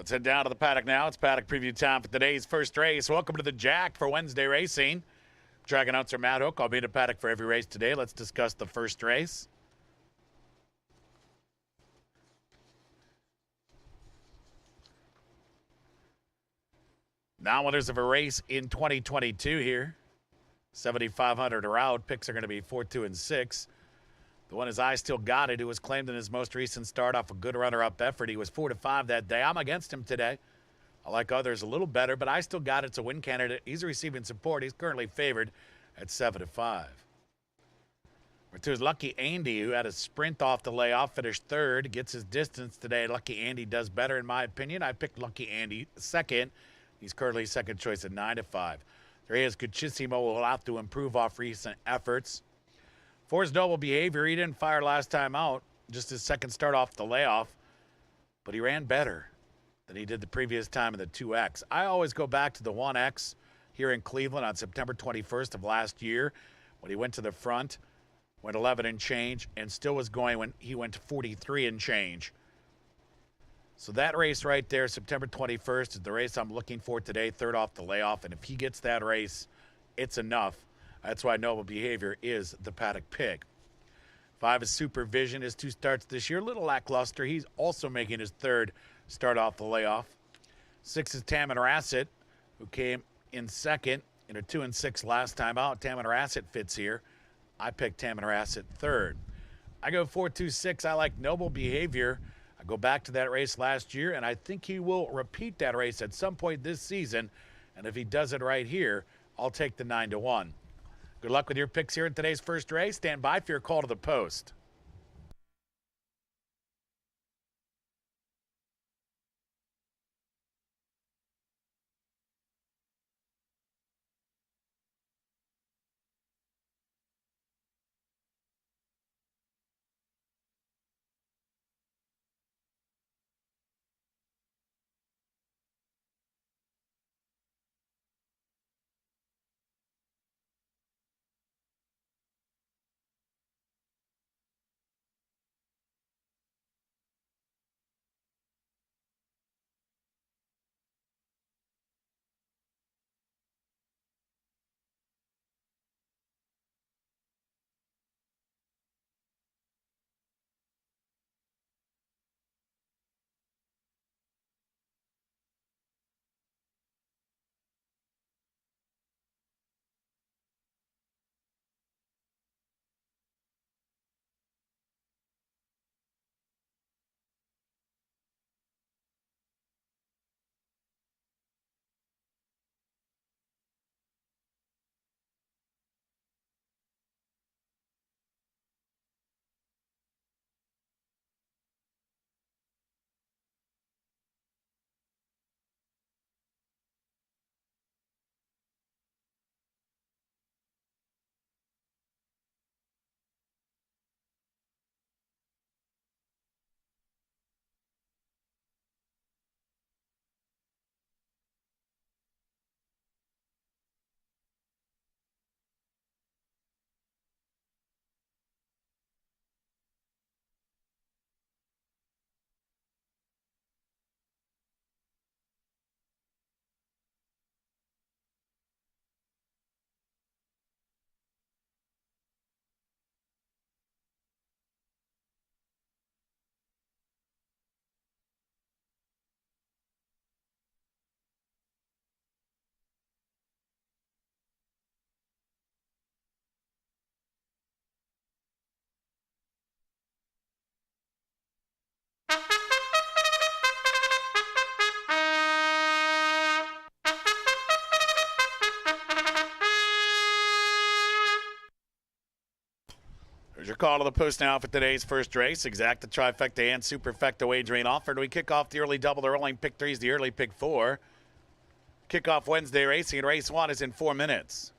Let's head down to the paddock now. It's paddock preview time for today's first race. Welcome to the Jack for Wednesday racing. Track announcer Matt Hook. I'll be at a paddock for every race today. Let's discuss the first race. Now winners of a race in 2022 here. 7,500 are out. Picks are going to be 4, 2, and 6. The one is I Still Got It, who was claimed in his most recent start off a good runner-up effort. He was 4 to 5 that day. I'm against him today. I like others a little better, but I Still Got It's a win candidate. He's receiving support. He's currently favored at 7 to 5. Number 2 is Lucky Andy, who had a sprint off the layoff, finished third, gets his distance today. Lucky Andy does better, in my opinion. I picked Lucky Andy second. He's currently second choice at 9 to 5. 3 is Guchissimo, will have to improve off recent efforts. 4 is Noble Behavior. He didn't fire last time out, just his second start off the layoff, but he ran better than he did the previous time in the 2X. I always go back to the 1X here in Cleveland on September 21st of last year when he went to the front, went 11 and change, and still was going when he went to 43 and change. So that race right there, September 21st, is the race I'm looking for today, third off the layoff, and if he gets that race, it's enough. That's why Noble Behavior is the paddock pick. 5 is Supervision. His 2 starts this year, a little lackluster. He's also making his third start off the layoff. 6 is Tammin Rassett, who came in second in a 2 and 6 last time out. Tammin Rassett fits here. I picked Tammin Rassett third. I go 4, 2, 6. I like Noble Behavior. I go back to that race last year, and I think he will repeat that race at some point this season. And if he does it right here, I'll take the 9 to 1. Good luck with your picks here in today's first race. Stand by for your call to the post. Here's your call to the post now for today's first race. Exacta, trifecta, and superfecta wagering offered. We kick off the early double. The rolling pick 3 is the early pick 4. Kickoff Wednesday racing. Race 1 is in 4 minutes.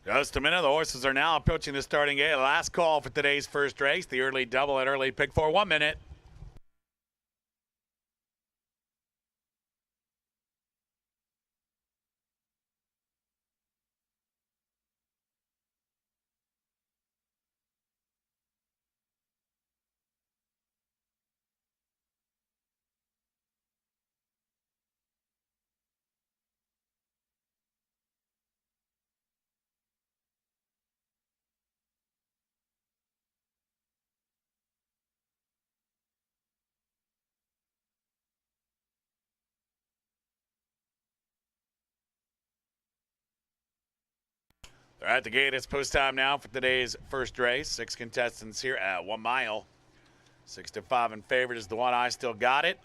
Just a minute. The horses are now approaching the starting gate. Last call for today's first race. The early double and early pick for 1 minute. They're at the gate. It's post time now for today's first race. 6 contestants here at 1 mile. 6 to 5 in favorite is the one. I Still Got It.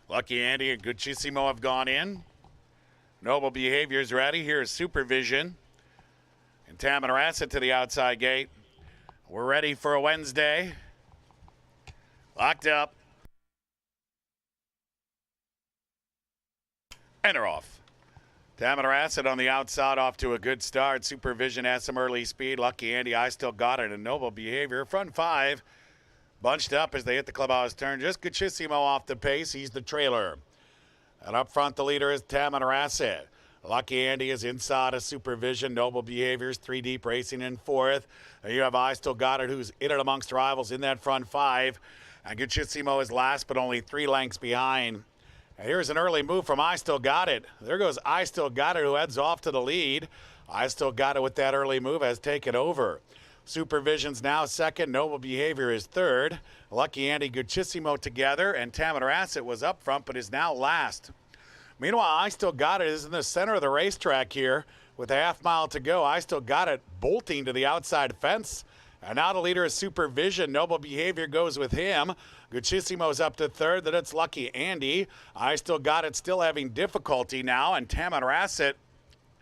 Lucky Andy and Guchissimo have gone in. Noble Behavior's ready. Here's Supervision. And Tamanrasa to the outside gate. We're ready for a Wednesday. Locked up. And they're off. Tamanrasa on the outside, off to a good start. Supervision has some early speed. Lucky Andy, I Still Got It, and Noble Behavior. Front 5 bunched up as they hit the clubhouse turn. Just Guchissimo off the pace. He's the trailer. And up front, the leader is Tamanrasa. Lucky Andy is inside of Supervision. Noble Behaviors 3 deep racing in 4th. There you have I Still Got It, who's in it amongst rivals in that front 5. And Guchissimo is last, but only 3 lengths behind. And here's an early move from I Still Got It. There goes I Still Got It, who heads off to the lead. I Still Got It with that early move has taken over. Supervision's now second. Noble Behavior is third. Lucky Andy, Guchissimo together, and Tamanrasa was up front, but is now last. Meanwhile, I Still Got It is in the center of the racetrack here with a half mile to go. I Still Got It bolting to the outside fence. And now the leader is Supervision. Noble Behavior goes with him. Guchissimo's up to third. Then it's Lucky Andy. I Still Got It still having difficulty now. And Tamanrasa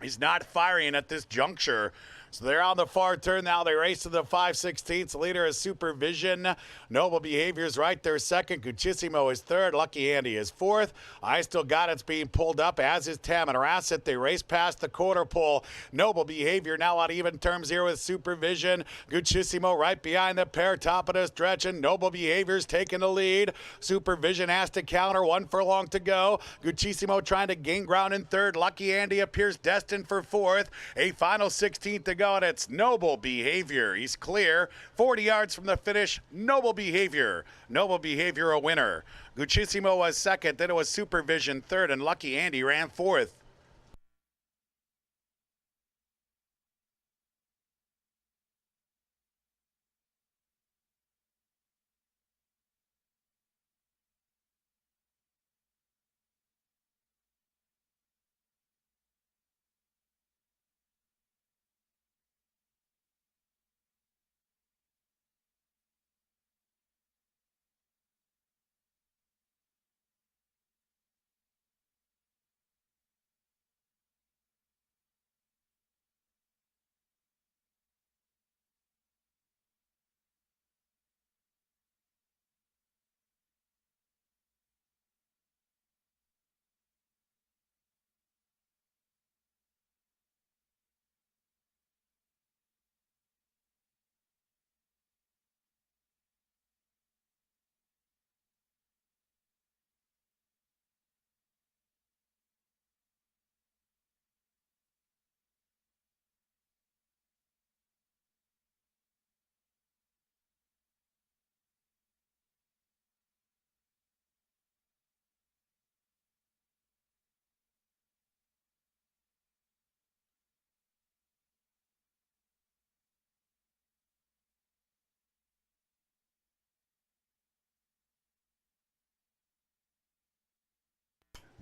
is not firing at this juncture. So they're on the far turn now. They race to the 5/16. The leader is Supervision. Noble Behavior's right there second. Guchissimo is third. Lucky Andy is fourth. I Still Got It's being pulled up, as is Tamanrasa. They race past the quarter pole. Noble Behavior now on even terms here with Supervision. Guchissimo right behind the pair, top of the stretch, and Noble Behavior's taking the lead. Supervision has to counter, 1 furlong to go. Guchissimo trying to gain ground in third. Lucky Andy appears destined for fourth. A final 16th to go. And it's Noble Behavior. He's clear. 40 yards from the finish. Noble Behavior. Noble Behavior a winner. Guchissimo was second. Then it was Supervision third. And Lucky Andy ran fourth.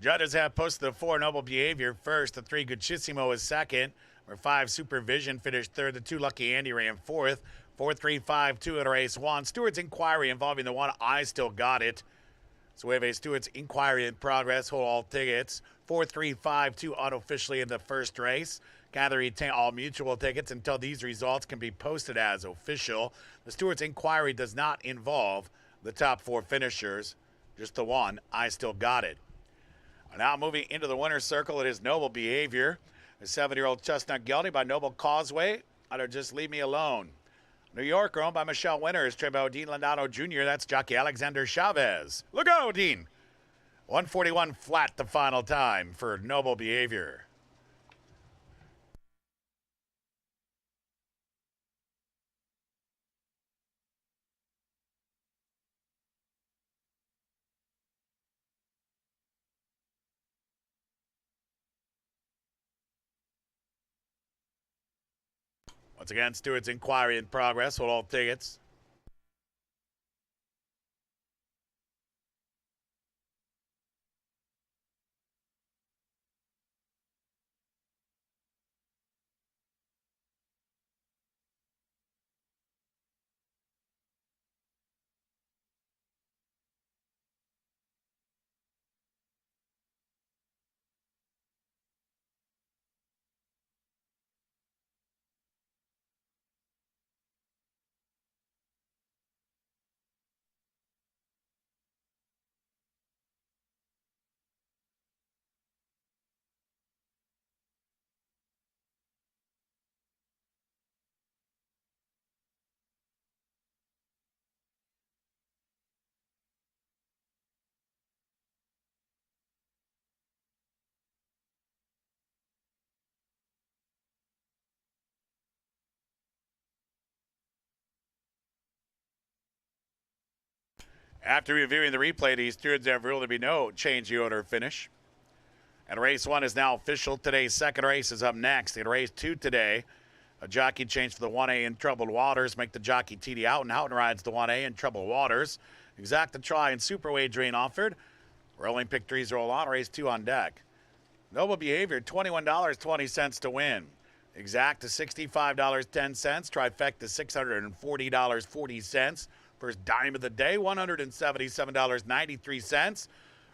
Judges have posted the 4 Noble Behavior first. The 3 Guchissimo is second. Number 5 Supervision finished third. The 2 Lucky Andy ran fourth. 4-3-5-2 in race 1. Stewart's Inquiry involving the 1 I Still Got It. So we have a Stewart's Inquiry in progress. Hold all tickets. 4-3-5-2 unofficially in the first race. Gather retain all mutual tickets until these results can be posted as official. The Stewards' inquiry does not involve the top 4 finishers, just the one. I still got it. Now moving into the winner's circle, it is Noble Behavior. The 7-year-old Chestnut Gelding by Noble Causeway. Or Just Leave Me Alone. New York, owned by Michelle Winters, trained by Dean Landano Jr. That's jockey Alexander Chavez. Look out, Dean. 141 flat the final time for Noble Behavior. Once again, Stewart's inquiry in progress. Hold all tickets. After reviewing the replay, these stewards have ruled to be no change the order finish. And race 1 is now official. Today's second race is up next. In race 2 today, a jockey change for the 1A in Troubled Waters. Make the jockey TD out, and Houghton rides the 1A in Troubled Waters. Exacta try and super wagering offered. Rolling pick 3s roll on. Race 2 on deck. Noble Behavior, $21.20 to win. Exacta $65.10. Trifecta $640.40. First dime of the day, $177.93.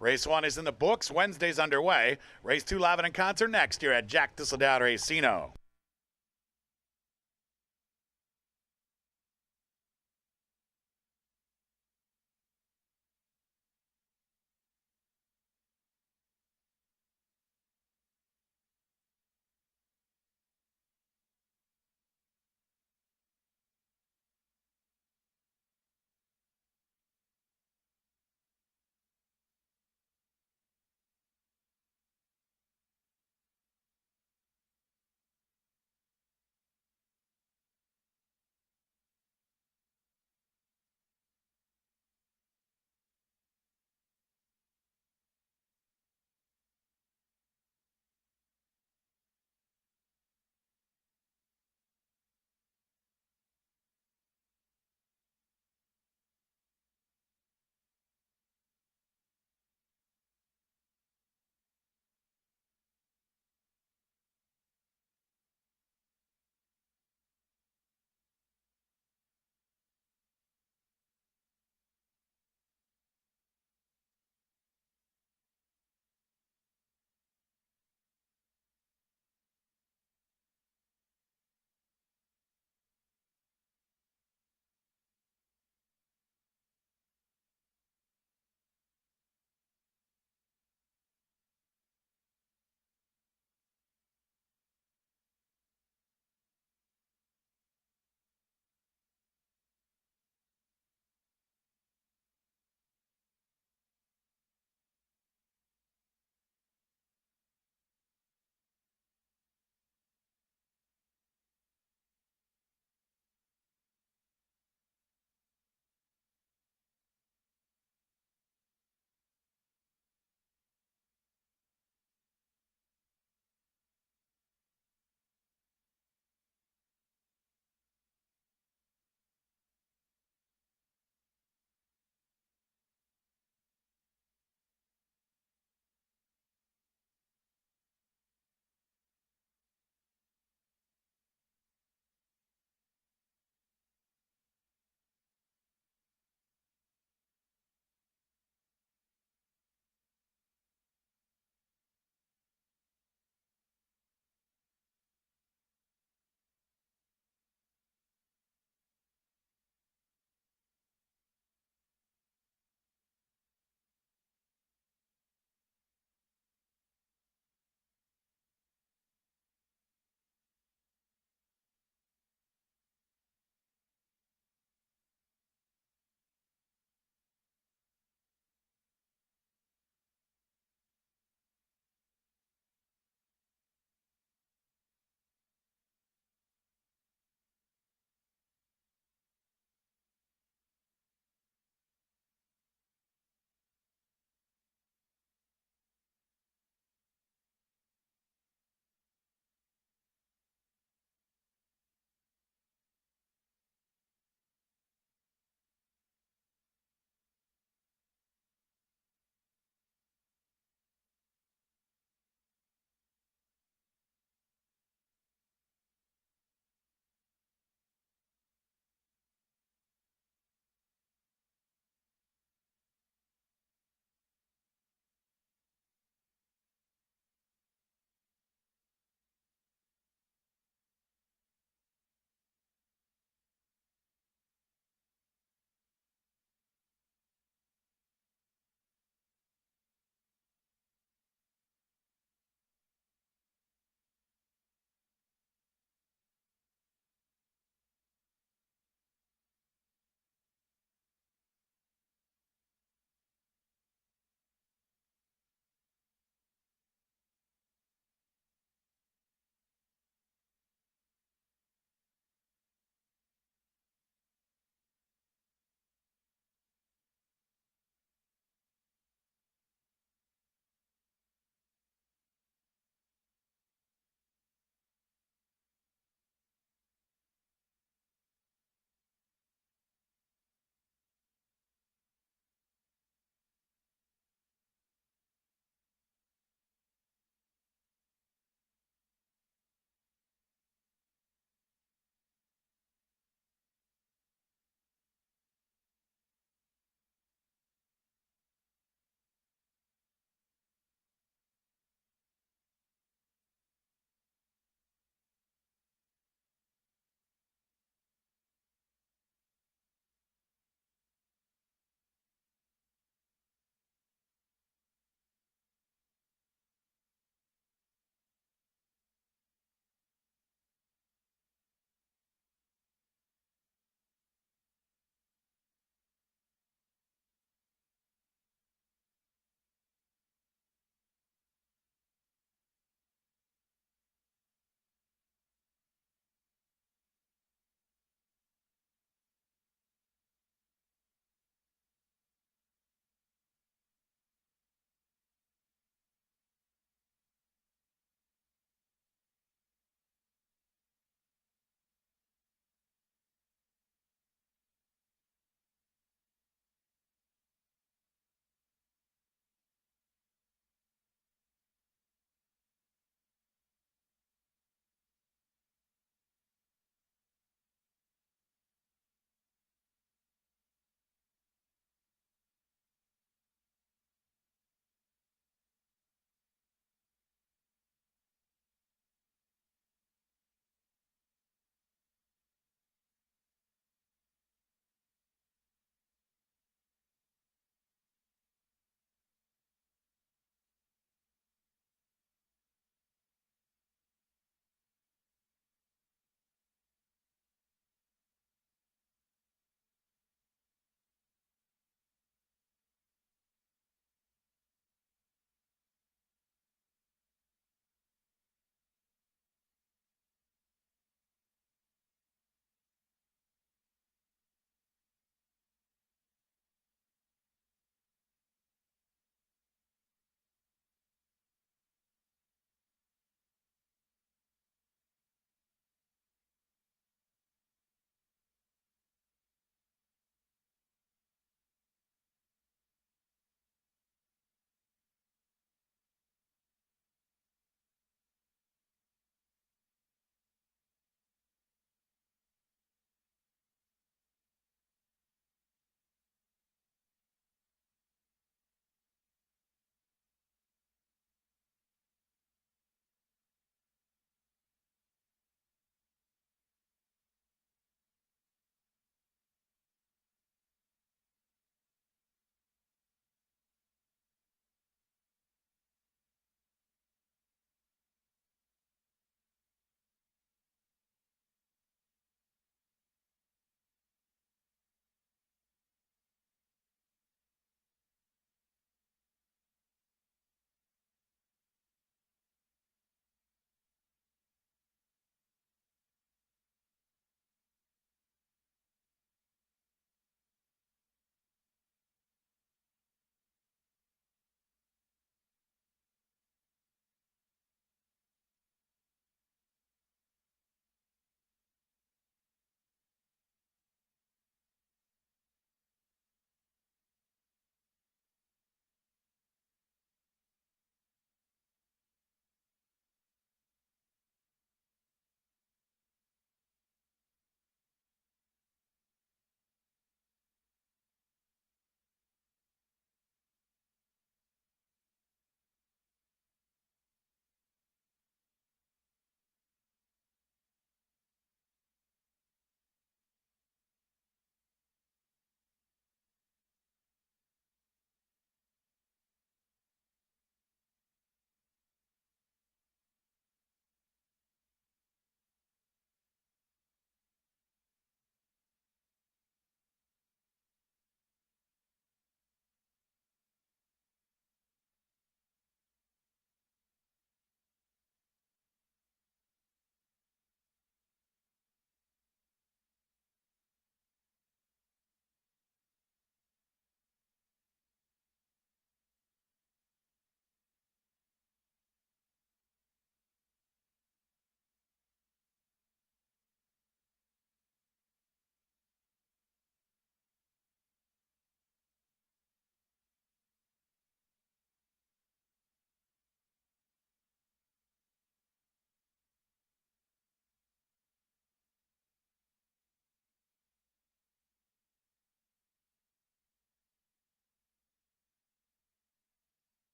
Race 1 is in the books. Wednesday's underway. Race 2 live and in concert next year at Jack Thistledown Racino.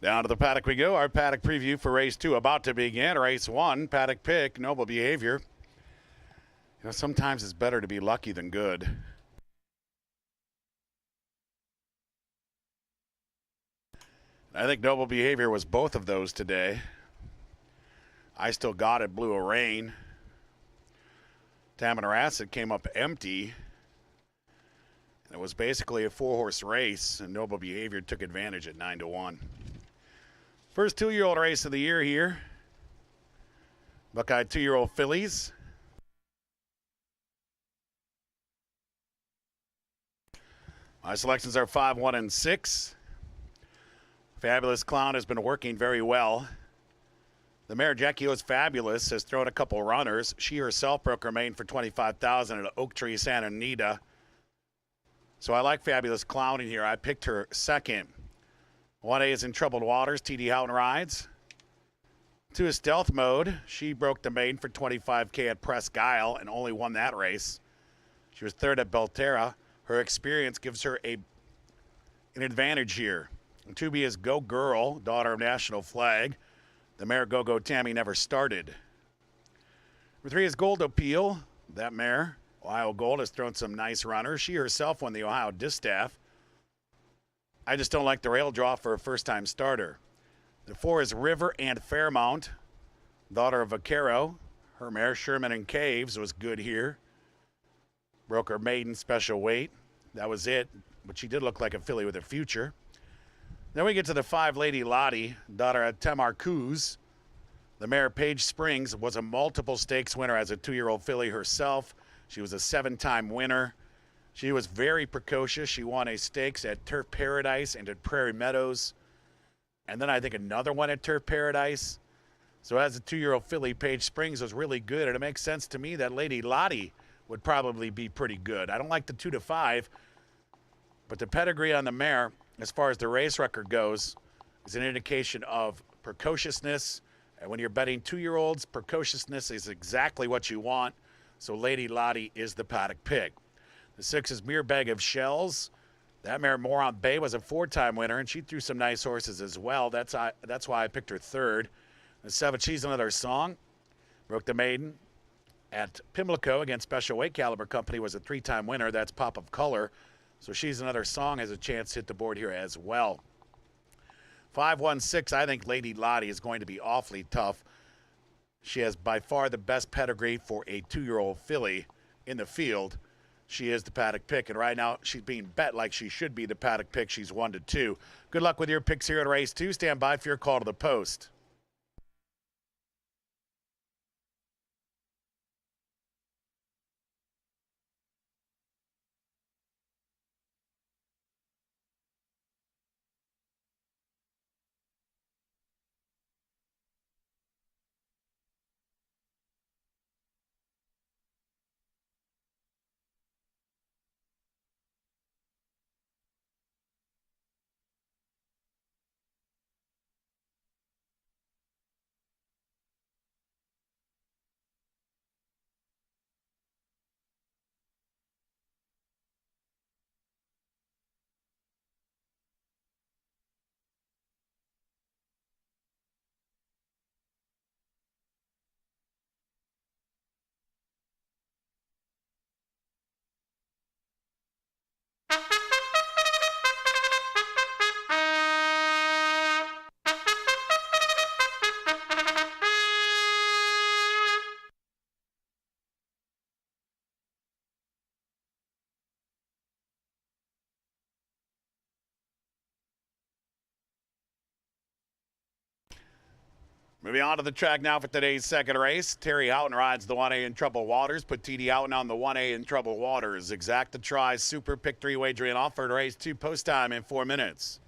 Down to the paddock we go. Our paddock preview for race 2 about to begin. Race 1, paddock pick, Noble Behavior. You know, sometimes it's better to be lucky than good. I think Noble Behavior was both of those today. I Still Got It blew a rain. Tamanrasset came up empty. And it was basically a 4-horse race, and Noble Behavior took advantage at 9-1. First 2-year-old race of the year here. Buckeye 2-year-old fillies. My selections are 5, 1, and 6. Fabulous Clown has been working very well. The mare Jackie O's Fabulous has thrown a couple runners. She herself broke her main for $25,000 at Oak Tree, Santa Anita. So I like Fabulous Clown in here. I picked her second. 1A is In Troubled Waters. T.D. Houghton rides. 2 is Stealth Mode. She broke the main for $25K at Presque Isle and only won that race. She was third at Belterra. Her experience gives her an advantage here. And 2B is Go Girl, daughter of National Flag. The mare Go-Go Tammy never started. Number 3 is Gold Appeal. That mare, Ohio Gold, has thrown some nice runners. She herself won the Ohio Distaff. I just don't like the rail draw for a first-time starter. The 4 is River and Fairmount, daughter of Vaquero. Her mare, Sherman and Caves, was good here. Broke her maiden special weight. That was it, but she did look like a filly with a future. Then we get to the 5, Lady Lottie, daughter of Tamar Coos. The mare Paige Springs was a multiple stakes winner as a 2-year-old filly herself. She was a 7-time winner. She was very precocious. She won a stakes at Turf Paradise and at Prairie Meadows. And then I think another one at Turf Paradise. So as a 2-year-old filly, Paige Springs was really good. And it makes sense to me that Lady Lottie would probably be pretty good. I don't like the 2 to 5, but the pedigree on the mare, as far as the race record goes, is an indication of precociousness. And when you're betting 2-year-olds, precociousness is exactly what you want. So Lady Lottie is the paddock pick. The 6 is Mere Bag of Shells. That mare, Moron Bay, was a 4-time winner, and she threw some nice horses as well. That's why I picked her third. The 7, She's Another Song. Broke the maiden at Pimlico against Special Weight Caliber Company, was a 3-time winner. That's Pop of Color. So She's Another Song has a chance to hit the board here as well. 5, 1, 6, I think Lady Lottie is going to be awfully tough. She has by far the best pedigree for a 2-year-old filly in the field. She is the paddock pick, and right now she's being bet like she should be the paddock pick. She's 1-2. Good luck with your picks here at race 2. Stand by for your call to the post. Moving on to the track now for today's second race. Terry Houghton rides the 1A In Troubled Waters. Put TD Houghton on the 1A In Troubled Waters. Exacta Try Super Pick 3 wagering offered. Race 2 post time in 4 minutes.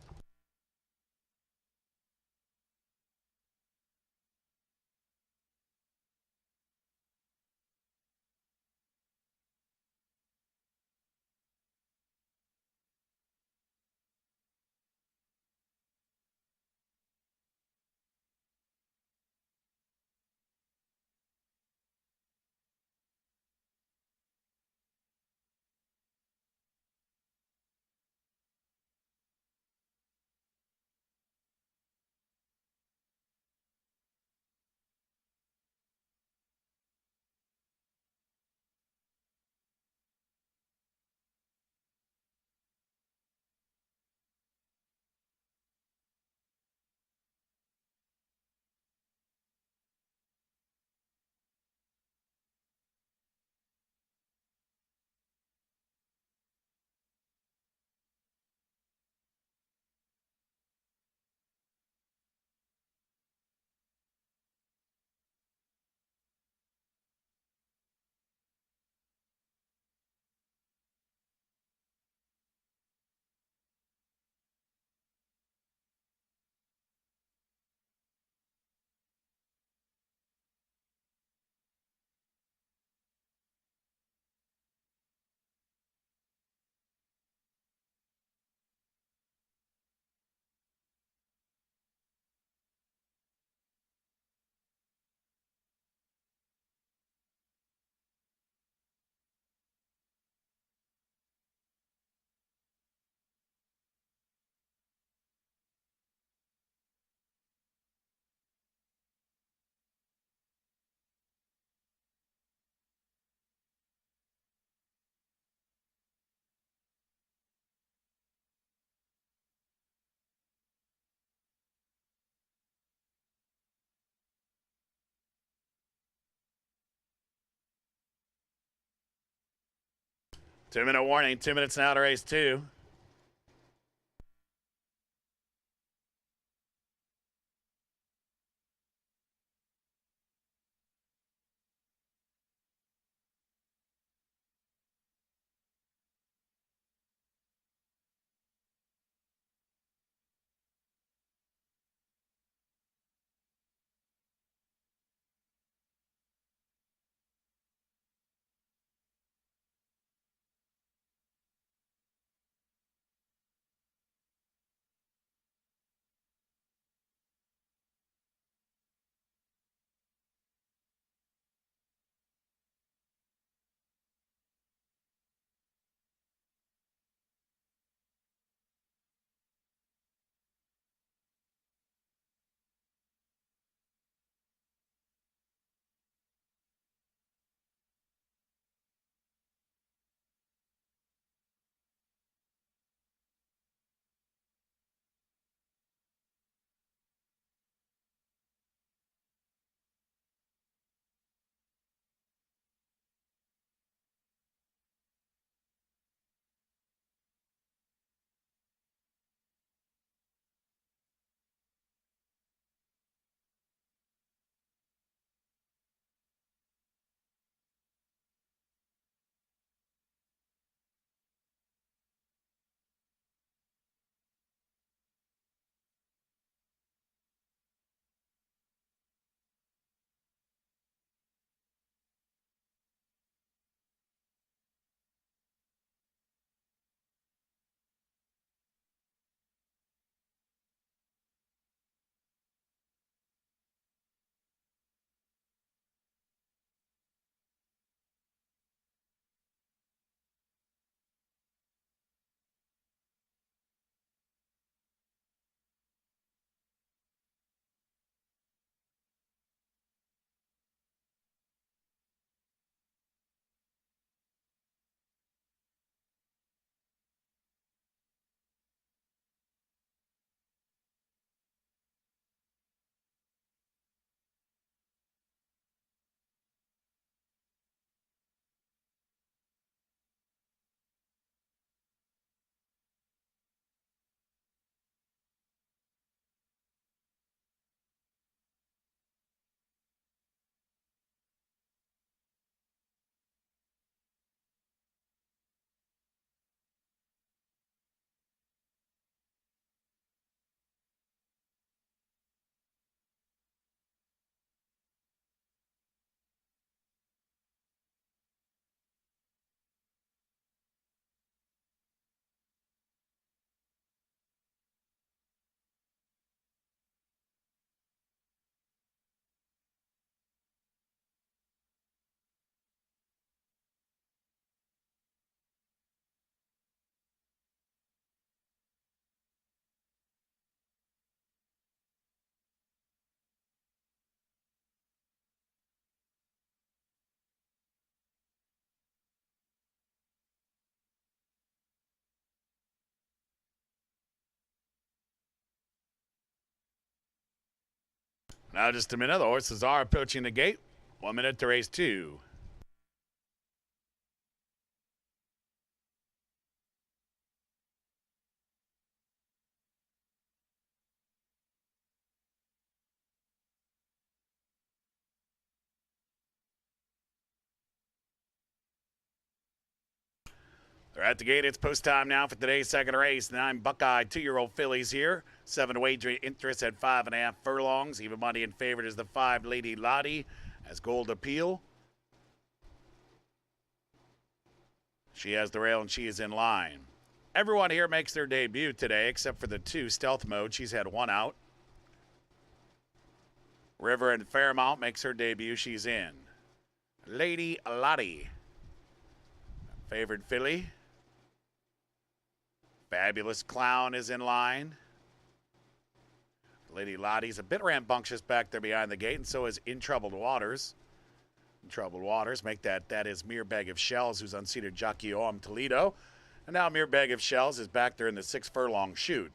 2-minute warning. 2 minutes now to race 2. Now just a minute. The horses are approaching the gate. 1 minute to race 2. They're at the gate. It's post time now for today's second race. 9 Buckeye 2-year-old fillies here. 7 wager interest at 5.5 furlongs. Even money in favorite is the 5 Lady Lottie as Gold Appeal. She has the rail and she is in line. Everyone here makes their debut today except for the 2 Stealth Mode. She's had 1 out. River and Fairmount makes her debut. She's in. Lady Lottie, favored filly. Fabulous Clown is in line. Lady Lottie's a bit rambunctious back there behind the gate, and so is In Troubled Waters. In Troubled Waters, make that is Mere Bag of Shells, who's unseated Jockey Oam Toledo. And now Mere Bag of Shells is back there in the 6 furlong chute.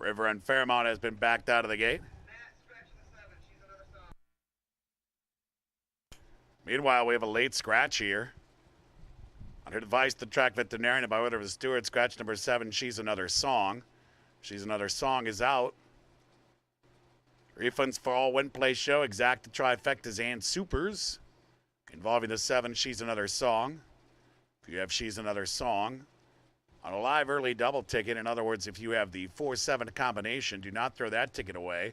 River and Fairmount has been backed out of the gate. Meanwhile, we have a late scratch here. Under advice, the track veterinarian by order of the steward, scratch number 7, She's Another Song. She's Another Song is out. Refunds for all win-play show, exacta trifectas and supers. Involving the 7, She's Another Song. If you have She's Another Song on a live early double ticket, in other words, if you have the 4-7 combination, do not throw that ticket away.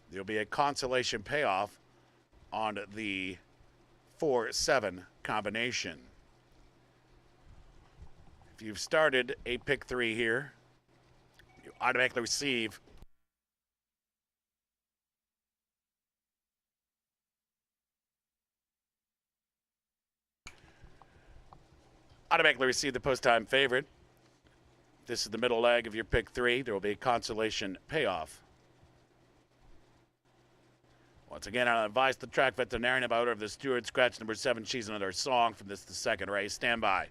There'll be a consolation payoff on the 4-7 combination. If you've started a pick 3 here, you automatically receive the post-time favorite. This is the middle leg of your pick 3. There will be a consolation payoff. Once again, I'll advise the track veterinarian about order of the steward, scratch number 7, She's Another Song from the second race. Stand by.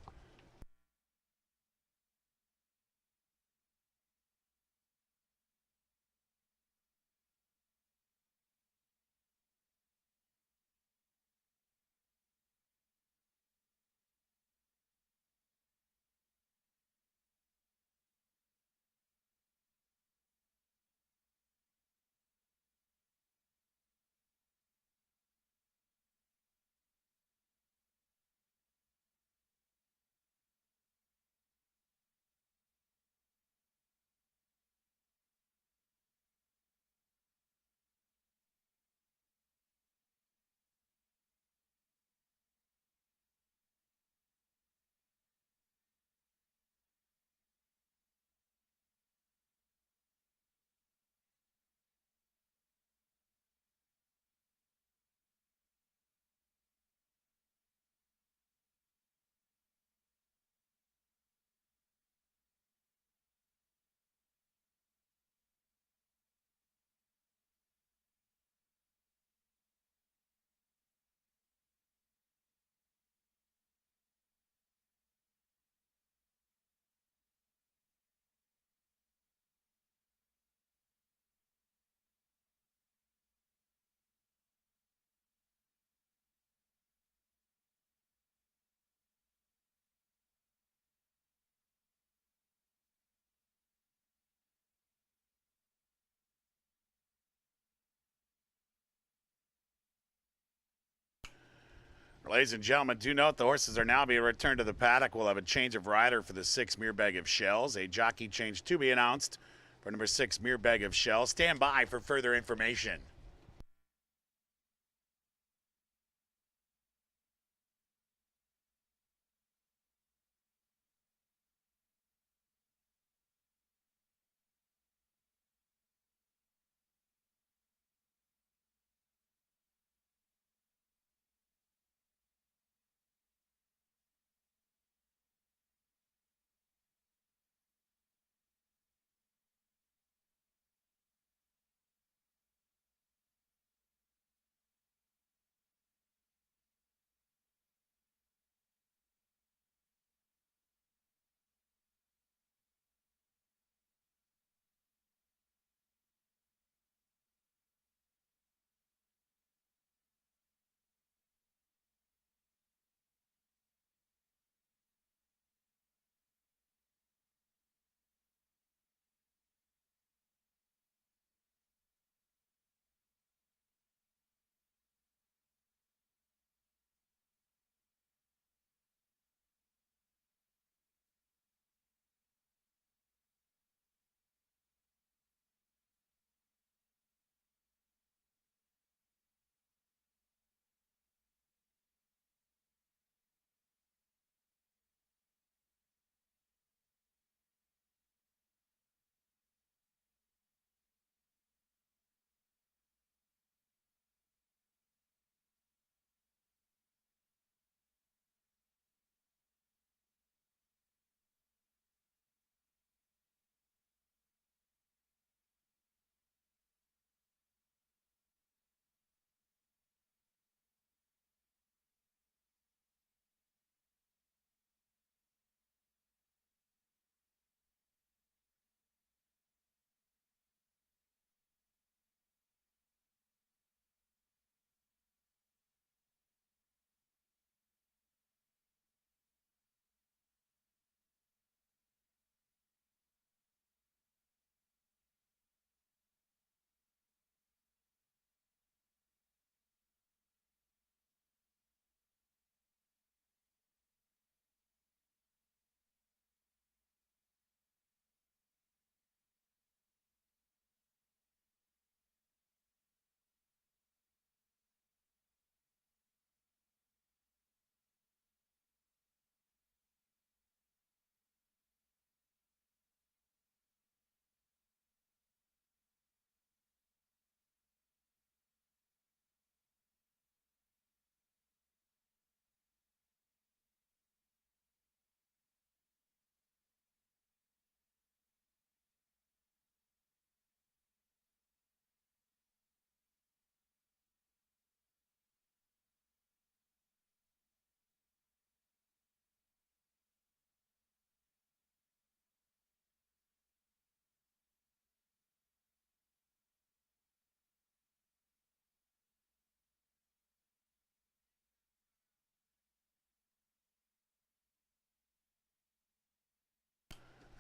Ladies and gentlemen, do note the horses are now being returned to the paddock. We'll have a change of rider for the 6 Mere Bag of Shells. A jockey change to be announced for number 6 Mere Bag of Shells. Stand by for further information.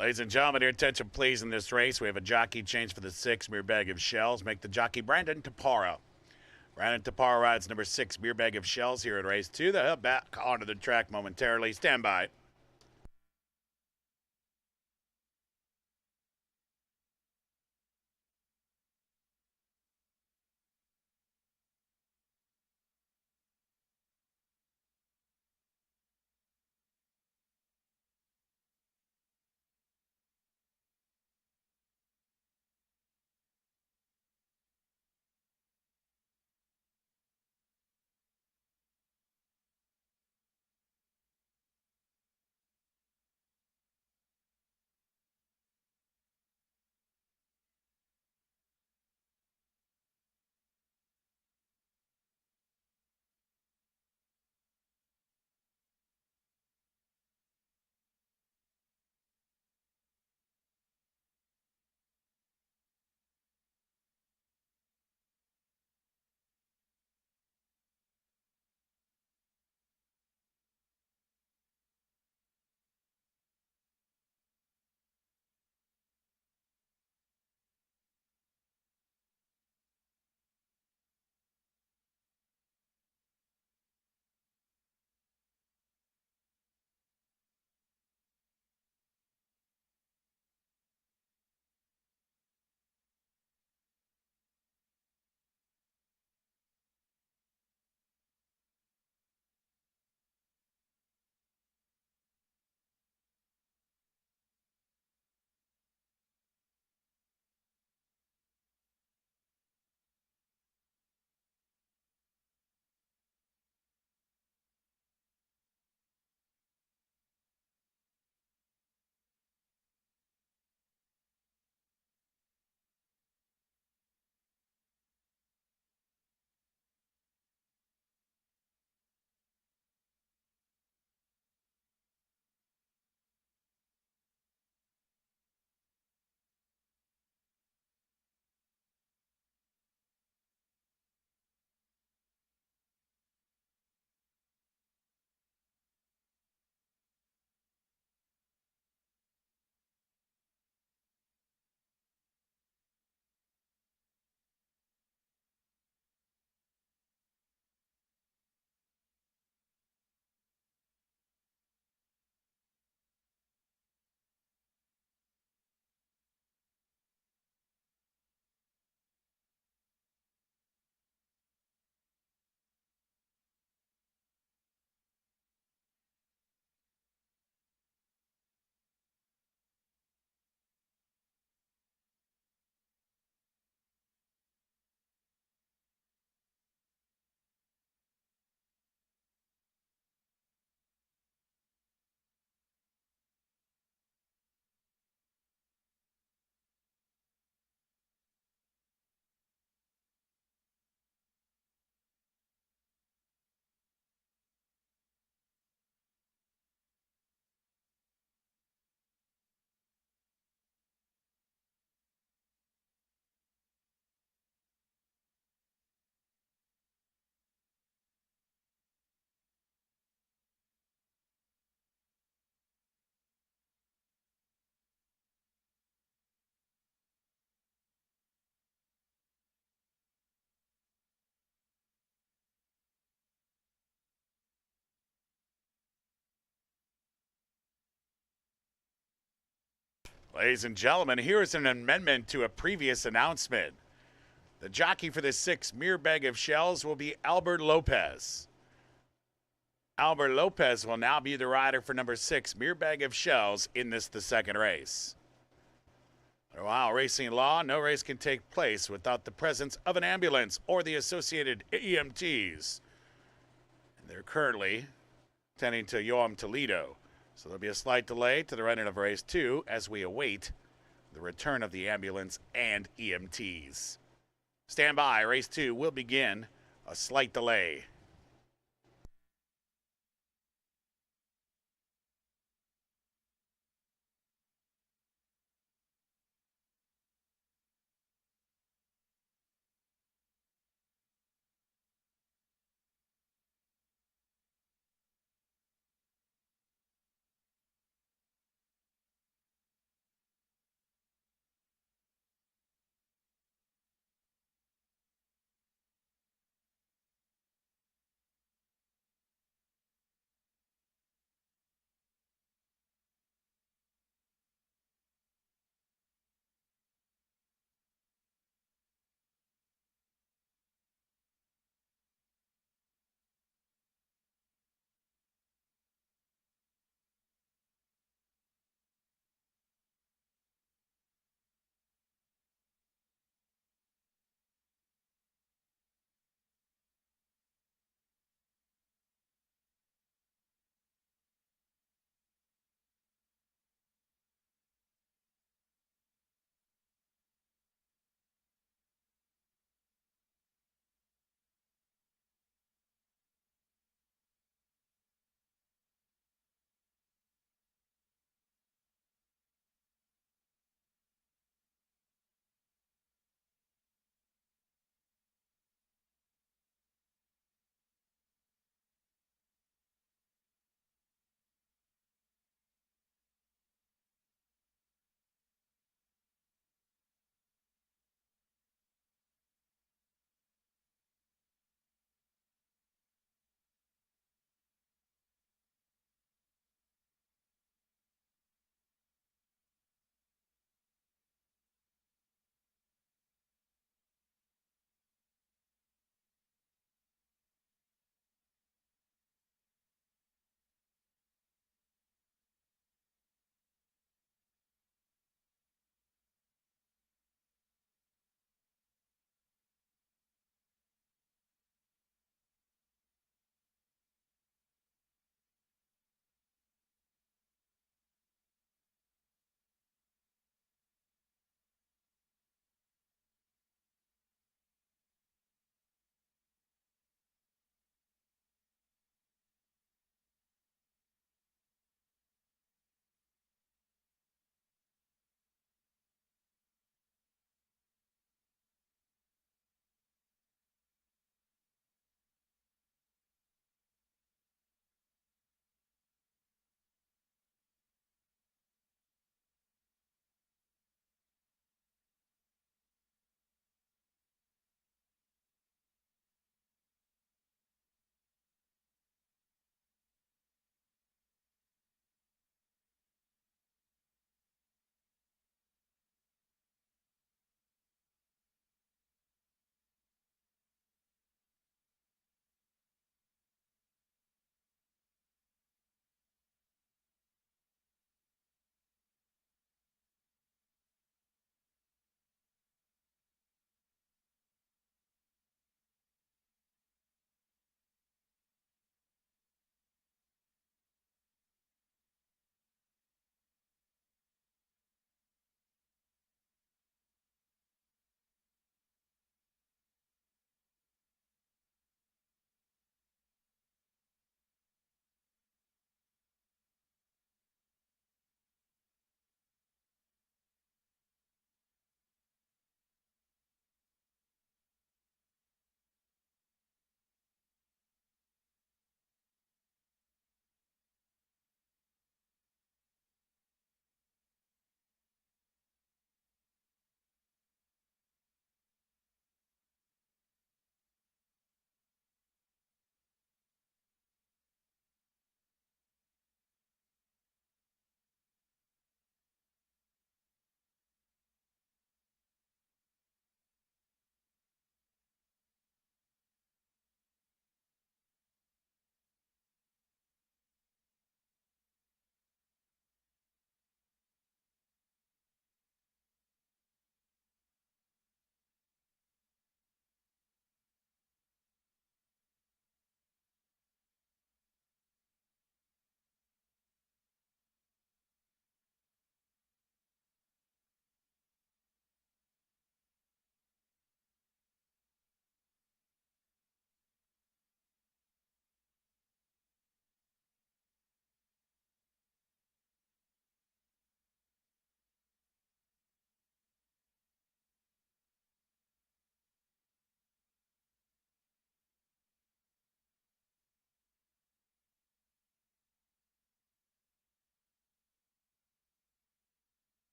Ladies and gentlemen, your attention please in this race. We have a jockey change for the 6, Mere Bag of Shells. Make the jockey Brandon Tapara. Brandon Tapara rides number 6, Mere Bag of Shells here at race 2. They'll head back onto the track momentarily. Stand by. Ladies and gentlemen, here is an amendment to a previous announcement. The jockey for the 6, Mere Bag of Shells, will be Albert Lopez. Albert Lopez will now be the rider for number 6, Mere Bag of Shells, in the second race. Under Ohio racing law, no race can take place without the presence of an ambulance or the associated EMTs. And they're currently tending to Yoam Toledo. So there'll be a slight delay to the running of race 2 as we await the return of the ambulance and EMTs. Stand by, race 2 will begin. A slight delay.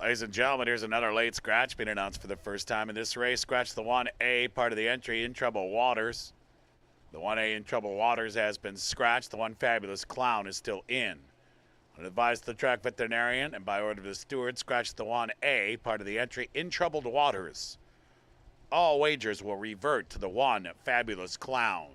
Ladies and gentlemen, here's another late scratch being announced for the first time in this race. Scratch the 1A, part of the entry, In Trouble Waters. The 1A, In Trouble Waters, has been scratched. The One Fabulous Clown is still in. I advise the track veterinarian, and by order of the steward, scratch the 1A, part of the entry, In Troubled Waters. All wagers will revert to the One Fabulous Clown.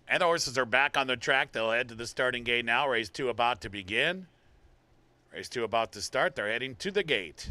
And the horses are back on the track. They'll head to the starting gate now. Race 2 about to begin. Race 2 about to start. They're heading to the gate.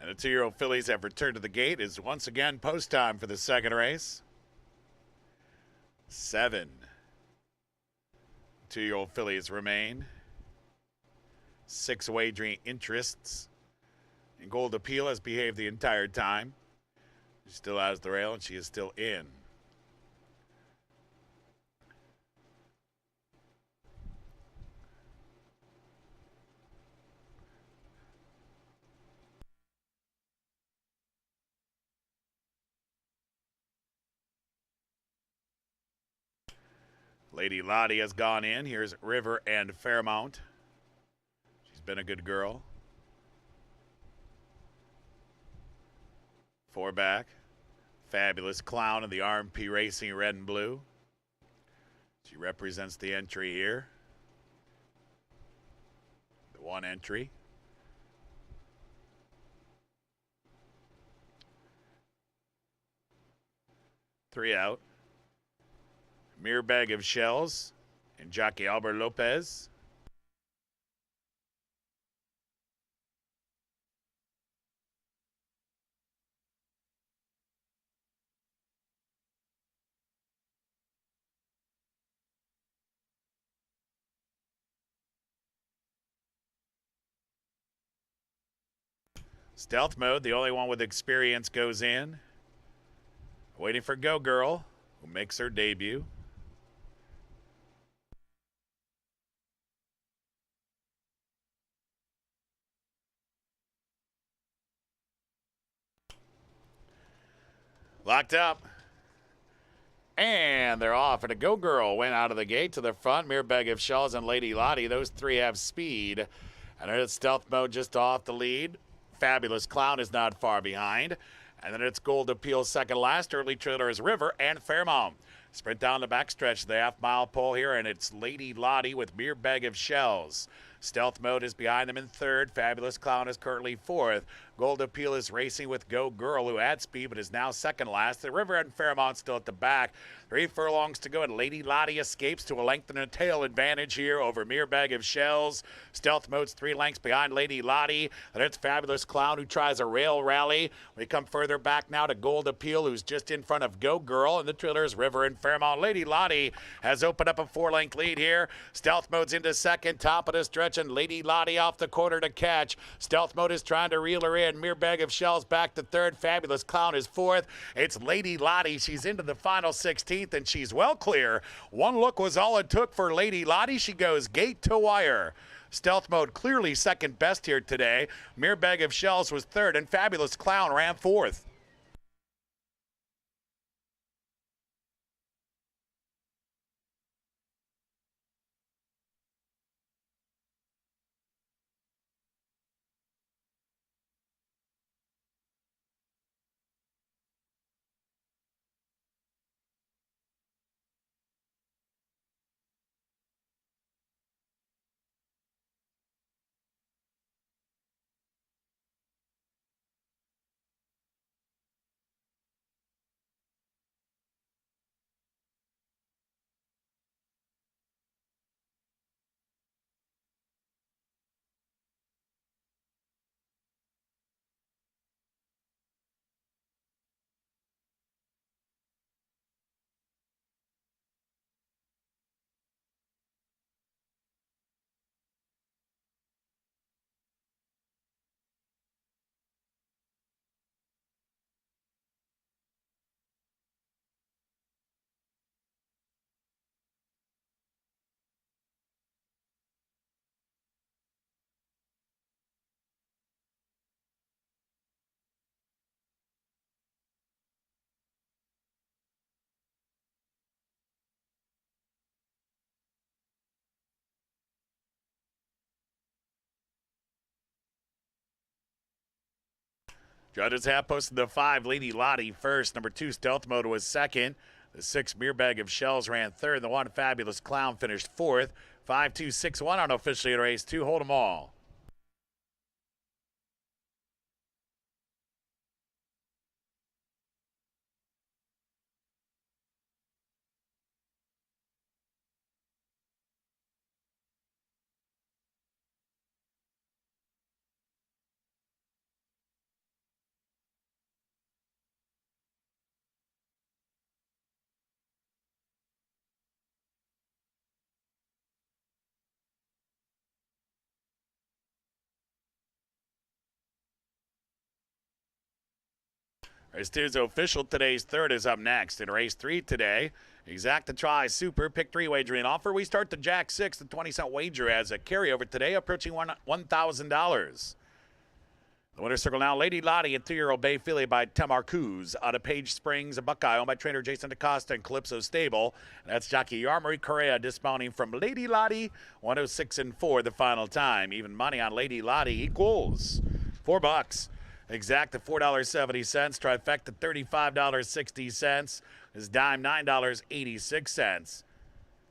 And the 2-year-old fillies have returned to the gate. Is once again post time for the second race. 7 2-year-old fillies remain. 6 wagering interests. And Gold Appeal has behaved the entire time. She still has the rail and she is still in. Lady Lottie has gone in. Here's River and Fairmount. She's been a good girl. 4 back. Fabulous Clown in the RMP Racing red and blue. She represents the entry here. The 1 entry. Three out. Mere Bag of Shells and Jockey Albert Lopez. Stealth Mode, the only one with experience, goes in. Waiting for Go Girl, who makes her debut. Locked up. And they're off. And a Go Girl went out of the gate to the front. Mere Bag of Shells and Lady Lottie. Those 3 have speed. And then it's Stealth Mode just off the lead. Fabulous Clown is not far behind. And then it's Gold Appeal second last. Early trailer is River and Fairmount. Sprint down the backstretch, the half-mile pole here, and it's Lady Lottie with Mere Bag of Shells. Stealth Mode is behind them in third. Fabulous Clown is currently fourth. Gold Appeal is racing with Go Girl, who had speed but is now second last. The River and Fairmount still at the back. 3 furlongs to go, and Lady Lottie escapes to a length and a tail advantage here over Mere Bag of Shells. Stealth Mode's 3 lengths behind Lady Lottie. And it's Fabulous Clown, who tries a rail rally. We come further back now to Gold Appeal, who's just in front of Go Girl. And the trailers River and Fairmount. Lady Lottie has opened up a 4-length lead here. Stealth Mode's into second, top of the stretch, and Lady Lottie off the corner to catch. Stealth Mode is trying to reel her in. Mere Bag of Shells back to third. Fabulous Clown is fourth. It's Lady Lottie. She's into the final 16th, and she's well clear. 1 look was all it took for Lady Lottie. She goes gate to wire. Stealth Mode clearly second best here today. Mere Bag of Shells was third, and Fabulous Clown ran fourth. Judges have posted the 5. Lady Lottie first. Number 2, Stealth Mode was second. The 6, Mere Bag of Shells ran third. The 1, Fabulous Clown finished fourth. 5, 2, 6, 1 unofficially in race 2. Hold them all. Race 2 is official. Today's third is up next. In race 3 today, Exacta Try Super Pick 3 wagering offer. We start the Jack 6, the 20-cent wager as a carryover today, approaching $1,000. The winner's circle now, Lady Lottie and 3-year-old Bay Filly by Tamar Coos out of Page Springs, a Buckeye, owned by trainer Jason DaCosta and Calypso Stable. And that's jockey Yarmari Correa dismounting from Lady Lottie, 106-4 the final time. Even money on Lady Lottie equals $4. Exact at $4.70. Trifecta $35.60. His dime $9.86.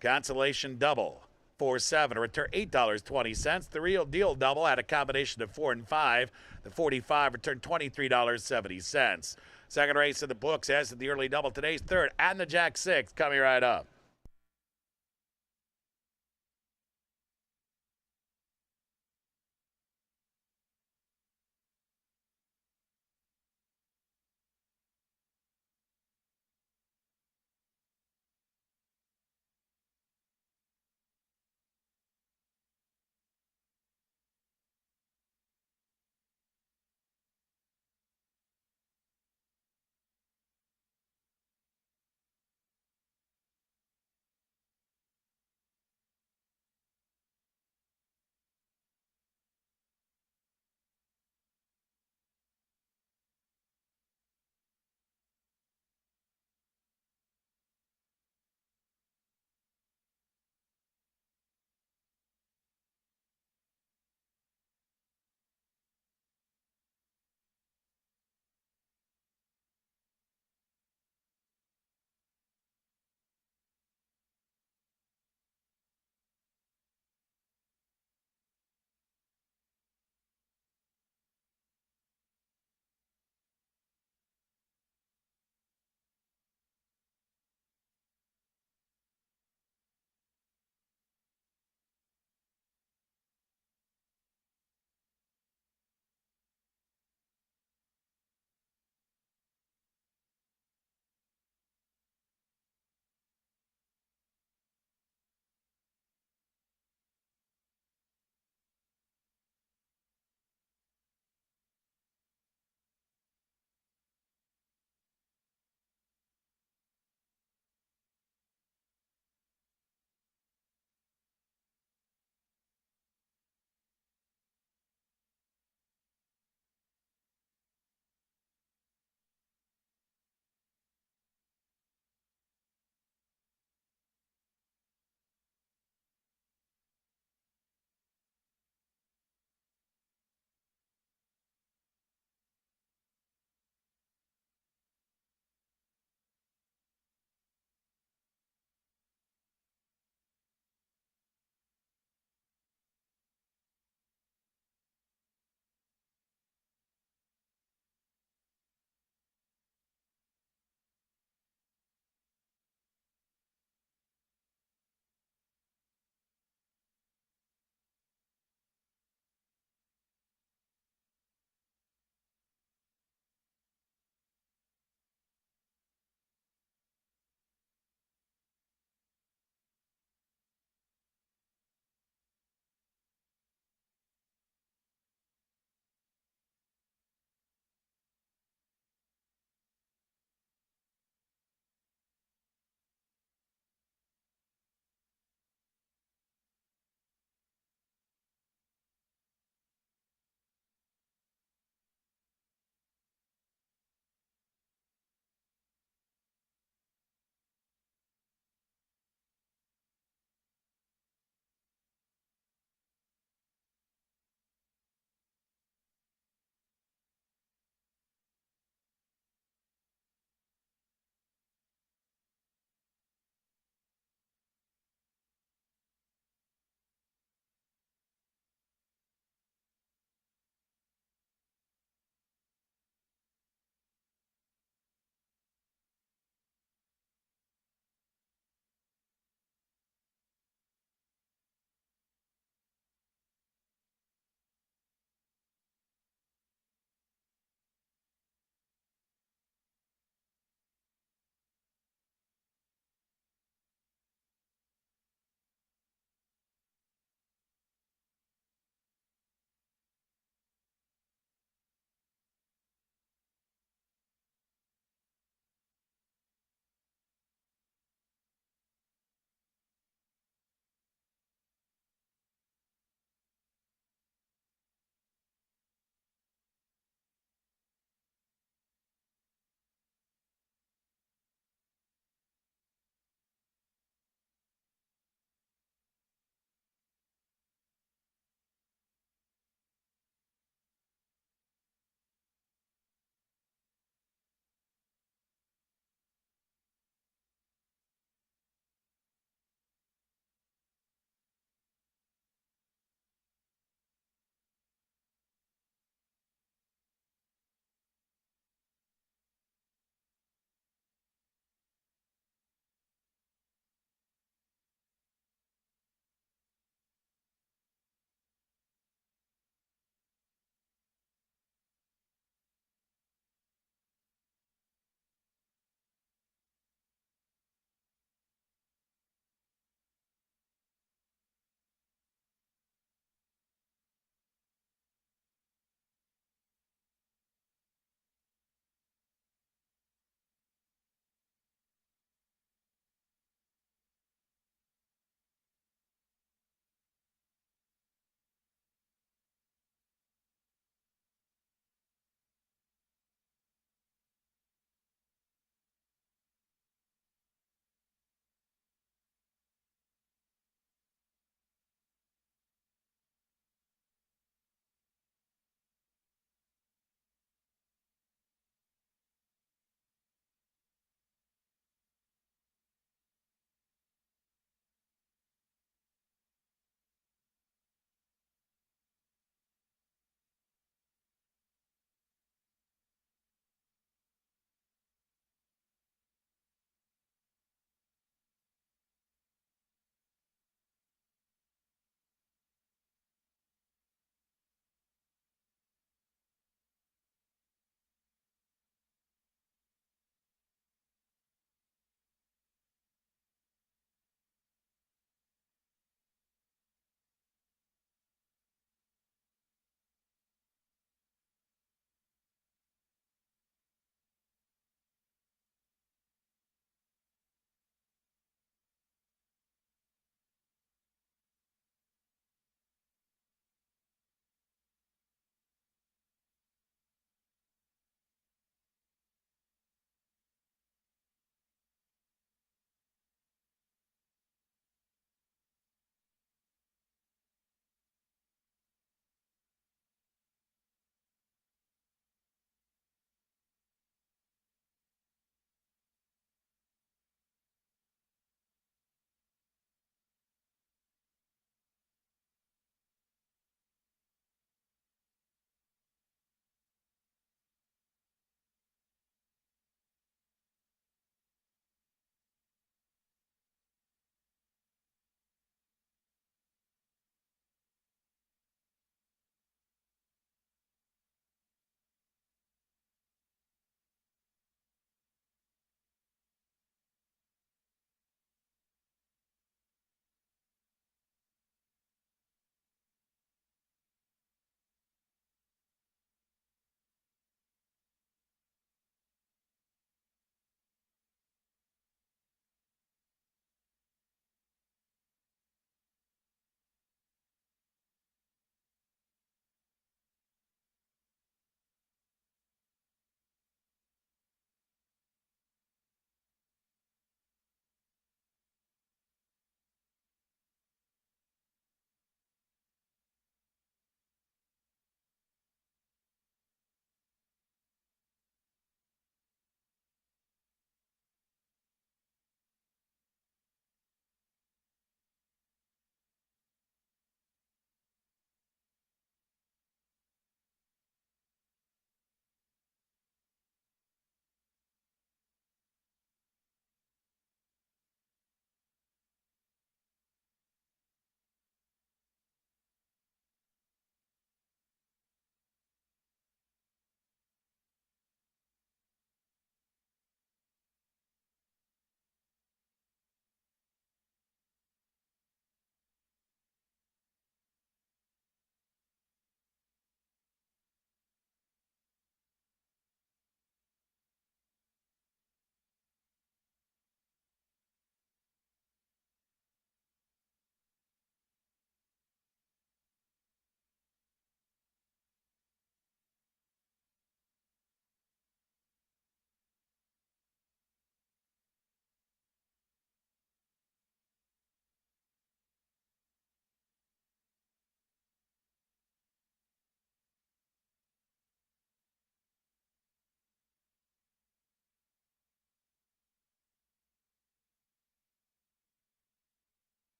Consolation double 4-7, return $8.20. The real deal double had a combination of 4 and 5. The 45 returned $23.70. Second race in the books, as did the early double. Today's third and the Jack 6 coming right up.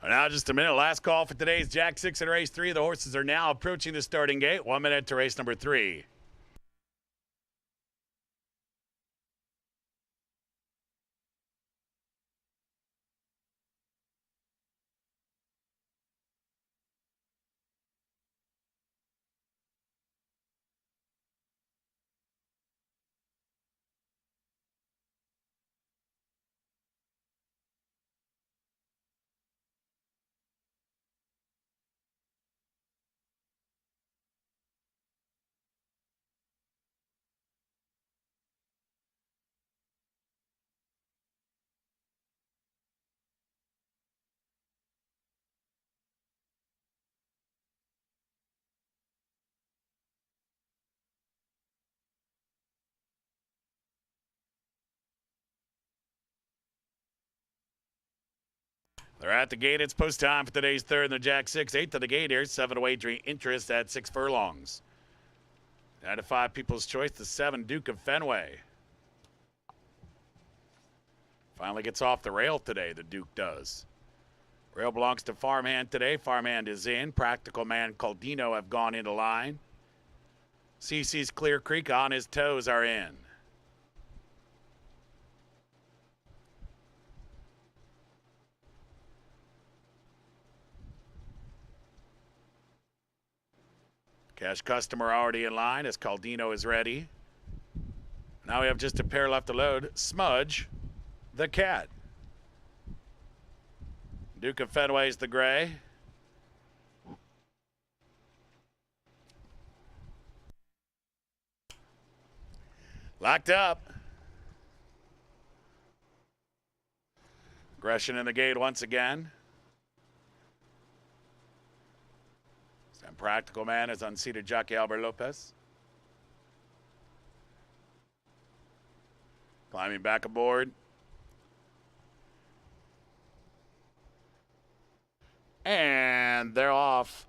Now just a minute. Last call for today's Jack 6 and race 3. The horses are now approaching the starting gate. 1 minute to race number 3. They're at the gate. It's post time for today's third in the Jack 6. 8 to the gate here. 7 away interest at 6 furlongs. 9 to 5 People's Choice. The 7 Duke of Fenway. Finally gets off the rail today, the Duke does. Rail belongs to Farmhand today. Farmhand is in. Practical Man Caldino have gone into line. CC's Clear Creek on his toes are in. Cash Customer already in line as Caldino is ready. Now we have just a pair left to load. Smudge, the Cat. Duke of Fenway's the gray. Locked up. Aggression in the gate once again. And Practical Man is unseated jockey Albert Lopez. Climbing back aboard. And they're off.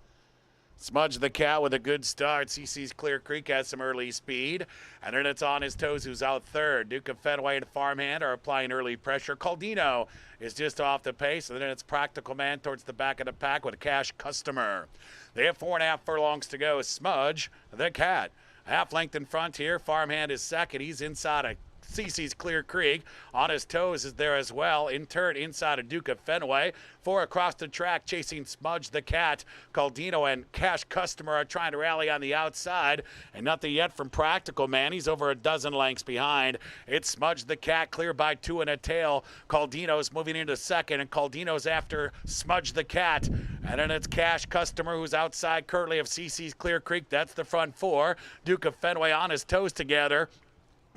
Smudge the Cat with a good start. CC's Clear Creek has some early speed. And then it's on his toes who's out third. Duke of Fenway and Farmhand are applying early pressure. Caldino is just off the pace. And then it's Practical Man towards the back of the pack with a Cash Customer. They have 4.5 furlongs to go. Smudge the Cat. Half length in front here. Farmhand is second. He's inside a CC's Clear Creek. On his toes is there as well. In turn, inside of Duke of Fenway. 4 across the track, chasing Smudge the Cat. Caldino and Cash Customer are trying to rally on the outside. And nothing yet from Practical Man. He's over a dozen lengths behind. It's Smudge the Cat, clear by 2 and a tail. Caldino's moving into second, and Caldino's after Smudge the Cat. And then it's Cash Customer, who's outside currently of CC's Clear Creek. That's the front 4. Duke of Fenway on his toes together.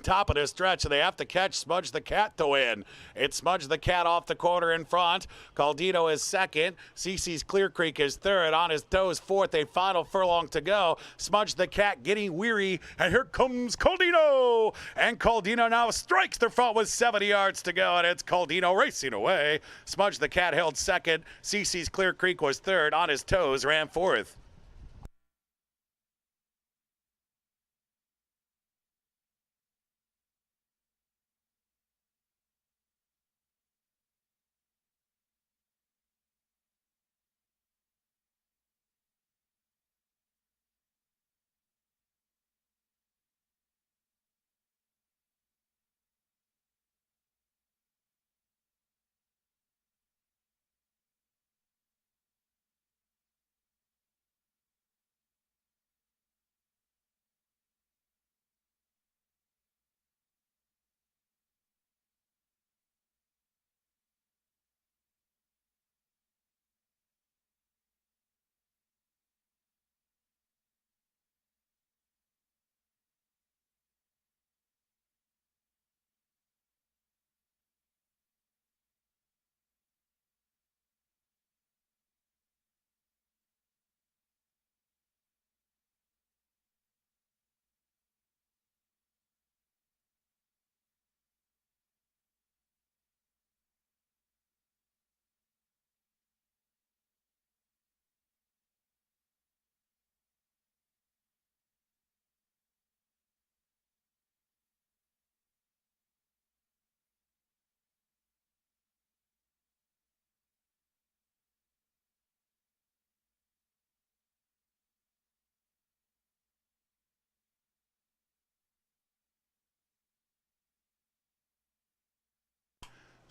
Top of this stretch, they have to catch Smudge the Cat to win. It's Smudge the Cat off the corner in front. Caldino is second. CC's Clear Creek is third. On his toes, fourth. A final furlong to go. Smudge the Cat getting weary, and here comes Caldino. And Caldino now strikes the front with 70 yards to go, and it's Caldino racing away. Smudge the Cat held second. CC's Clear Creek was third. On his toes, ran fourth.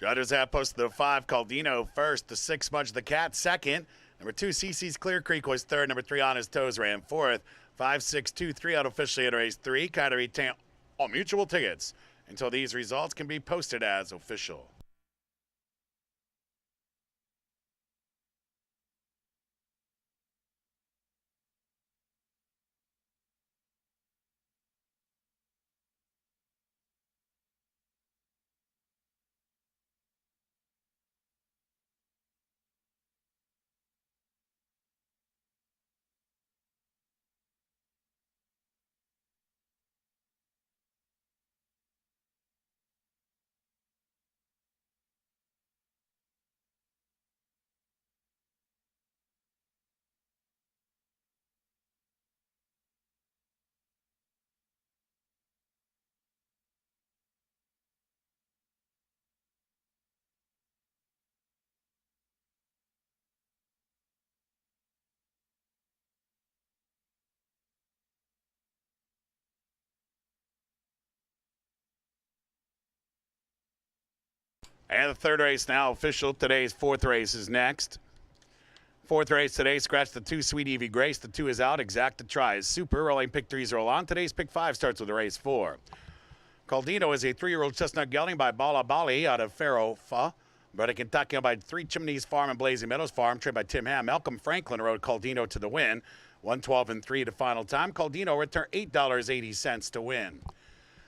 Judges have posted the 5, Caldino first, the 6, Smudge the Cat second. Number 2, CC's Clear Creek was third. Number 3, On His Toes ran fourth. 5, 6, 2, 3 out officially in race 3. Kind of retain all mutual tickets until these results can be posted as official. And the third race now official. Today's fourth race is next. Fourth race today, scratch the 2, Sweet Evie Grace. The 2 is out. Exact to try is super. Rolling pick 3s roll on. Today's pick 5 starts with the race 4. Caldino is a 3-year-old chestnut gelding by Bala Bali out of Farofa. Bred in Kentucky by Three Chimneys Farm and Blazing Meadows Farm, trained by Tim Ham. Malcolm Franklin rode Caldino to the win. 112 and 3 to final time. Caldino returned $8.80 to win.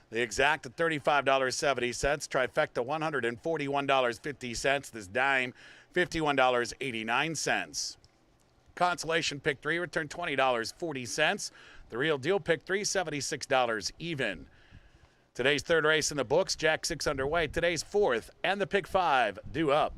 The exact at $35.70. Trifecta $141.50. This dime $51.89. Consolation pick 3 returned $20.40. The real deal pick 3 $76 even. Today's third race in the books, Jack 6 underway. Today's fourth and the pick 5 due up.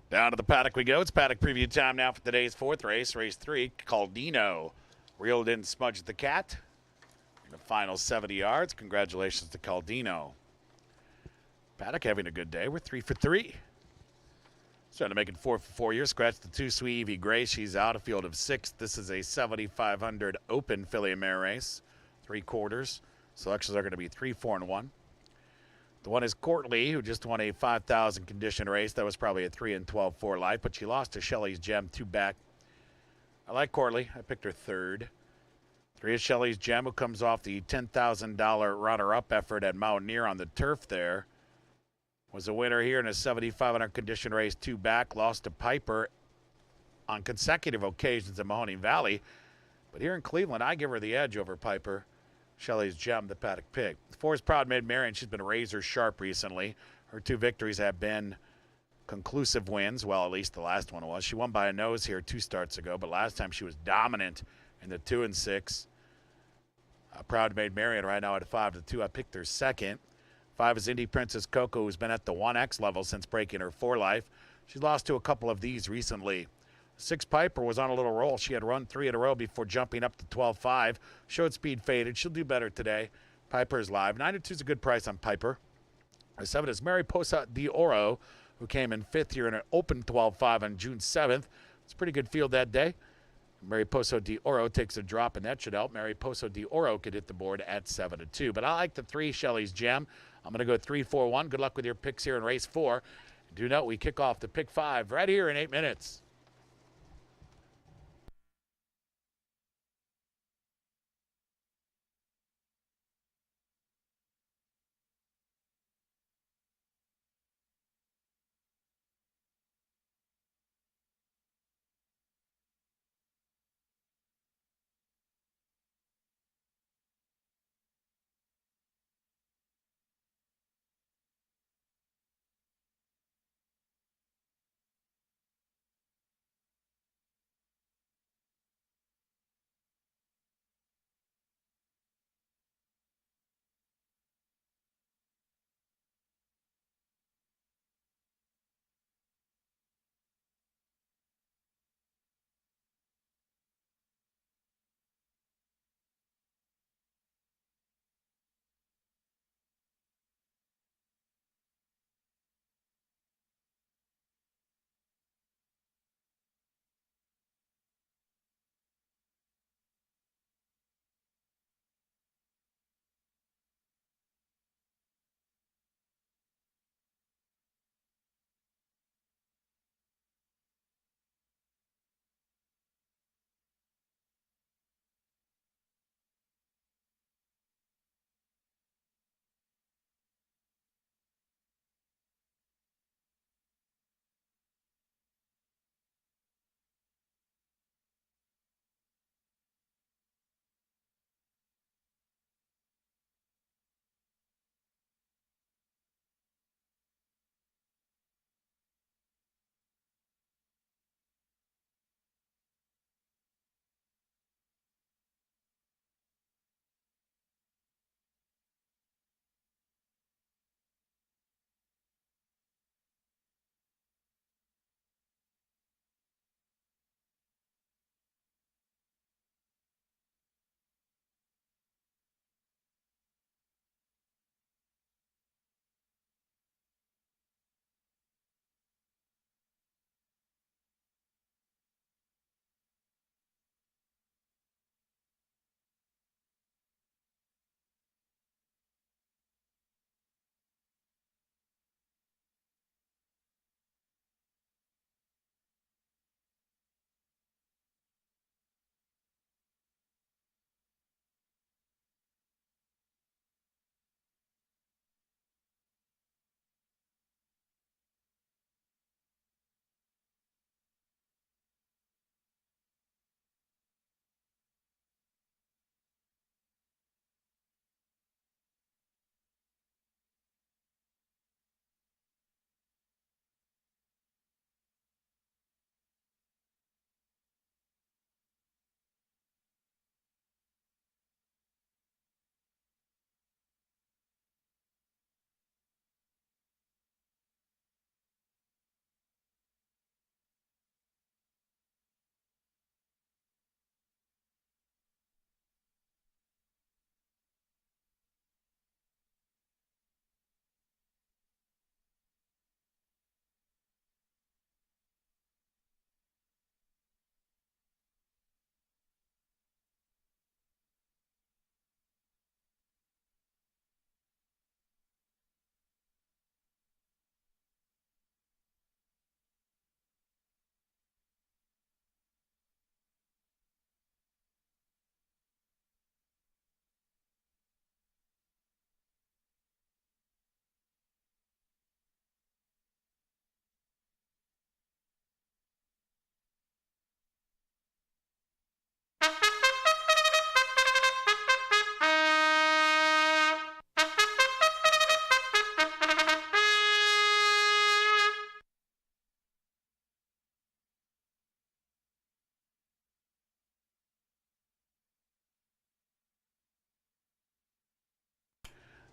Down to the paddock we go. It's paddock preview time now for today's fourth race, race 3. Caldino reeled in Smudge the Cat in the final 70 yards. Congratulations to Caldino. Paddock having a good day. We're 3 for 3. Starting to make it 4 for 4 here. Scratch the 2 Sweet Evie Gray. She's out. A field of 6. This is a 7,500 open filly mare race. 3/4. Selections are going to be 3, 4, and 1. The one is Courtly, who just won a 5,000 condition race. That was probably a 3 and 12-4 life, but she lost to Shelley's Gem 2 back. I like Courtly. I picked her third. 3 is Shelley's Gem, who comes off the $10,000 runner-up effort at Mountaineer on the turf there. Was a winner here in a 7,500 condition race 2 back. Lost to Piper on consecutive occasions at Mahoney Valley. But here in Cleveland, I give her the edge over Piper. Shelley's Gem, the paddock pick. 4 is Proud Maid Marian. She's been razor sharp recently. Her 2 victories have been conclusive wins. Well, at least the last one was. She won by a nose here 2 starts ago, but last time she was dominant in the 2 and 6. Proud Maid Marian right now at 5-2. I picked her second. 5 is Indy Princess Coco, who's been at the 1X level since breaking her 4 life. She's lost to a couple of these recently. 6 Piper was on a little roll. She had run 3 in a row before jumping up to 12-5. Showed speed faded. She'll do better today. Piper is live. 9-2 is a good price on Piper. 7 is Mariposa de Oro, who came in 5th here in an open 12-5 on June 7th. It's a pretty good field that day. Mariposa de Oro takes a drop, and that should help. Mariposa de Oro could hit the board at 7-2. But I like the 3, Shelley's Gem. I'm going to go 3, 4, 1. Good luck with your picks here in race 4. Do note we kick off the pick 5 right here in 8 minutes.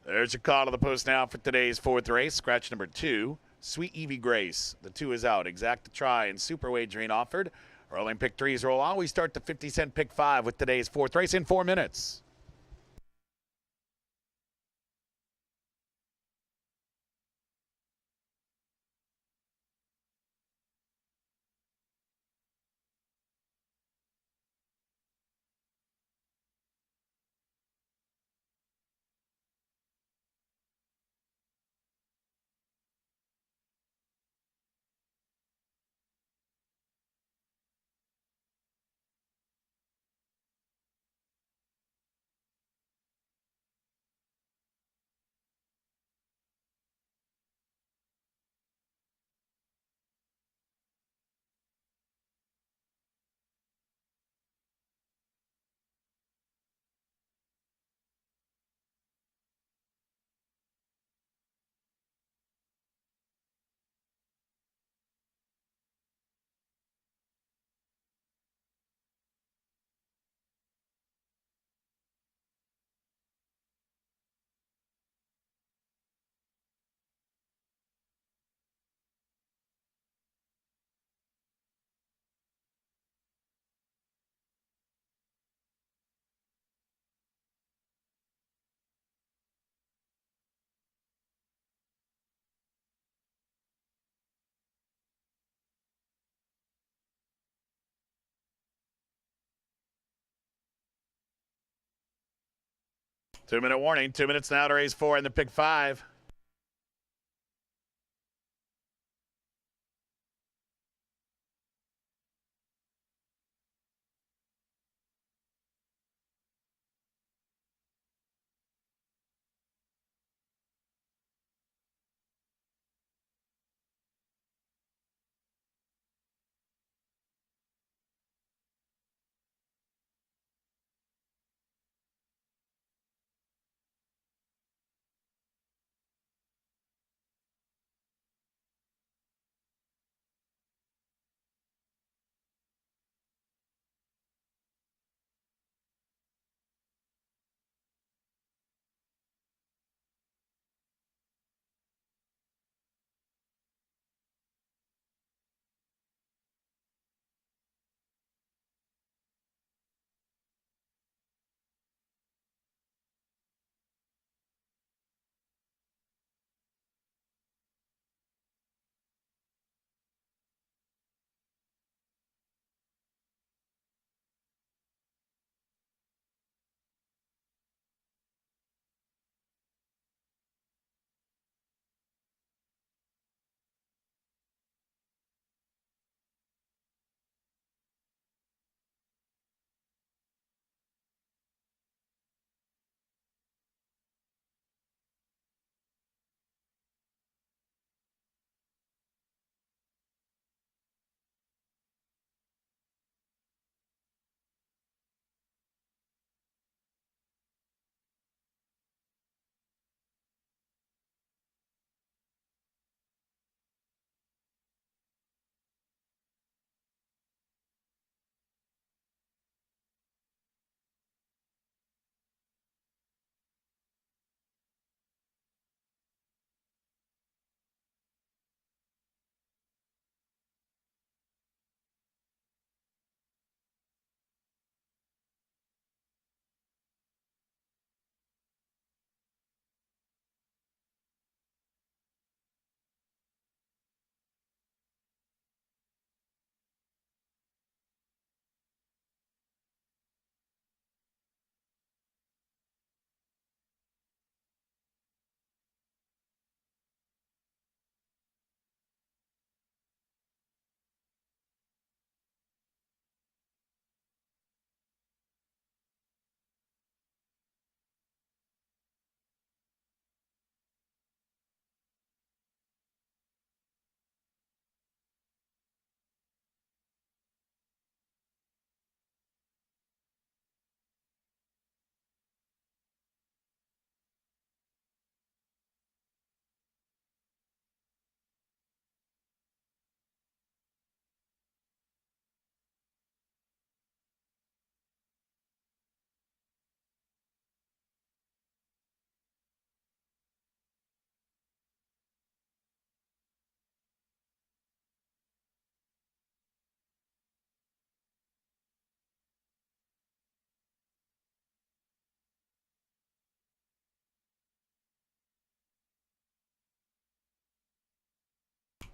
There's your call to the post now for today's fourth race. Scratch number 2, Sweet Evie Grace. The 2 is out. Exact to try and super wagering offered. Rolling pick 3s roll on. We start the 50-cent pick 5 with today's fourth race in 4 minutes. Two-minute warning. 2 minutes now to race 4 in the pick 5.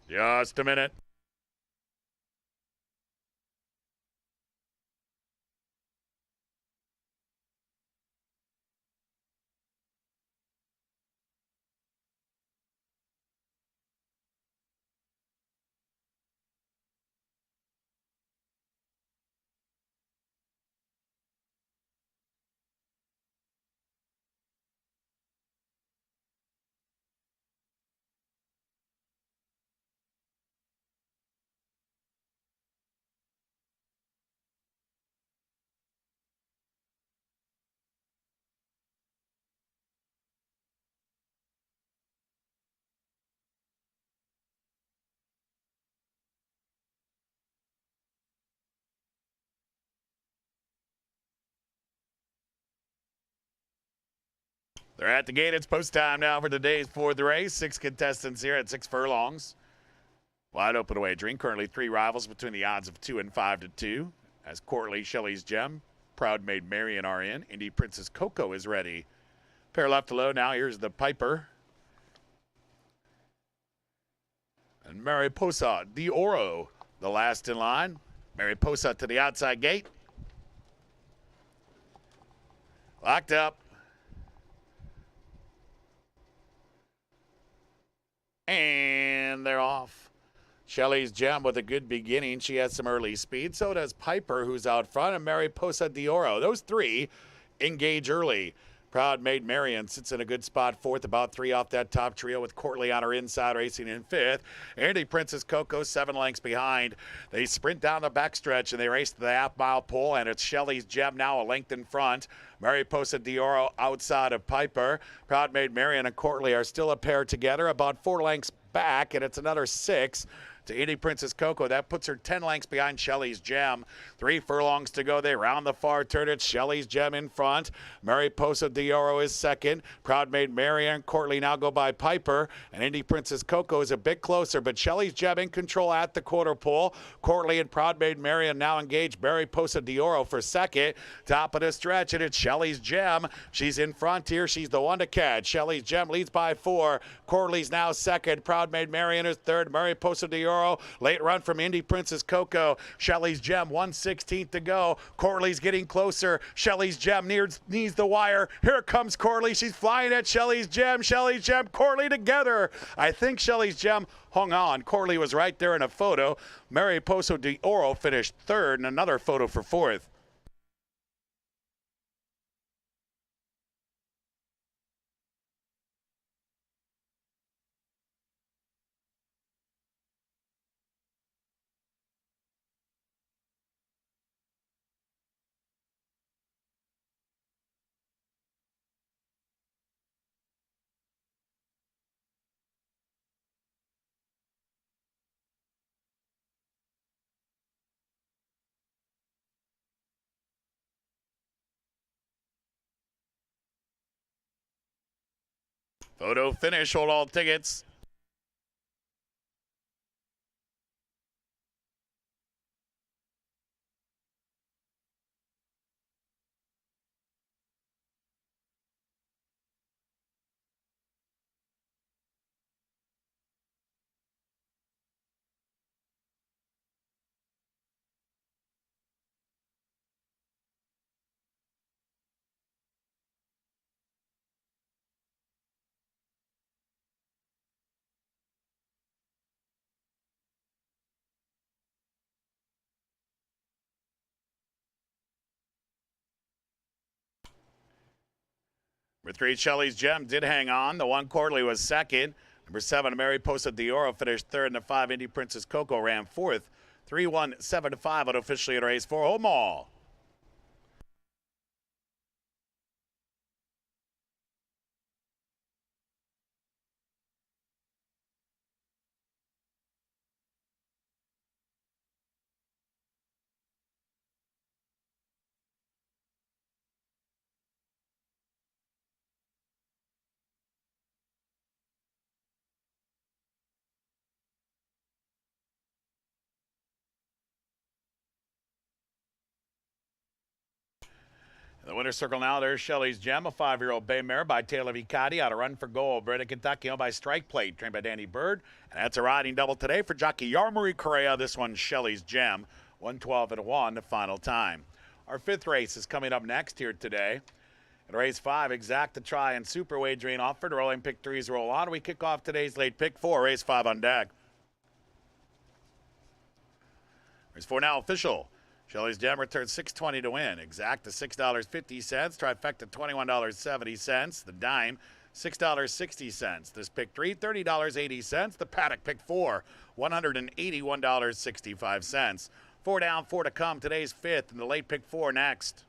Just a minute. They're at the gate. It's post time now for today's fourth race. 6 contestants here at 6 furlongs. Wide open away drink. Currently 3 rivals between the odds of 2 and 5 to 2. As Courtly, Shelley's Gem, Proud Maid Marian are in. Indy Princess Coco is ready. Pair left alone now. Here's the Piper. And Mariposa de Oro, the last in line. Mariposa to the outside gate. Locked up. And they're off. Shelley's Gem with a good beginning. She has some early speed. So does Piper, who's out front, and Mariposa de Oro. Those 3 engage early. Proud Maid Marian sits in a good spot, 4th, about 3 off that top trio, with Courtly on her inside, racing in 5th. Indy Princess Coco 7 lengths behind. They sprint down the backstretch and they race to the half-mile pole, and it's Shelley's Gem now a length in front. Mariposa de Oro outside of Piper. Proud Maid Marian and Courtly are still a pair together, about 4 lengths back, and it's another 6 to Indy Princess Coco. That puts her 10 lengths behind Shelley's Gem. 3 furlongs to go. They round the far turn. It's Shelley's Gem in front. Mariposa de Oro is second. Proud Maid Marian, Courtly now go by Piper, and Indy Princess Coco is a bit closer, but Shelley's Gem in control at the quarter pole. Courtly and Proud Maid Marian now engage. Mariposa de Oro for second. Top of the stretch, and it's Shelley's Gem. She's in front here. She's the one to catch. Shelley's Gem leads by 4. Courtly's now second. Proud Maid Marian is third. Mariposa de Oro. Late run from Indy Princess Coco. Shelley's Gem, 1/16 to go. Courtly's getting closer. Shelley's Gem needs the wire. Here comes Courtly. She's flying at Shelley's Gem. Shelley's Gem, Courtly together. I think Shelley's Gem hung on. Courtly was right there in a photo. Mariposa de Oro finished 3rd, and another photo for 4th. Photo finish. Hold all tickets. Number 3, Shelley's Gem did hang on. The 1, Courtly, was second. Number 7, Mariposa de Oro finished 3rd, and the 5, Indy Princess Coco ran 4th. 3-1-7-5 unofficially at race 4. Home all. The winner's circle now, there's Shelley's Gem, a 5-year-old bay mare by Taylor Vicati out of Run for Gold. Bred in Kentucky, owned by Strike Plate, trained by Danny Bird. And that's a riding double today for jockey Yarmari Correa. This one's Shelley's Gem, 112-1, the final time. Our 5th race is coming up next here today. In race 5, Exacta Try and Super Wagering offered. Rolling pick 3s roll on. We kick off today's late pick 4, race 5 on deck. Race 4 now official. Shelley's Gem returns $6.20 to win. Exacta $6.50. Trifecta $21.70. The Dime $6.60. This pick 3 $30.80. The Paddock pick 4 $181.65. 4 down, 4 to come. Today's 5th and the late pick 4 next.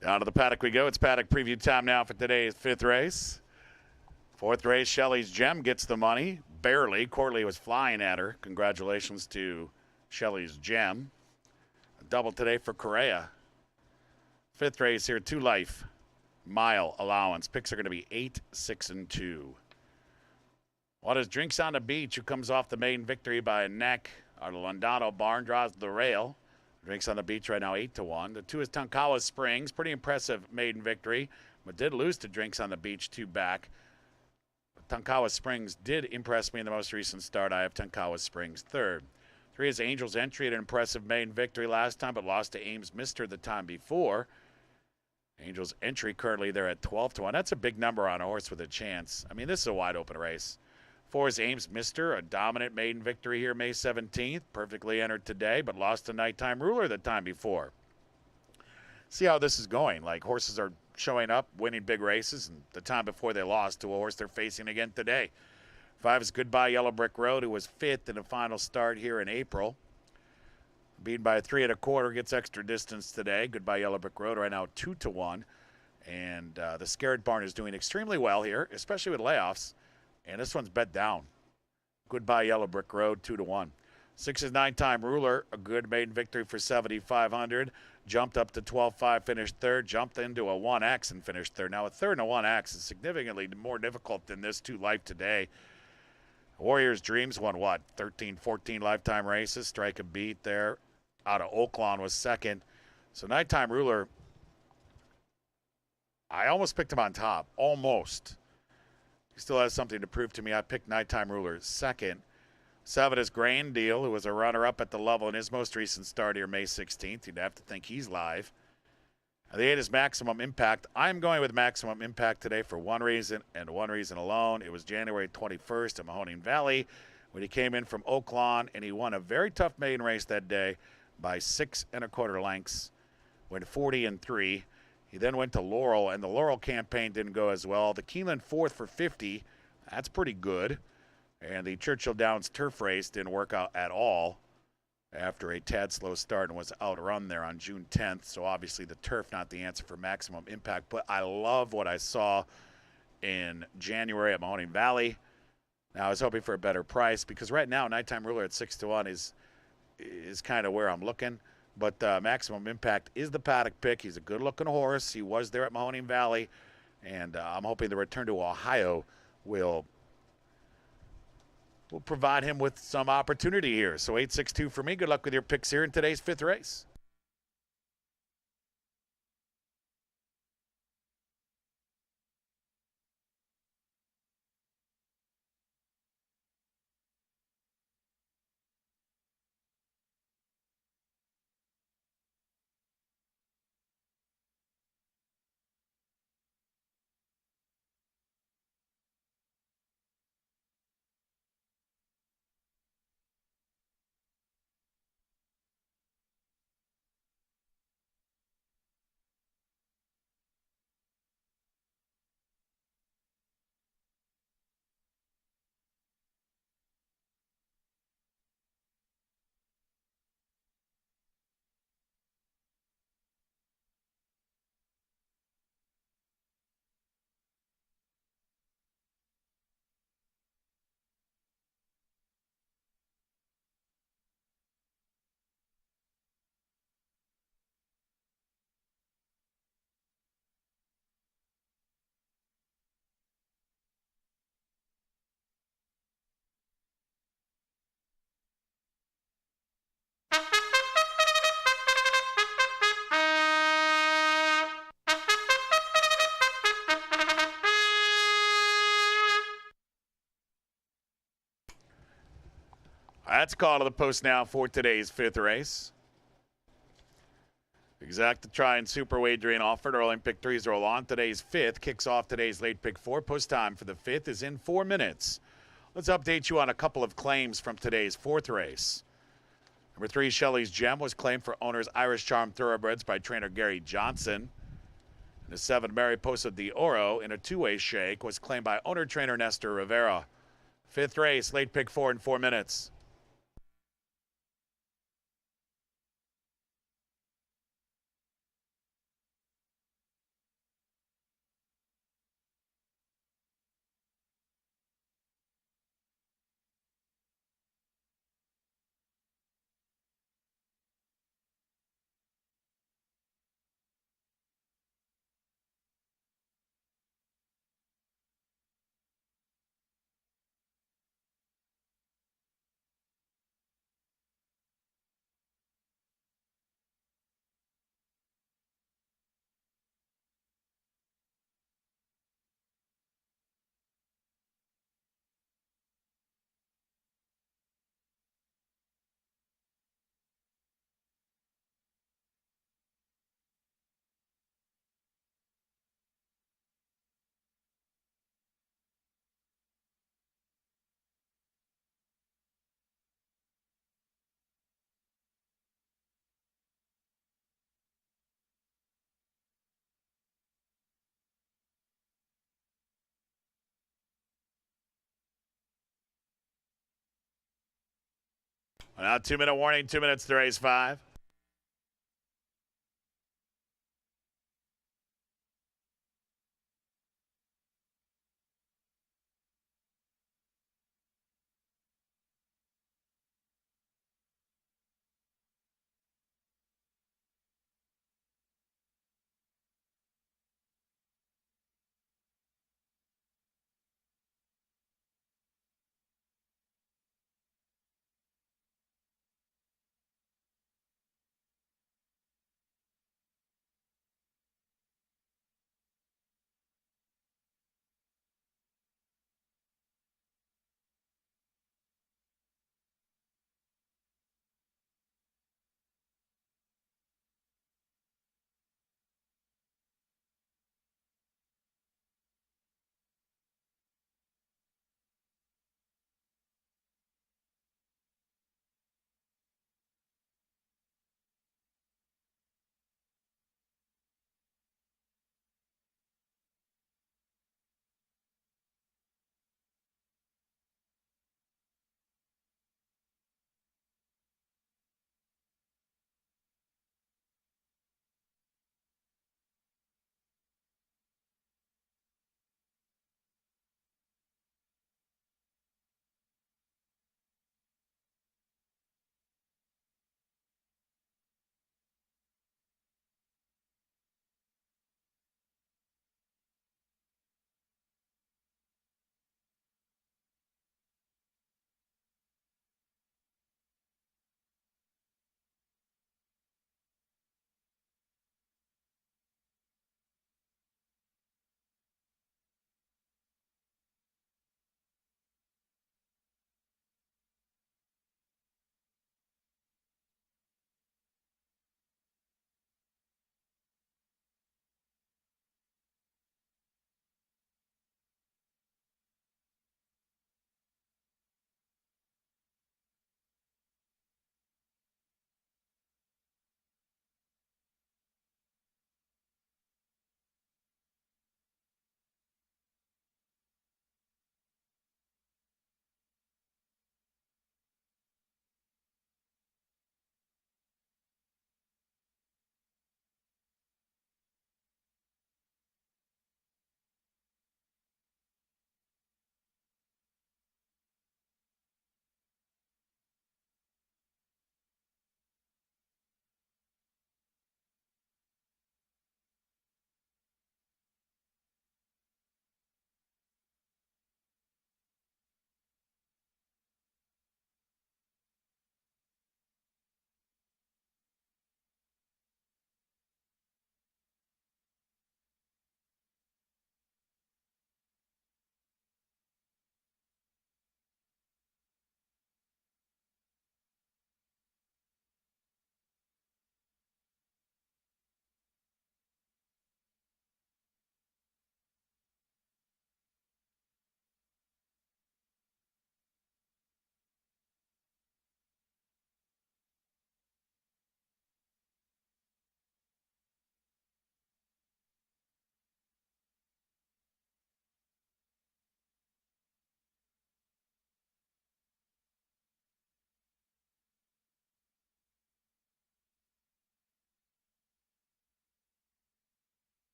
Down to the paddock we go. It's paddock preview time now for today's fifth race. Fourth race, Shelley's Gem gets the money. Barely. Corley was flying at her. Congratulations to Shelley's Gem. A double today for Correa. Fifth race here, 2 life. Mile allowance. Picks are going to be 8, 6, and 2. What is Drinks on the Beach, who comes off the maiden victory by a neck. Our Londano barn draws the rail. Drinks on the Beach right now 8-1. The 2 is Tonkawa Springs. Pretty impressive maiden victory, but did lose to Drinks on the Beach 2 back. Tonkawa Springs did impress me in the most recent start. I have Tonkawa Springs third. 3 is Angel's Entry, an impressive maiden victory last time, but lost to Ames Mister the time before. Angel's Entry currently there at 12-1. That's a big number on a horse with a chance. I mean, this is a wide open race. 4 is Ames Mister, a dominant maiden victory here May 17th. Perfectly entered today, but lost to Nighttime Ruler the time before. See how this is going. Like, horses are showing up, winning big races, and the time before they lost to a horse they're facing again today. 5 is Goodbye Yellow Brick Road, who was 5th in a final start here in April. Beaten by 3 1/4, gets extra distance today. Goodbye Yellow Brick Road right now 2-1. And the Scared Barn is doing extremely well here, especially with layoffs. And this one's bet down. Goodbye Yellow Brick Road 2-1. 6 is Nighttime Ruler, a good maiden victory for 7,500. Jumped up to 12-5, finished third. Jumped into a 1X and finished third. Now a third and a 1X is significantly more difficult than this 2 life today. Warriors Dreams won what? 13, 14 lifetime races. Strike a beat there. Out of Oaklawn was second. So Nighttime Ruler, I almost picked him on top. Almost. He still has something to prove to me. I picked Nighttime Ruler second. 7 is Grand Deal, who was a runner-up at the level in his most recent start here May 16th. You'd have to think he's live. The 8 is Maximum Impact. I'm going with Maximum Impact today for one reason and one reason alone. It was January 21st at Mahoning Valley when he came in from Oaklawn, and he won a very tough maiden race that day by 6 1/4 lengths. Went 40-3. He then went to Laurel, and the Laurel campaign didn't go as well. The Keeneland 4th for 50. That's pretty good. And the Churchill Downs turf race didn't work out at all after a tad slow start and was outrun there on June 10th. So obviously the turf not the answer for Maximum Impact. But I love what I saw in January at Mahoning Valley. Now I was hoping for a better price because right now Nighttime Ruler at 6-1 is kind of where I'm looking. But Maximum Impact is the paddock pick. He's a good-looking horse. He was there at Mahoning Valley. And I'm hoping the return to Ohio will provide him with some opportunity here. So 8-6-2 for me. Good luck with your picks here in today's 5th race. That's call to the post now for today's 5th race. Exacta Try and Super Wagering offered. Early pick 3s roll on. Today's 5th kicks off today's late pick 4. Post time for the 5th is in 4 minutes. Let's update you on a couple of claims from today's 4th race. Number 3, Shelley's Gem, was claimed for owners Irish Charm Thoroughbreds by trainer Gary Johnson. And the 7, Mariposa de Oro, in a 2-way shake, was claimed by owner-trainer Nestor Rivera. 5th race, late pick 4 in 4 minutes. Now 2-minute warning, 2 minutes to race 5.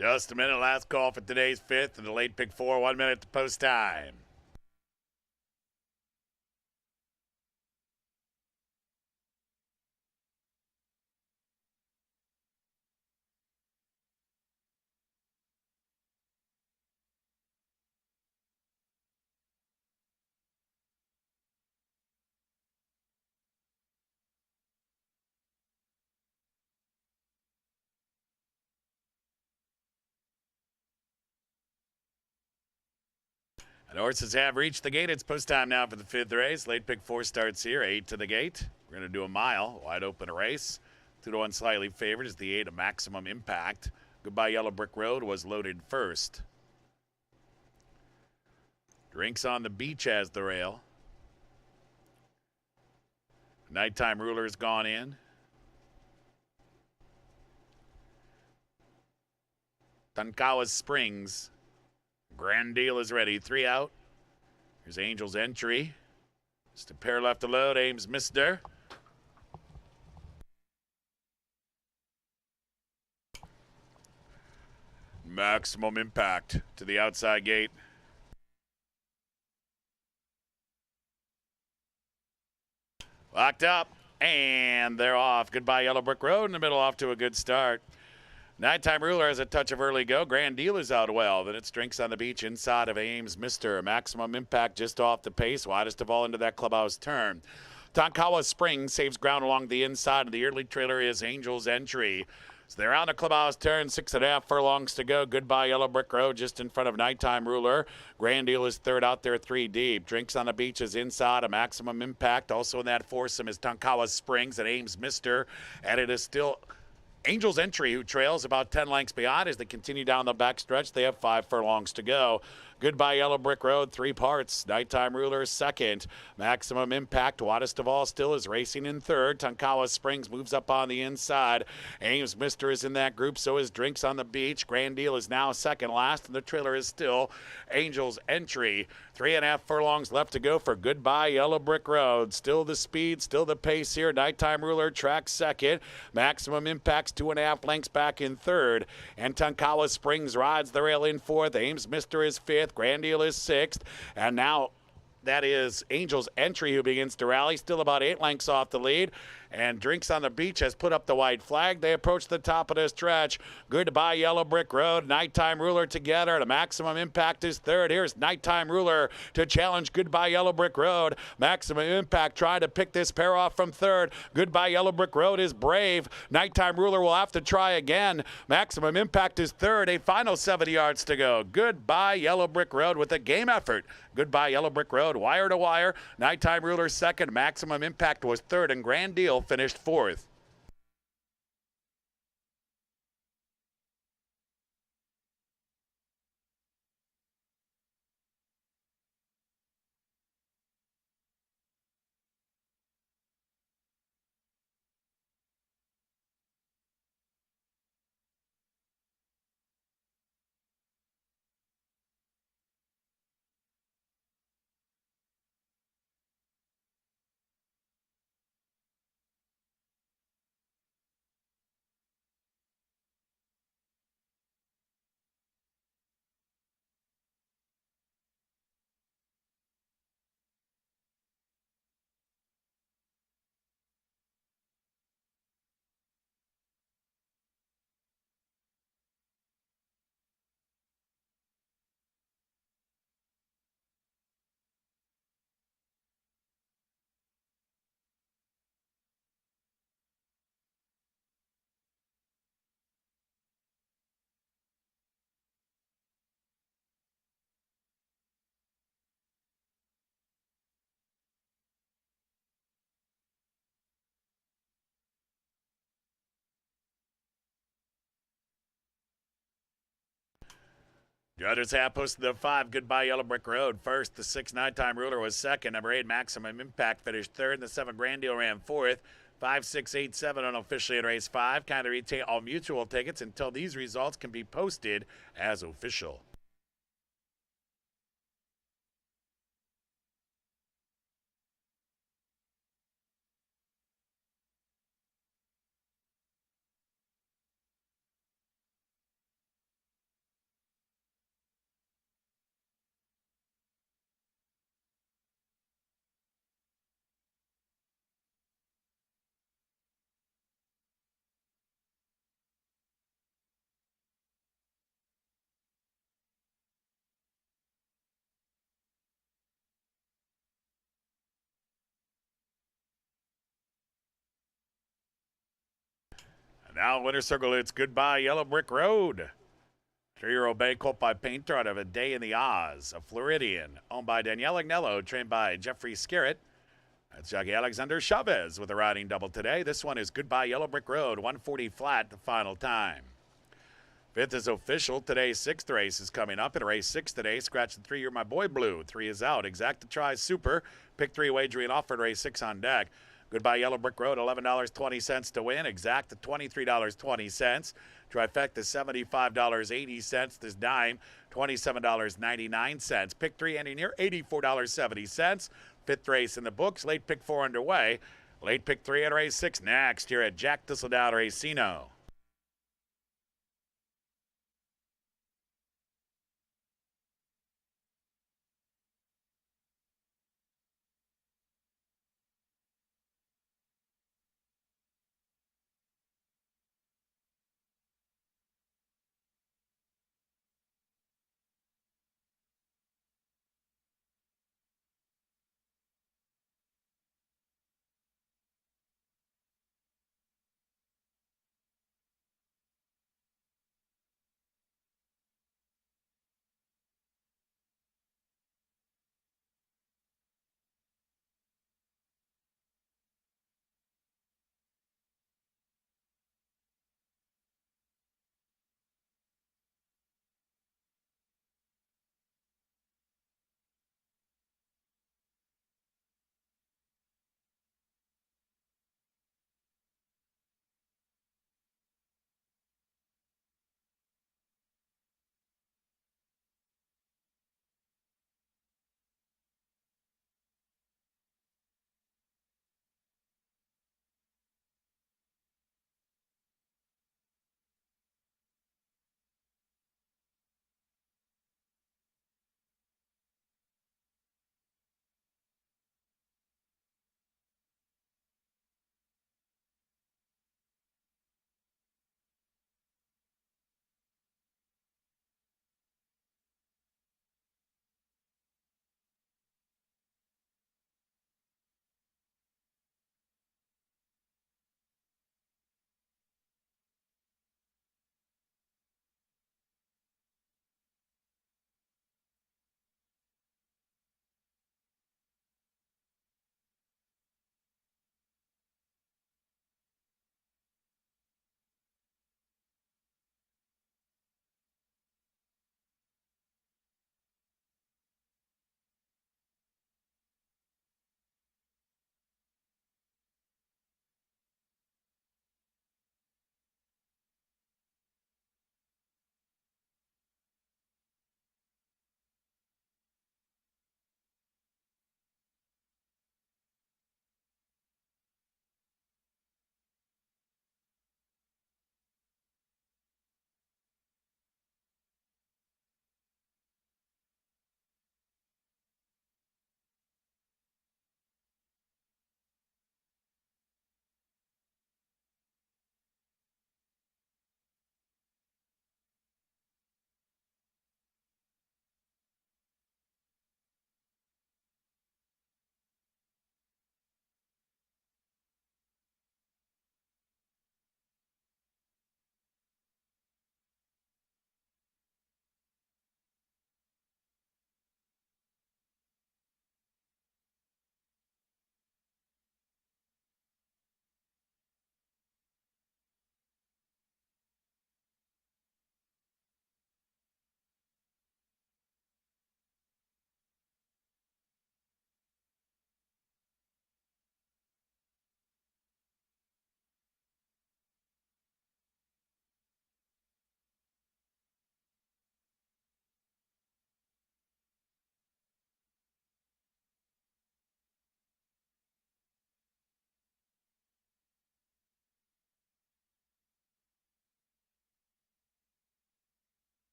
Just a minute, last call for today's 5th and the late pick 4, 1 minute to post time. And horses have reached the gate. It's post time now for the 5th race. Late pick 4 starts here. 8 to the gate. We're going to do a mile. Wide open race. 2-1 slightly favored is the 8 of Maximum Impact. Goodbye Yellow Brick Road was loaded first. Drinks on the Beach has the rail. Nighttime Ruler's gone in. Tonkawa Springs. Grand Deal is ready. 3 out. Here's Angel's Entry. Just a pair left to load. Ames Mister. Maximum Impact to the outside gate. Locked up, and they're off. Goodbye Yellow Brick Road in the middle, off to a good start. Nighttime Ruler has a touch of early go. Grand Deal is out well. Then it's Drinks on the Beach inside of Ames Mister. Maximum Impact just off the pace. Widest of all into that clubhouse turn. Tonkawa Springs saves ground along the inside of the early trailer is Angel's Entry. So they're on the clubhouse turn, 6.5 furlongs to go. Goodbye Yellow Brick Road just in front of Nighttime Ruler. Grand Deal is third out there, 3 deep. Drinks on the Beach is inside of Maximum Impact. Also in that foursome is Tonkawa Springs and Ames Mister. And it is still Angel's Entry, who trails about 10 lengths behind as they continue down the backstretch. They have 5 furlongs to go. Goodbye Yellow Brick Road, 3 parts. Nighttime Ruler second. Maximum Impact, widest of all, still is racing in third. Tonkawa Springs moves up on the inside. Ames Mister is in that group, so is Drinks on the Beach. Grand Deal is now second last, and the trailer is still Angel's Entry. 3.5 furlongs left to go for Goodbye Yellow Brick Road. Still the speed, still the pace here. Nighttime Ruler tracks second. Maximum Impact's 2.5 lengths back in third. And Tonkawa Springs rides the rail in fourth. Ames Mister is fifth. Grand Deal is sixth. And now that is Angel's Entry who begins to rally. Still about 8 lengths off the lead. And Drinks on the Beach has put up the white flag. They approach the top of the stretch. Goodbye Yellow Brick Road. Nighttime Ruler together. The Maximum Impact is third. Here's Nighttime Ruler to challenge Goodbye Yellow Brick Road. Maximum Impact trying to pick this pair off from third. Goodbye Yellow Brick Road is brave. Nighttime Ruler will have to try again. Maximum Impact is third. A final 70 yards to go. Goodbye Yellow Brick Road with a game effort. Goodbye Yellow Brick Road, wire to wire. Nighttime Ruler second. Maximum Impact was third, and Grand Deal finished fourth. Judges have posted the 5, Goodbye Yellow Brick Road first. The 6, Nighttime Ruler was second. Number 8, Maximum Impact finished third. And the 7, Grand Deal ran fourth. 5, 6, 8, 7 unofficially in race 5. Kind of retain all mutual tickets until these results can be posted as official. And now Winter Circle, it's Goodbye Yellow Brick Road. 3-year-old bay colt by Painter out of A Day in the Oz, a Floridian, owned by Danielle Agnello, trained by Jeffrey Scarrett. That's jockey Alexander Chavez with a riding double today. This one is Goodbye Yellow Brick Road, 140 flat, the final time. Fifth is official. Today's sixth race is coming up. In race 6 today, scratch the 3-year My Boy Blue. 3 is out. Exacta Try Super. Pick 3 wagering offered. Race 6 on deck. Goodbye Yellow Brick Road, $11.20 to win. Exacta $23.20. Trifecta $75.80. This dime, $27.99. Pick 3 ending here, $84.70. Fifth race in the books. Late pick 4 underway. Late pick 3 at race 6 next here at Jack Thistledown Racino.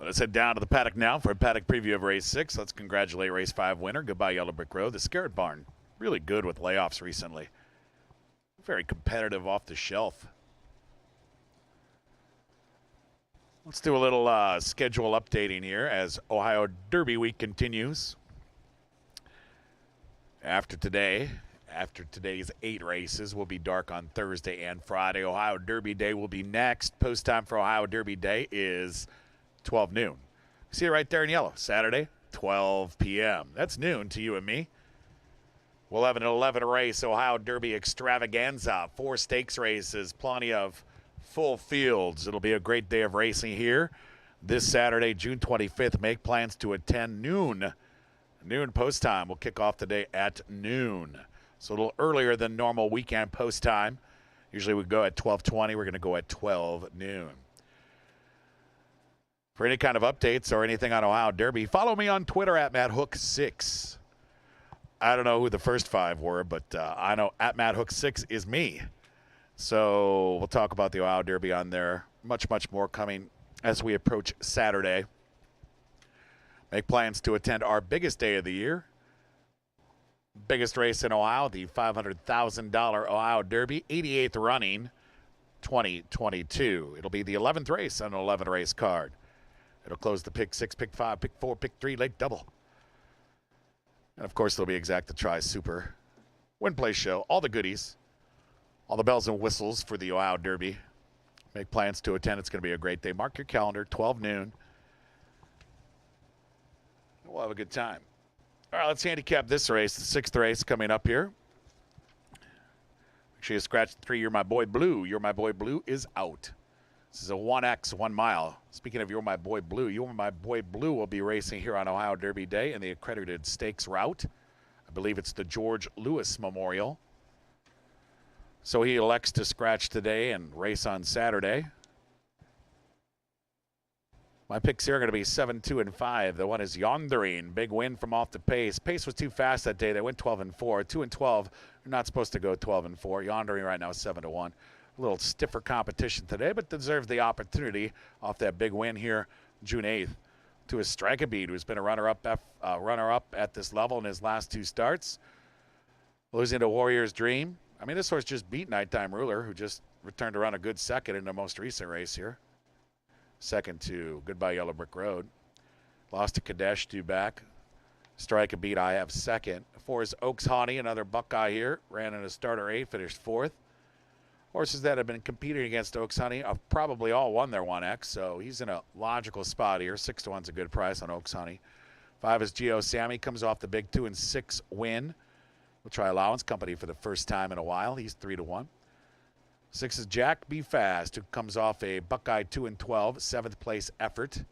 Let's head down to the paddock now for a paddock preview of race 6. Let's congratulate race 5 winner. Goodbye, Yellow Brick Road. The Scarrett Barn. Really good with layoffs recently. Very competitive off the shelf. Let's do a little schedule updating here as Ohio Derby week continues. After today's 8 races, will be dark on Thursday and Friday. Ohio Derby Day will be next. Post time for Ohio Derby Day is 12 noon. See it right there in yellow. Saturday, 12 p.m. That's noon to you and me. We'll have an 11 race Ohio Derby extravaganza. 4 stakes races, plenty of full fields. It'll be a great day of racing here. This Saturday, June 25th, make plans to attend noon. Noon post time. We'll kick off the day at noon. So a little earlier than normal weekend post time. Usually we go at 12:20. We're going to go at 12 noon. For any kind of updates or anything on Ohio Derby, follow me on Twitter at MattHook6. I don't know who the first 5 were, but I know at MattHook6 is me. So we'll talk about the Ohio Derby on there. Much, much more coming as we approach Saturday. Make plans to attend our biggest day of the year. Biggest race in Ohio, the $500,000 Ohio Derby, 88th running, 2022. It'll be the 11th race on an 11-race card. It'll close the pick 6, pick 5, pick 4, pick 3, leg double. And, of course, there'll be Exacta Tri Super Win Play Show, all the goodies, all the bells and whistles for the Ohio Derby. Make plans to attend. It's going to be a great day. Mark your calendar, 12 noon. We'll have a good time. All right, let's handicap this race, the 6th race coming up here. Make sure you scratch the 3. You're My Boy Blue. You're My Boy Blue is out. This is a 1X, 1 mile. Speaking of You're My Boy Blue, You're My Boy Blue will be racing here on Ohio Derby Day in the accredited stakes route. I believe it's the George Lewis Memorial. So he elects to scratch today and race on Saturday. My picks here are going to be 7, 2, and 5. The one is Yondering. Big win from off the pace. Pace was too fast that day. They went 12 and 4. 2 and 12. You're not supposed to go 12 and 4. Yondering right now is 7 to 1. A little stiffer competition today, but deserves the opportunity off that big win here June 8th to his Strike a Beat, who's been a runner-up at this level in his last 2 starts. Losing to Warrior's Dream. I mean, this horse just beat Nighttime Ruler, who just returned to run a good second in the most recent race here. Second to Goodbye Yellow Brick Road. Lost to Kadesh, 2 back. Strike a Beat, I have second. 4 is Oaks Honey, another Buckeye here. Ran in a starter 8, finished 4th. Horses that have been competing against Oaks Honey have probably all won their 1X, so he's in a logical spot here. 6 to 1's a good price on Oaks Honey. 5 is Geo Sammy, comes off the big 2 and 6 win. We'll try Allowance Company for the first time in a while. He's 3 to 1. 6 is Jack Be Fast, who comes off a Buckeye 2 and 12, 7th place effort.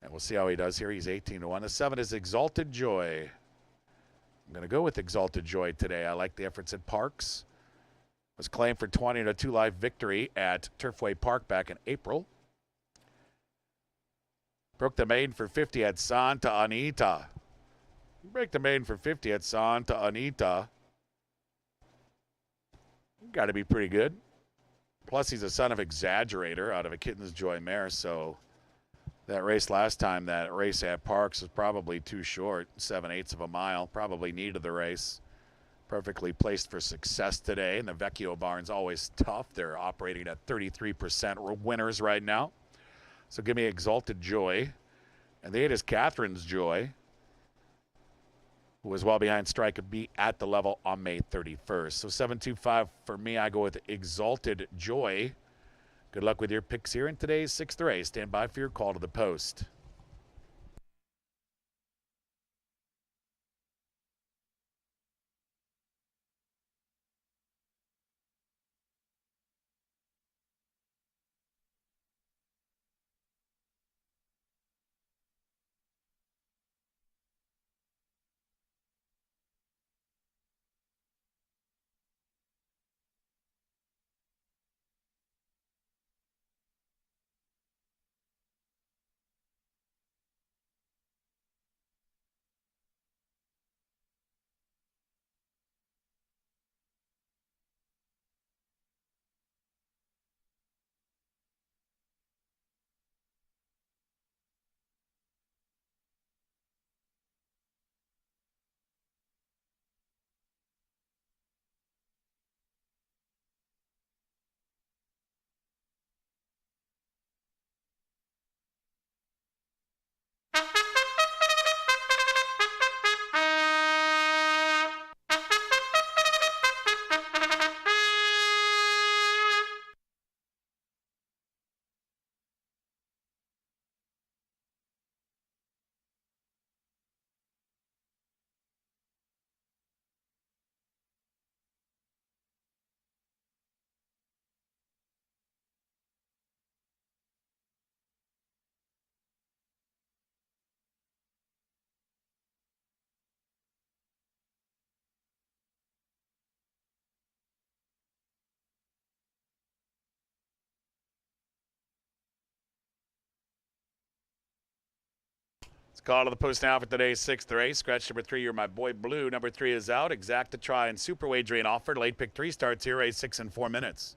And we'll see how he does here. He's 18 to 1. The 7 is Exalted Joy. I'm going to go with Exalted Joy today. I like the efforts at Parks. Was claimed for 20 to 2 life victory at Turfway Park back in April. Broke the maiden for 50 at Santa Anita. Break the maiden for 50 at Santa Anita. Got to be pretty good. Plus, he's a son of Exaggerator out of a Kitten's Joy mare, so that race last time, that race at Parks, was probably too short, 7/8 of a mile. Probably needed the race. Perfectly placed for success today, and the Vecchio barn's always tough. They're operating at 33% winners right now. So give me Exalted Joy. And the 8 is Catherine's Joy, who was well behind Strike a Beat at the level on May 31st. So 7-2-5 for me. I go with Exalted Joy. Good luck with your picks here in today's 6th race. Stand by for your call to the post. Call to the post now for today's sixth race. Scratch number 3, you're my boy Blue. Number 3 is out. Exact to try and super wagering offered. Late pick 3 starts here, race 6 in 4 minutes.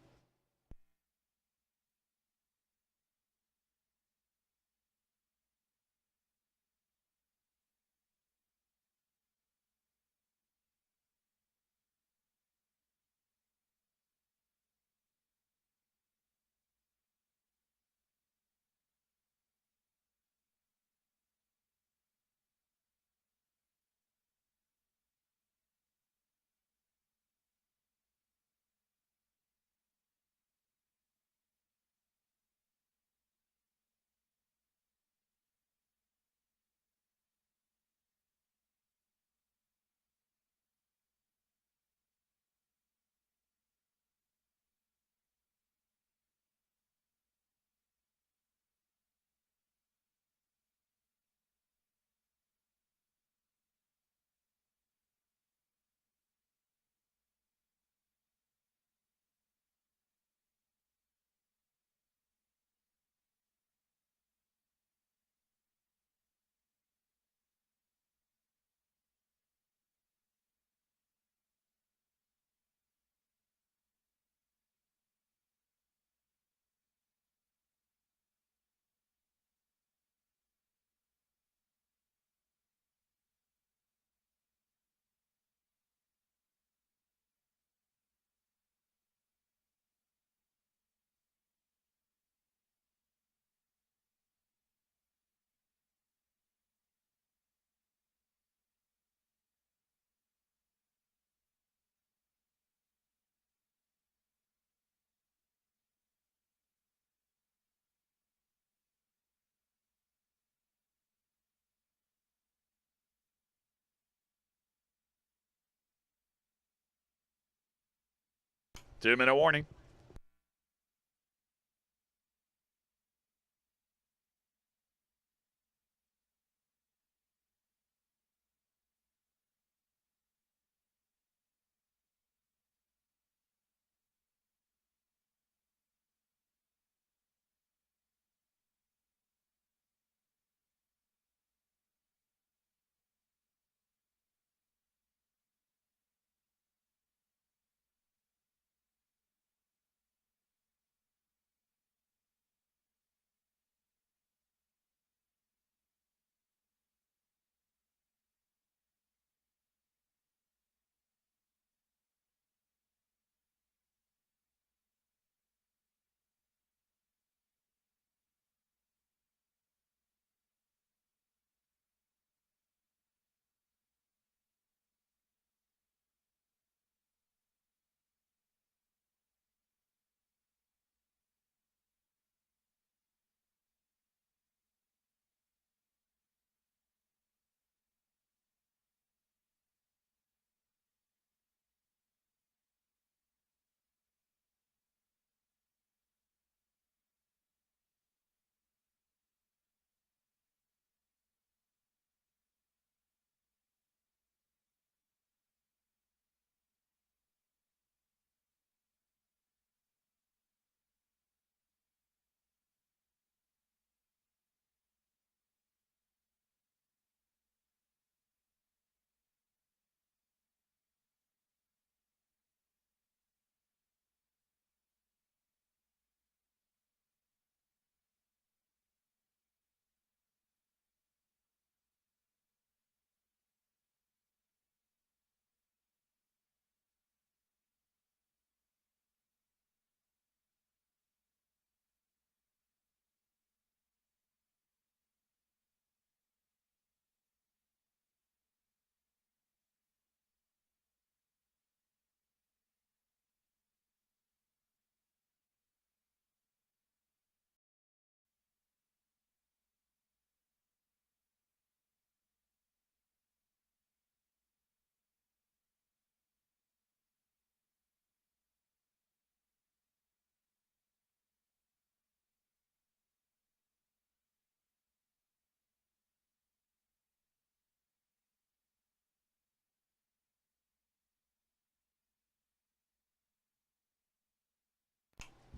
Two-minute warning.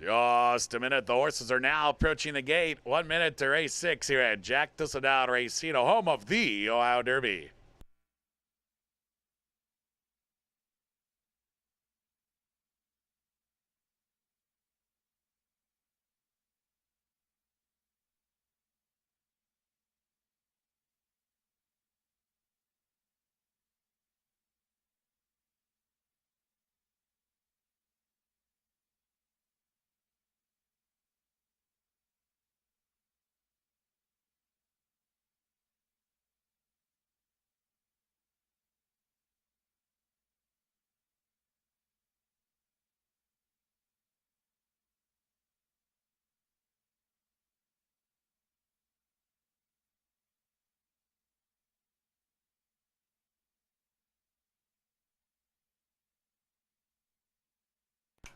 Just a minute. The horses are now approaching the gate. 1 minute to race 6 here at Jack Thistledown Racino, home of the Ohio Derby.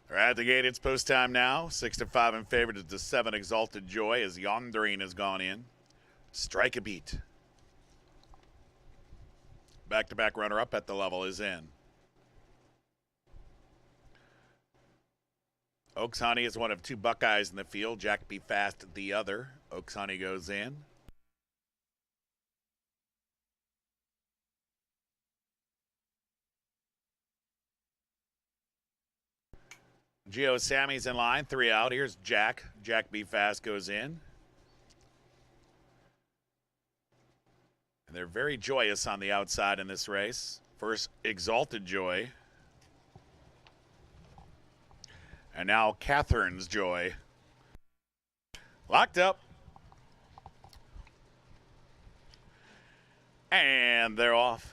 We're at the gate. It's post time now. 6 to 5 in favor to 7 Exalted Joy as Yondrine has gone in. Strike a beat. Back-to-back runner-up at the level is in. Oaks Honey is one of 2 Buckeyes in the field. Jack Be Fast the other. Oaks Honey goes in. Gio Sammy's in line, 3 out. Here's Jack. Jack Be Fast goes in. And they're very joyous on the outside in this race. First, Exalted Joy. And now Catherine's Joy. Locked up. And they're off.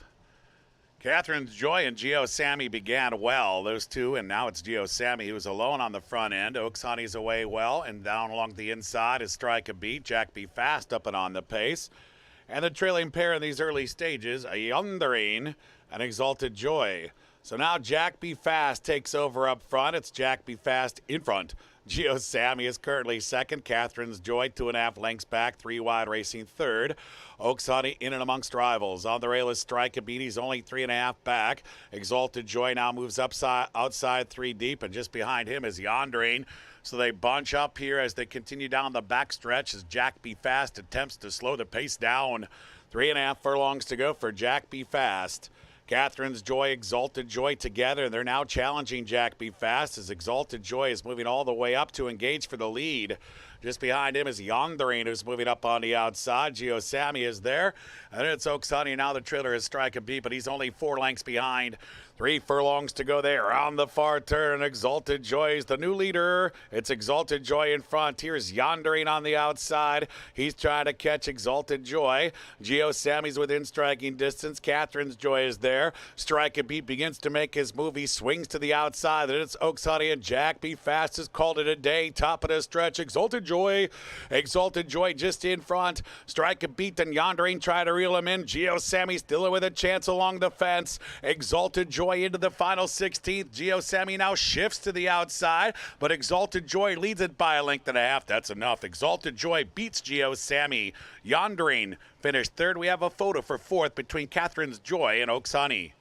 Catherine's Joy and Gio Sammy began well, those two, and now it's Gio Sammy who's alone on the front end. Oaks Honey's away well, and down along the inside is Strike a Beat. Jack Be Fast up and on the pace. And the trailing pair in these early stages, a Yondrine and Exalted Joy. So now Jack Be Fast takes over up front. It's Jack Be Fast in front. Gio Sammy is currently second. Catherine's Joy 2.5 lengths back, 3 wide racing third. Oaks Honey in and amongst rivals. On the rail is Strike a Beat. He's only 3.5 back. Exalted Joy now moves outside 3 deep, and just behind him is Yondrine. So they bunch up here as they continue down the backstretch as Jack Be Fast attempts to slow the pace down. 3.5 furlongs to go for Jack Be Fast. Catherine's Joy, Exalted Joy together, and they're now challenging Jack Be Fast as Exalted Joy is moving all the way up to engage for the lead. Just behind him is Yondrine, who's moving up on the outside. Gio Sammy is there. And it's Oaks Honey. Now the trailer is Strike a Beat, but he's only 4 lengths behind. 3 furlongs to go there. On the far turn, Exalted Joy is the new leader. It's Exalted Joy in front. Here's Yondrine on the outside. He's trying to catch Exalted Joy. Gio Sammy's within striking distance. Catherine's Joy is there. Strike a Beat begins to make his move. He swings to the outside. Then it's Oaks Honey and Jack Be Fast has called it a day. Top of the stretch. Exalted Joy just in front. Strike a Beat and Yondrine try to reel him in. Gio Sammy still with a chance along the fence. Exalted Joy into the final 16th. Gio Sammy now shifts to the outside, but Exalted Joy leads it by 1.5 lengths. That's enough. Exalted Joy beats Gio Sammy. Yondrine finished third. We have a photo for fourth between Catherine's Joy and Oaks Honey.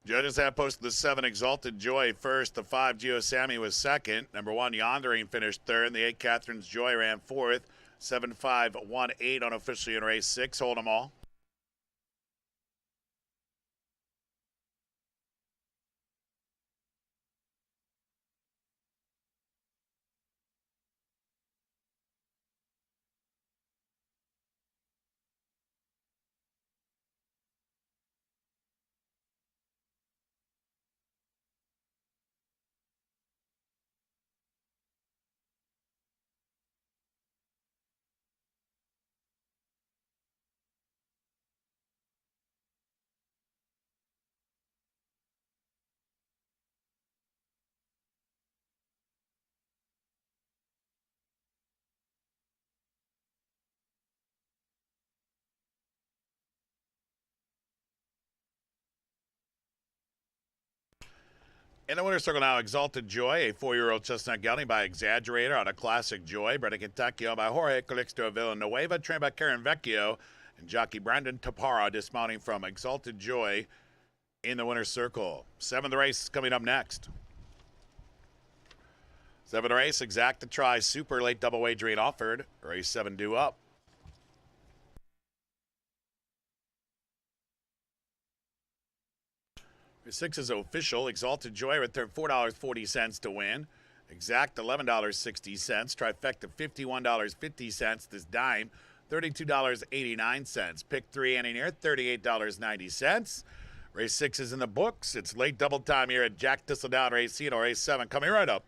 Judges have posted the 7 Exalted Joy first, the 5 Geo Sammy was second, number 1 Yondering finished third, and the 8 Catherine's Joy ran fourth. 7-5-1-8 unofficially in race 6. Hold them all. In the winner's circle now, Exalted Joy, a 4-year-old chestnut gelding by Exaggerator on a Classic Joy, bred in Kentucky by Jorge Calixto Villanueva, trained by Karen Vecchio, and jockey Brandon Tapara, dismounting from Exalted Joy in the winner's circle. 7th race coming up next. 7th race, Exact to Try, super late double wagering offered. Race 7 due up. Race 6 is official. Exalted Joy returned $4.40 to win. Exact $11.60. Trifecta $51.50. This dime $32.89. Pick 3 ending here $38.90. Race 6 is in the books. It's late double time here at Jack Thistledown Racing, or race 7 coming right up.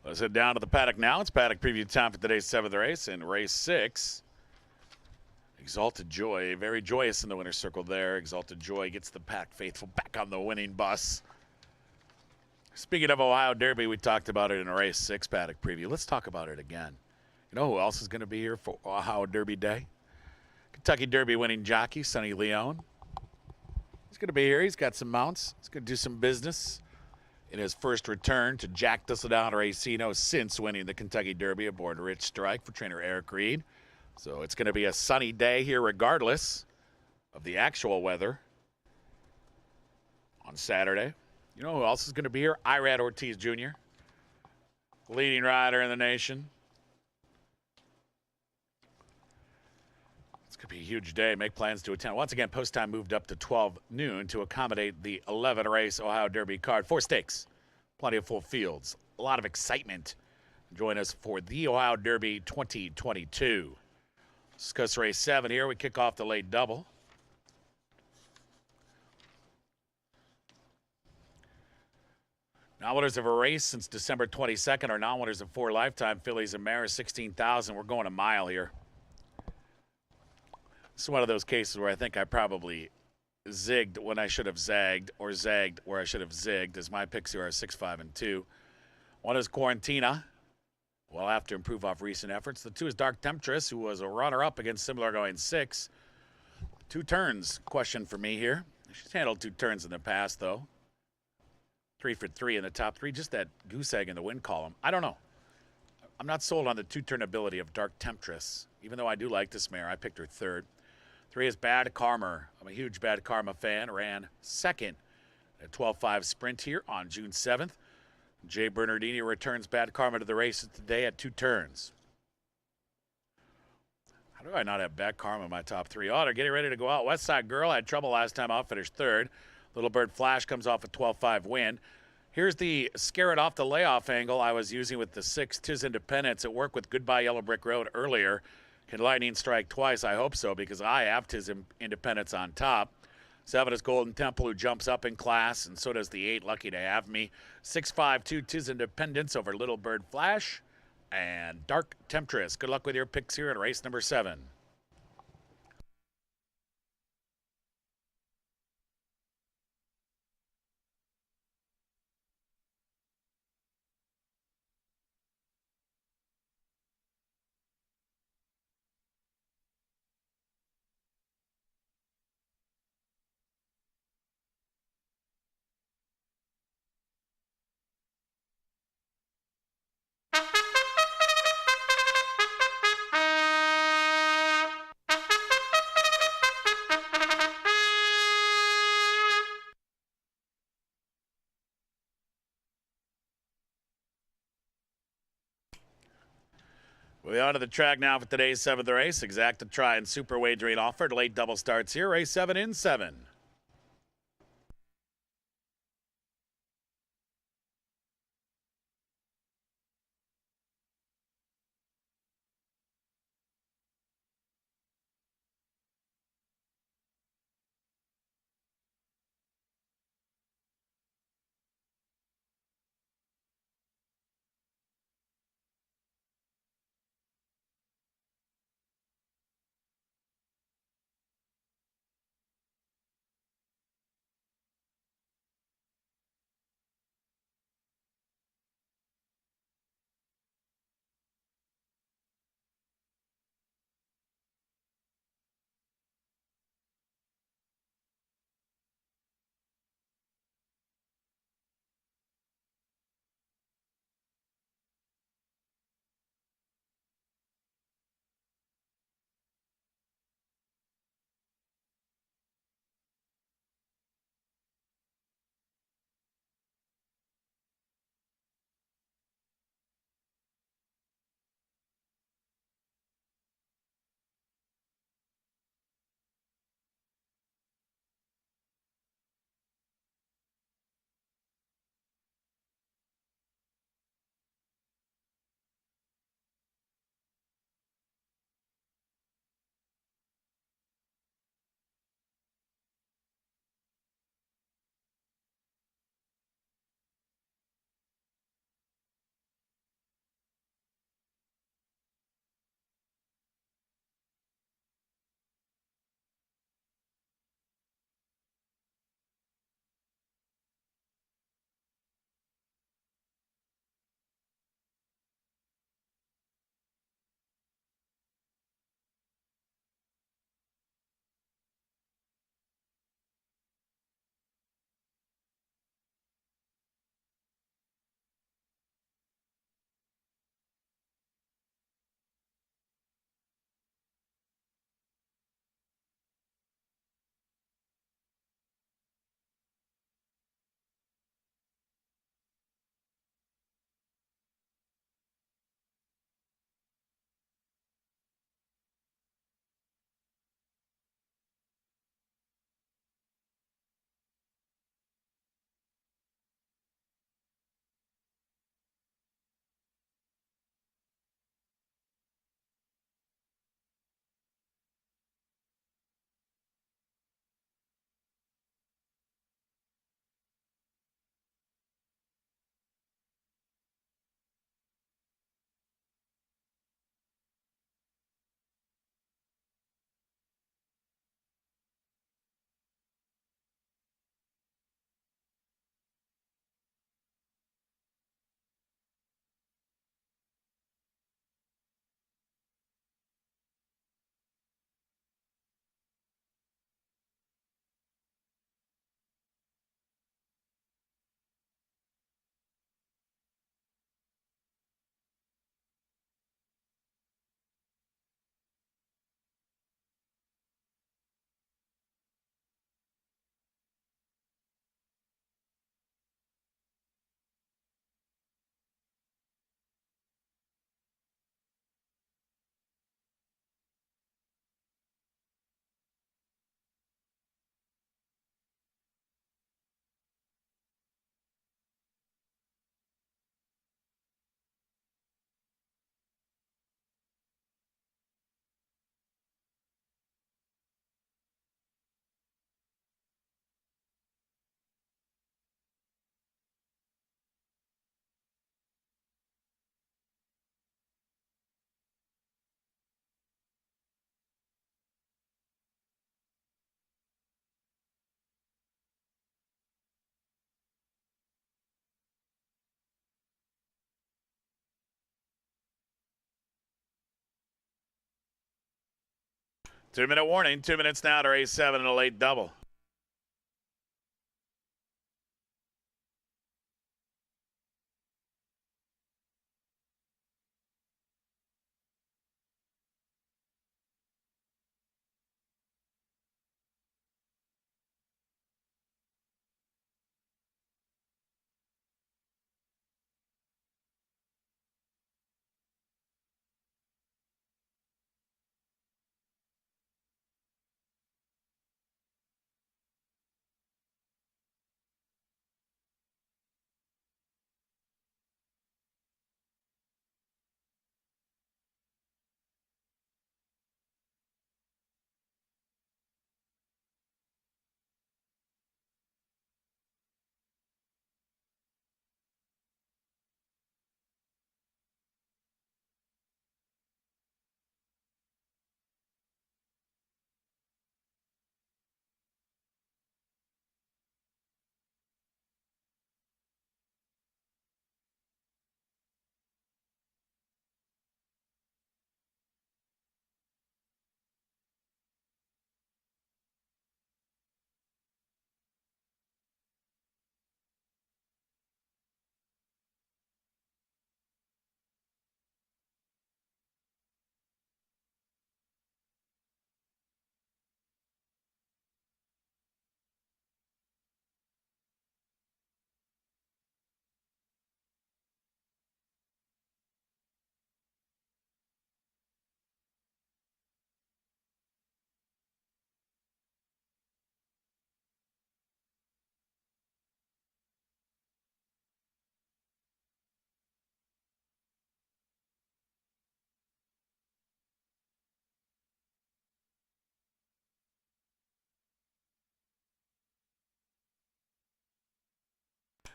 Let's head down to the paddock now. It's paddock preview time for today's 7th race in race 6. Exalted Joy, very joyous in the winner's circle there. Exalted Joy gets the Paddock faithful back on the winning bus. Speaking of Ohio Derby, we talked about it in a race 6 paddock preview. Let's talk about it again. You know who else is going to be here for Ohio Derby Day? Kentucky Derby winning jockey, Sonny Leone. He's going to be here. He's got some mounts. He's going to do some business in his first return to Jack Thistledown Racino since winning the Kentucky Derby aboard Rich Strike for trainer Eric Reed. So it's going to be a sunny day here regardless of the actual weather on Saturday. You know who else is going to be here? Irad Ortiz Jr., leading rider in the nation. It's going to be a huge day. Make plans to attend. Once again, post time moved up to 12 noon to accommodate the 11-race Ohio Derby card. 4 stakes, plenty of full fields, a lot of excitement. Join us for the Ohio Derby 2022. Discuss race 7 here. We kick off the late double. Non-winners of a race since December 22nd are non-winners of 4 lifetime fillies and mares, 16,000. We're going a mile here. This is one of those cases where I think I probably zigged when I should have zagged, or zagged where I should have zigged, as my picks here are 6, 5, and 2. 1 is Quarantina. We'll have to improve off recent efforts. The 2 is Dark Temptress, who was a runner-up against similar going 6. 2 turns question for me here. She's handled 2 turns in the past, though. 3 for 3 in the top 3. Just that goose egg in the win column. I don't know. I'm not sold on the 2-turn ability of Dark Temptress. Even though I do like this mare, I picked her 3rd. 3 is Bad Karma. I'm a huge Bad Karma fan. Ran 2nd at 12.5 sprint here on June 7th. Jay Bernardini returns Bad Karma to the races today at 2 turns. How do I not have Bad Karma in my top 3? Oh, they're getting ready to go out. West Side Girl had trouble last time out, finished 3rd. Little Bird Flash comes off a 12.5 win. Here's the scare it off the layoff angle I was using with the 6 Tis Independence. It worked with Goodbye Yellow Brick Road earlier. Can Lightning strike twice? I hope so, because I have Tis Independence on top. 7 is Golden Temple, who jumps up in class, and so does the 8, Lucky to Have Me. 6-5-2, Tis Independence over Little Bird Flash and Dark Temptress. Good luck with your picks here in race number 7. We're on to the track now for today's 7th race. Exacta try and super wagering offered. Late double starts here. Race 7 in 7. 2-minute warning. 2 minutes now to race 7 and a late double.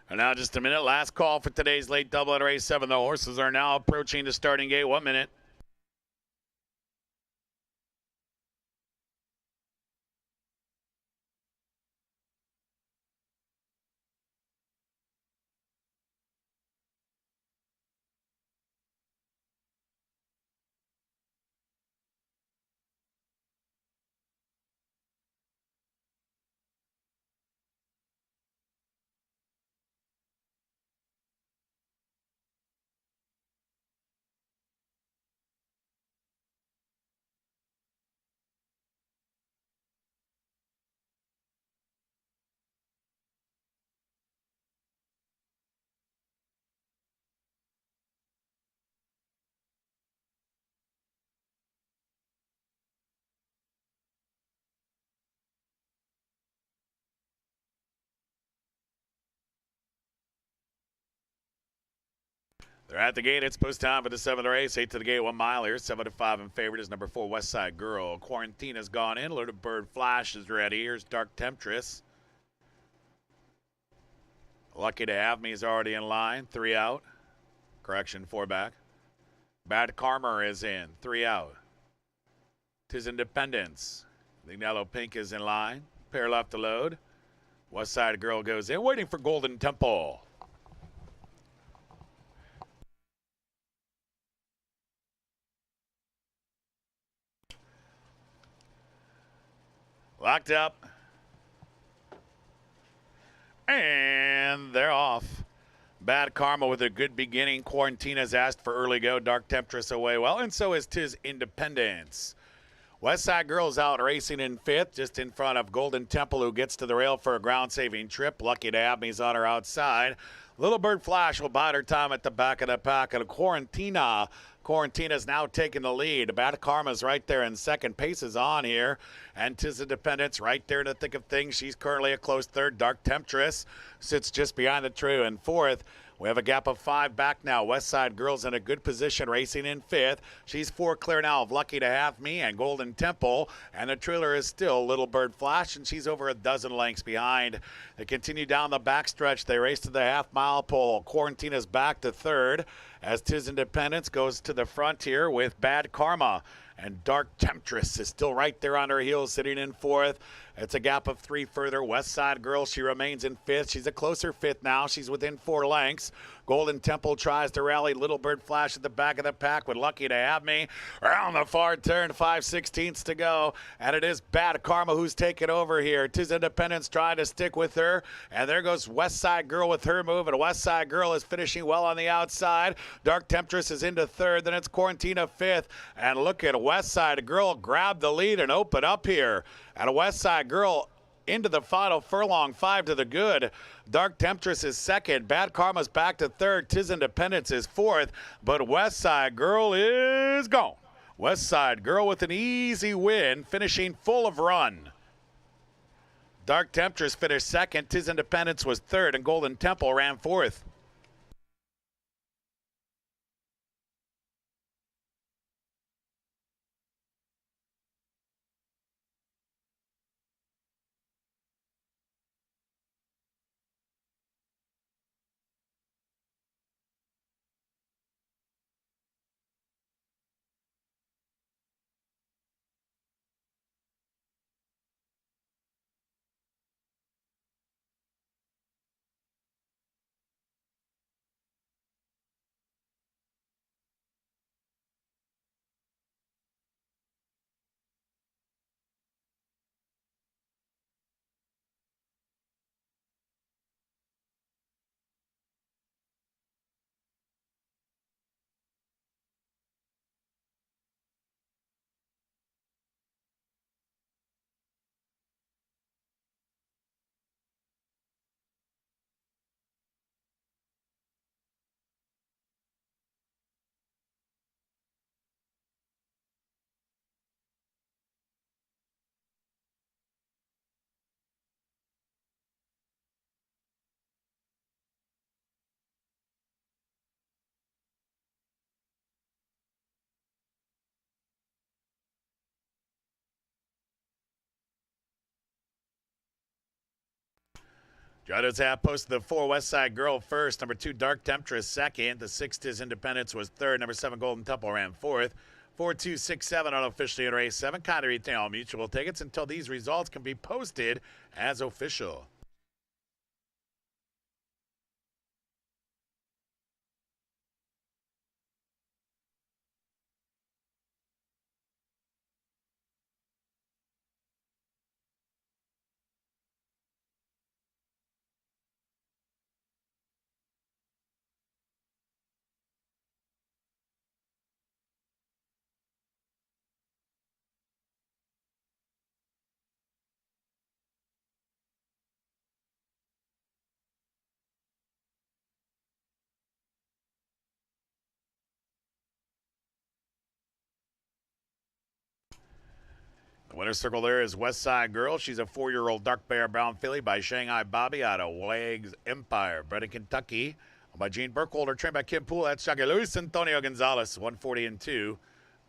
And now just a minute. Last call for today's late double at race 7. The horses are now approaching the starting gate. 1 minute. They're at the gate. It's post time for the 7th race. 8 to the gate, 1 mile here. 7 to 5 in favorite is number 4, West Side Girl. Quarantina's gone in. Loaded Bird Flash is ready. Here's Dark Temptress. Lucky to Have Me is already in line. 3 out. Correction, 4 back. Bad Karma is in. 3 out. Tis Independence. Lignello Pink is in line. Pair left to load. West Side Girl goes in. Waiting for Golden Temple. Locked up. And they're off. Bad Karma with a good beginning. Quarantina's asked for early go. Dark Temptress away well. And so is Tis Independence. West Side Girl's out racing in 5th, just in front of Golden Temple, who gets to the rail for a ground-saving trip. Lucky to Have Me's on her outside. Little Bird Flash will bide her time at the back of the pack. And Quarantina's now taking the lead. Bad Karma's right there in second. Pace is on here. And Tis Independence right there in the thick of things. She's currently a close third. Dark Temptress sits just behind the true in 4th. We have a gap of 5 back now. West Side Girl's in a good position, racing in 5th. She's 4 clear now of Lucky to Have Me and Golden Temple. And the trailer is still Little Bird Flash, and she's over a dozen lengths behind. They continue down the backstretch. They race to the half-mile pole. Quarantina's back to 3rd as Tis Independence goes to the front here with Bad Karma. And Dark Temptress is still right there on her heels, sitting in fourth. It's a gap of 3 further. West Side Girl, she remains in fifth. She's a closer fifth now. She's within 4 lengths. Golden Temple tries to rally. Little Bird Flash at the back of the pack with Lucky to Have Me. Around the far turn, 5/16 to go. And it is Bad Karma who's taking over here. Tis Independence trying to stick with her. And there goes West Side Girl with her move. And West Side Girl is finishing well on the outside. Dark Temptress is into third. Then it's Quarantina fifth. And look at West Side Girl grab the lead and open up here. And a West Side Girl into the final furlong, 5 to the good. Dark Temptress is second. Bad Karma's back to third. Tis Independence is fourth. But West Side Girl is gone. West Side Girl with an easy win, finishing full of run. Dark Temptress finished second. Tis Independence was third. And Golden Temple ran fourth. Judges have posted the 4 West Side Girl first. Number 2 Dark Temptress second. The 6 Tis Independence was third. Number 7 Golden Temple ran fourth. 4, 2, 6, 7 unofficially in race 7. Kind of retail mutual tickets until these results can be posted as official. The winner's circle there is West Side Girl. She's a 4-year-old dark bear brown filly by Shanghai Bobby out of Wags Empire, bred in Kentucky. By Gene Burkholder, trained by Kim Poole. That's Chucky Luis Antonio Gonzalez, 140-2.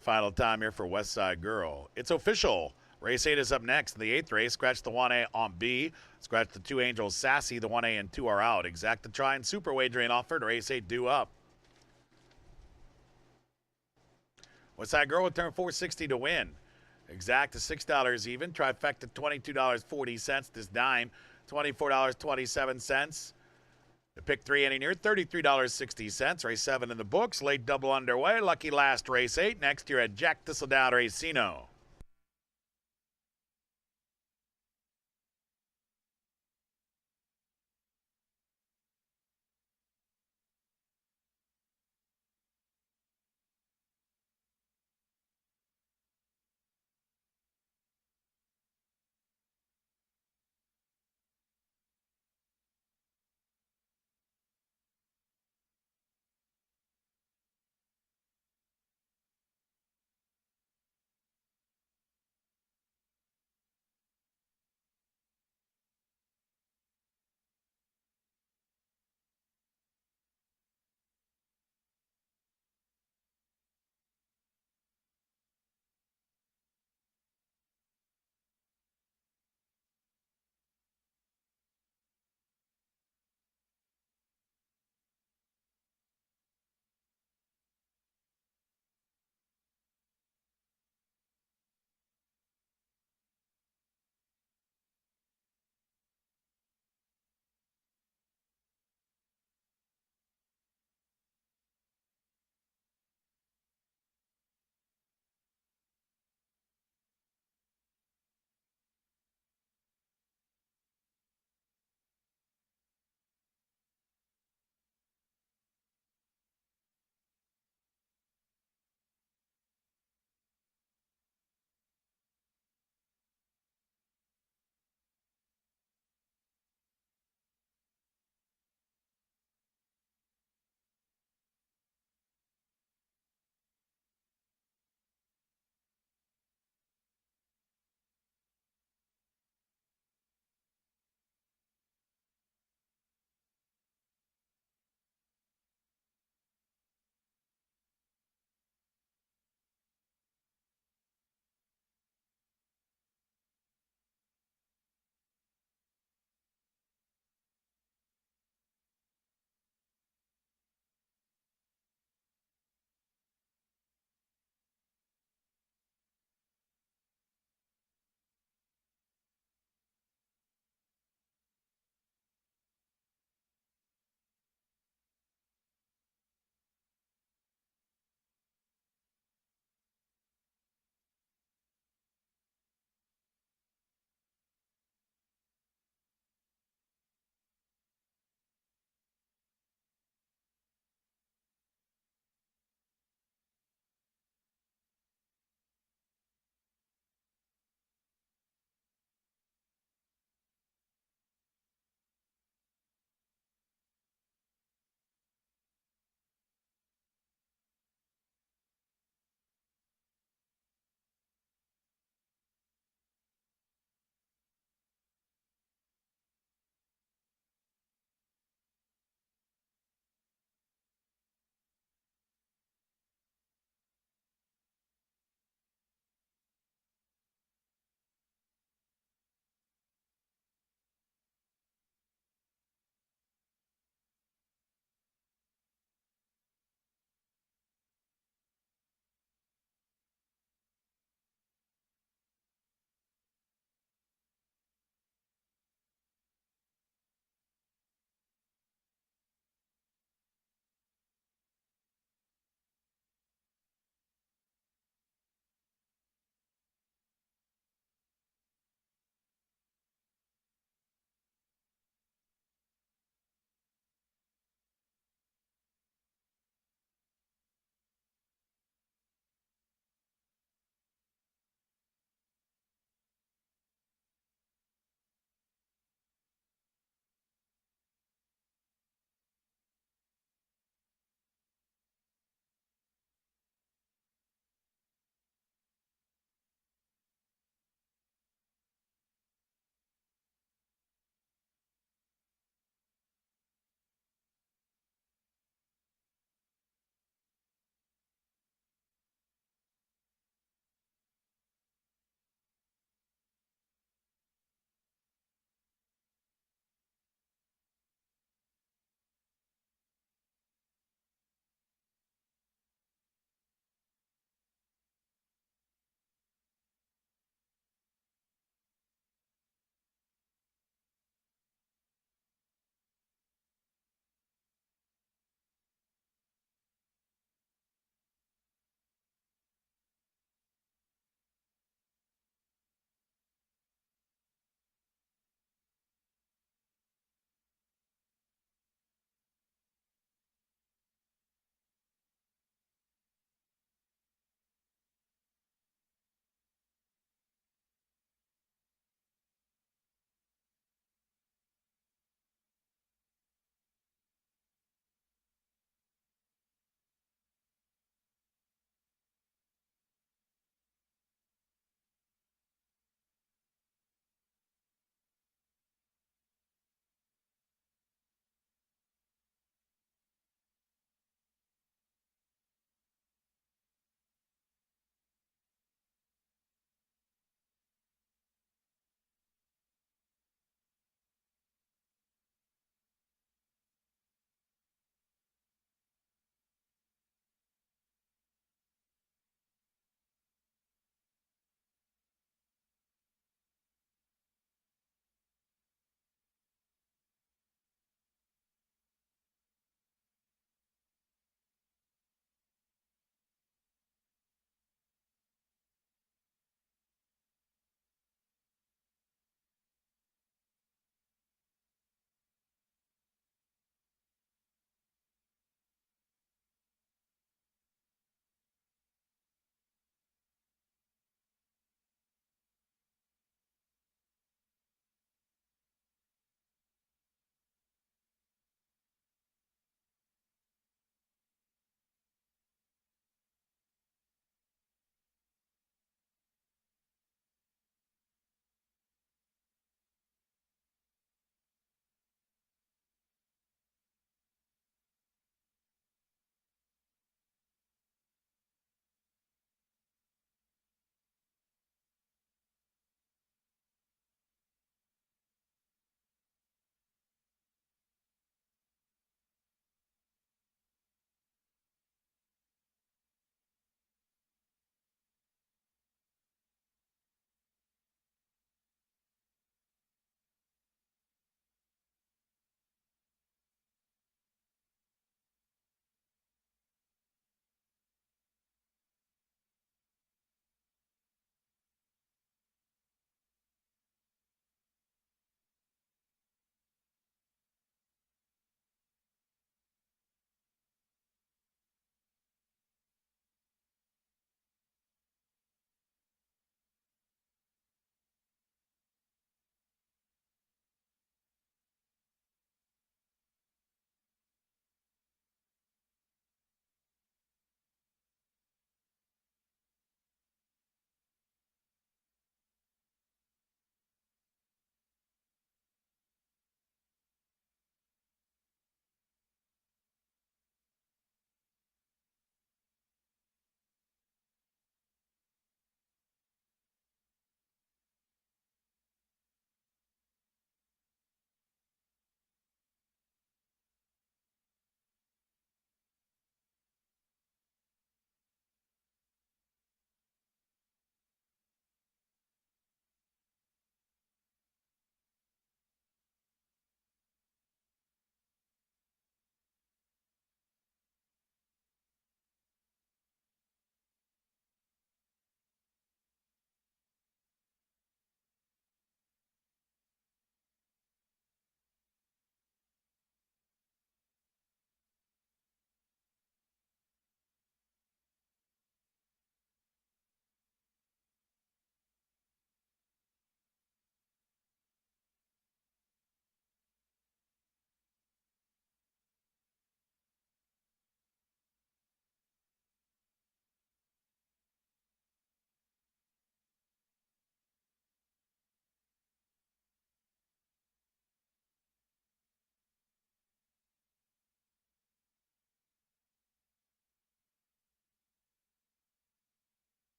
Final time here for West Side Girl. It's official. Race 8 is up next. In the 8th race, scratch the 1A on B. Scratch the 2 Angels Sassy. The 1A and 2 are out. Exact the try and super wagering offered. Race 8 due up. West Side Girl would turn $460 to win. Exact to $6 even. Trifecta $22.40. This dime $24.27. The pick 3 ending here $33.60. Race 7 in the books. Late double underway. Lucky last race 8. Next year at Jack Thistledown Racino.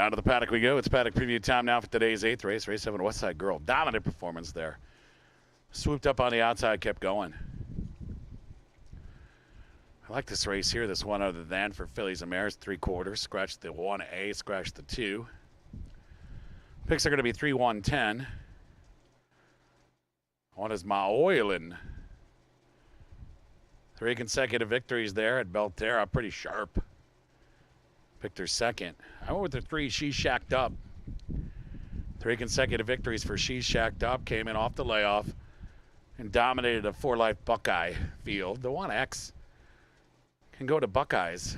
Down to the paddock we go. It's paddock preview time now for today's 8th race. Race 7, Westside Girl. Dominant performance there. Swooped up on the outside, kept going. I like this race here. This one other than for fillies and mares. 3/4. Scratched the 1A, scratched the 2. Picks are going to be 3, 1, 10. One is My Oilin'. 3 consecutive victories there at Belterra. Pretty sharp. Picked her second. I went with the 3, She's Shacked Up. 3 consecutive victories for She's Shacked Up. Came in off the layoff and dominated a 4-life Buckeye field. The 1X can go to Buckeyes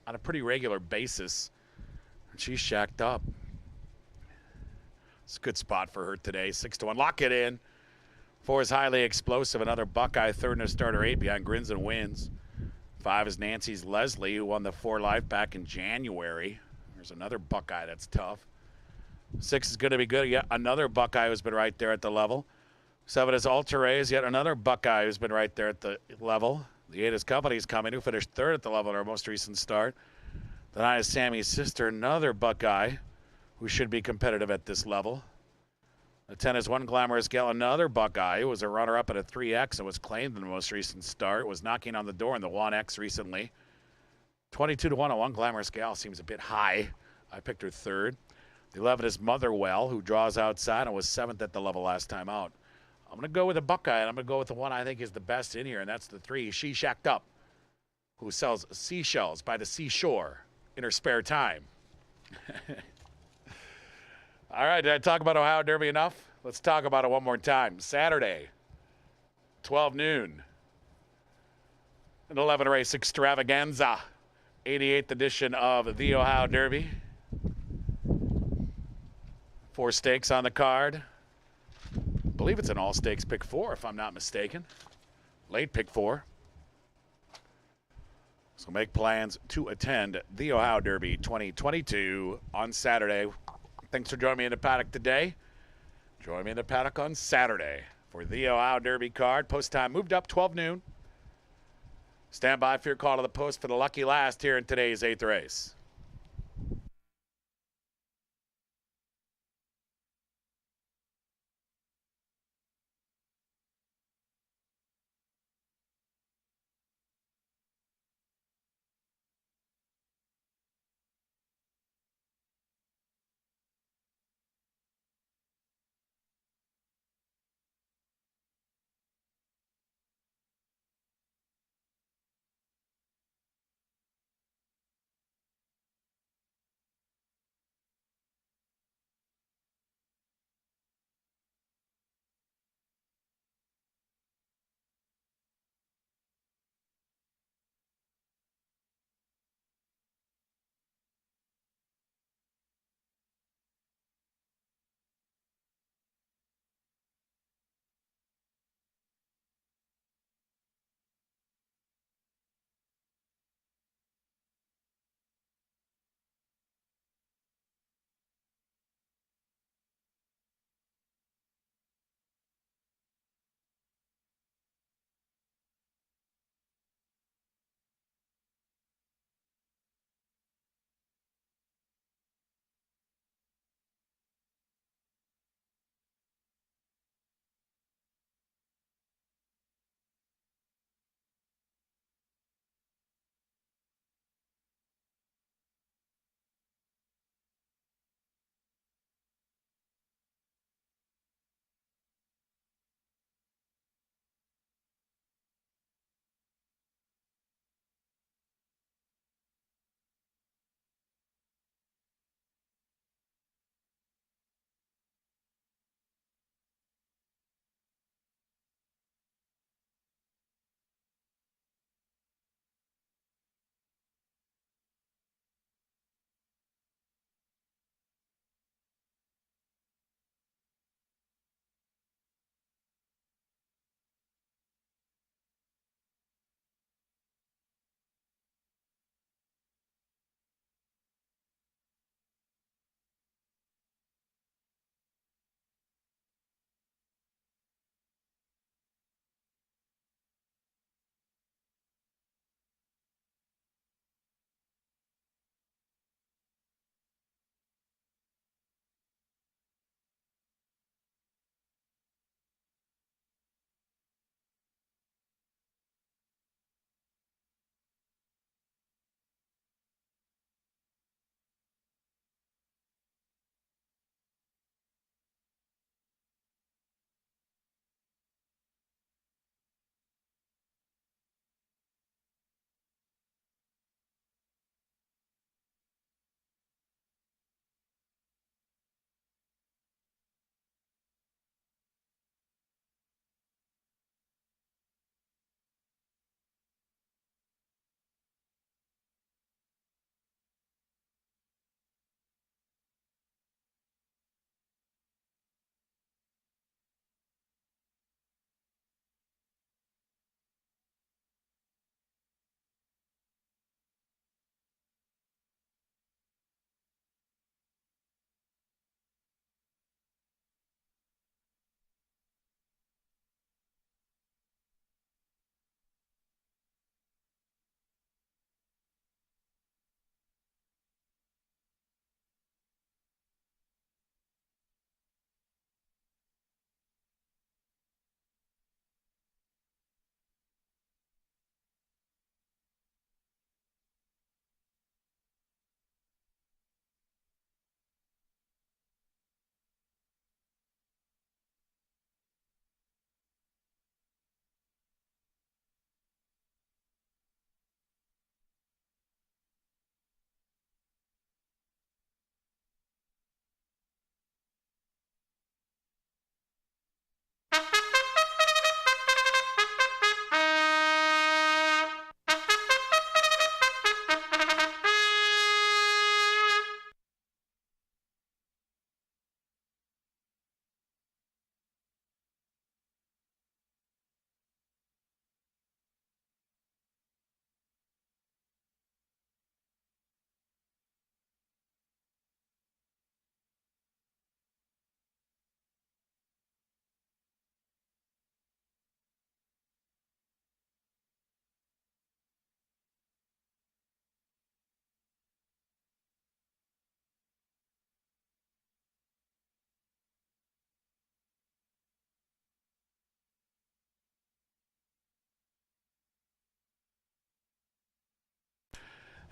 on a pretty regular basis. And She's Shacked Up. It's a good spot for her today. 6-1. Lock it in. 4 is Highly Explosive. Another Buckeye. 3rd in a starter 8 behind Grins and Wins. 5 is Nancy's Leslie, who won the 4-life back in January. There's another Buckeye that's tough. 6 is going to be good. Yet another Buckeye who's been right there at the level. 7 is Altair's, yet another Buckeye who's been right there at the level. The 8 is Company's Coming, who finished 3rd at the level in our most recent start. The 9 is Sammy's Sister, another Buckeye who should be competitive at this level. The 10 is One Glamorous Gal, another Buckeye who was a runner-up at a 3X and was claimed in the most recent start. Was knocking on the door in the 1X recently. 22-1 on One Glamorous Gal seems a bit high. I picked her 3rd. The 11 is Motherwell, who draws outside and was 7th at the level last time out. I'm going to go with a Buckeye, and I'm going to go with the one I think is the best in here, and that's the 3, She's Shacked Up, who sells seashells by the seashore in her spare time. All right, did I talk about Ohio Derby enough? Let's talk about it one more time. Saturday, 12 noon, an 11-race extravaganza, 88th edition of the Ohio Derby. 4 stakes on the card. I believe it's an all-stakes pick 4, if I'm not mistaken. Late pick 4. So make plans to attend the Ohio Derby 2022 on Saturday. Thanks for joining me in the paddock today. Join me in the paddock on Saturday for the Ohio Derby card. Post time moved up 12 noon. Stand by for your call to the post for the lucky last here in today's 8th race.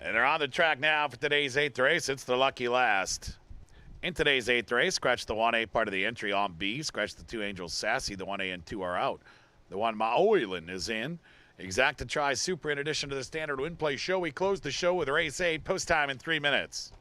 And they're on the track now for today's 8th race. It's the lucky last. In today's 8th race, scratch the 1A part of the entry on B. Scratch the 2 Angels Sassy. The 1A and 2 are out. The 1 Maoilan is in. Exacta Tri Super in addition to the standard win play show. We close the show with race 8. Post time in 3 minutes.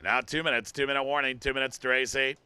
Now 2 minutes. 2-minute warning. 2 minutes to race 8.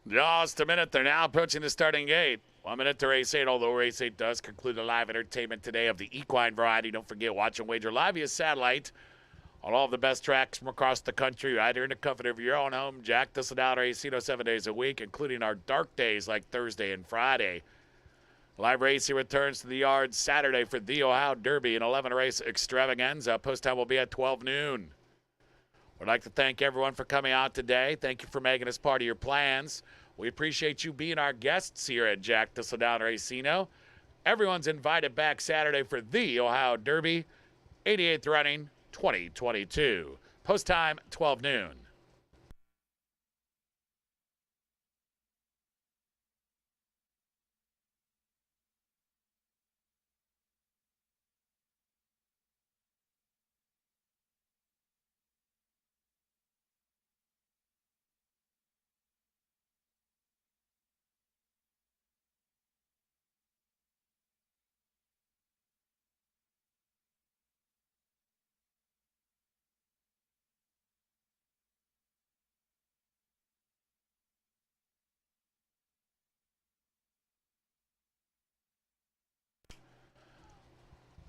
Just a minute. They're now approaching the starting gate. 1 minute to race 8, although race 8 does conclude the live entertainment today of the equine variety. Don't forget, watch and wager live via satellite on all of the best tracks from across the country, right here in the comfort of your own home. Jack Thistledown Racino 7 days a week, including our dark days like Thursday and Friday. Live racing returns to the yard Saturday for the Ohio Derby, an 11-race extravaganza. Post time will be at 12 noon. We'd like to thank everyone for coming out today. Thank you for making us part of your plans. We appreciate you being our guests here at Jack Thistledown Racino. Everyone's invited back Saturday for the Ohio Derby, 88th running, 2022. Post time, 12 noon.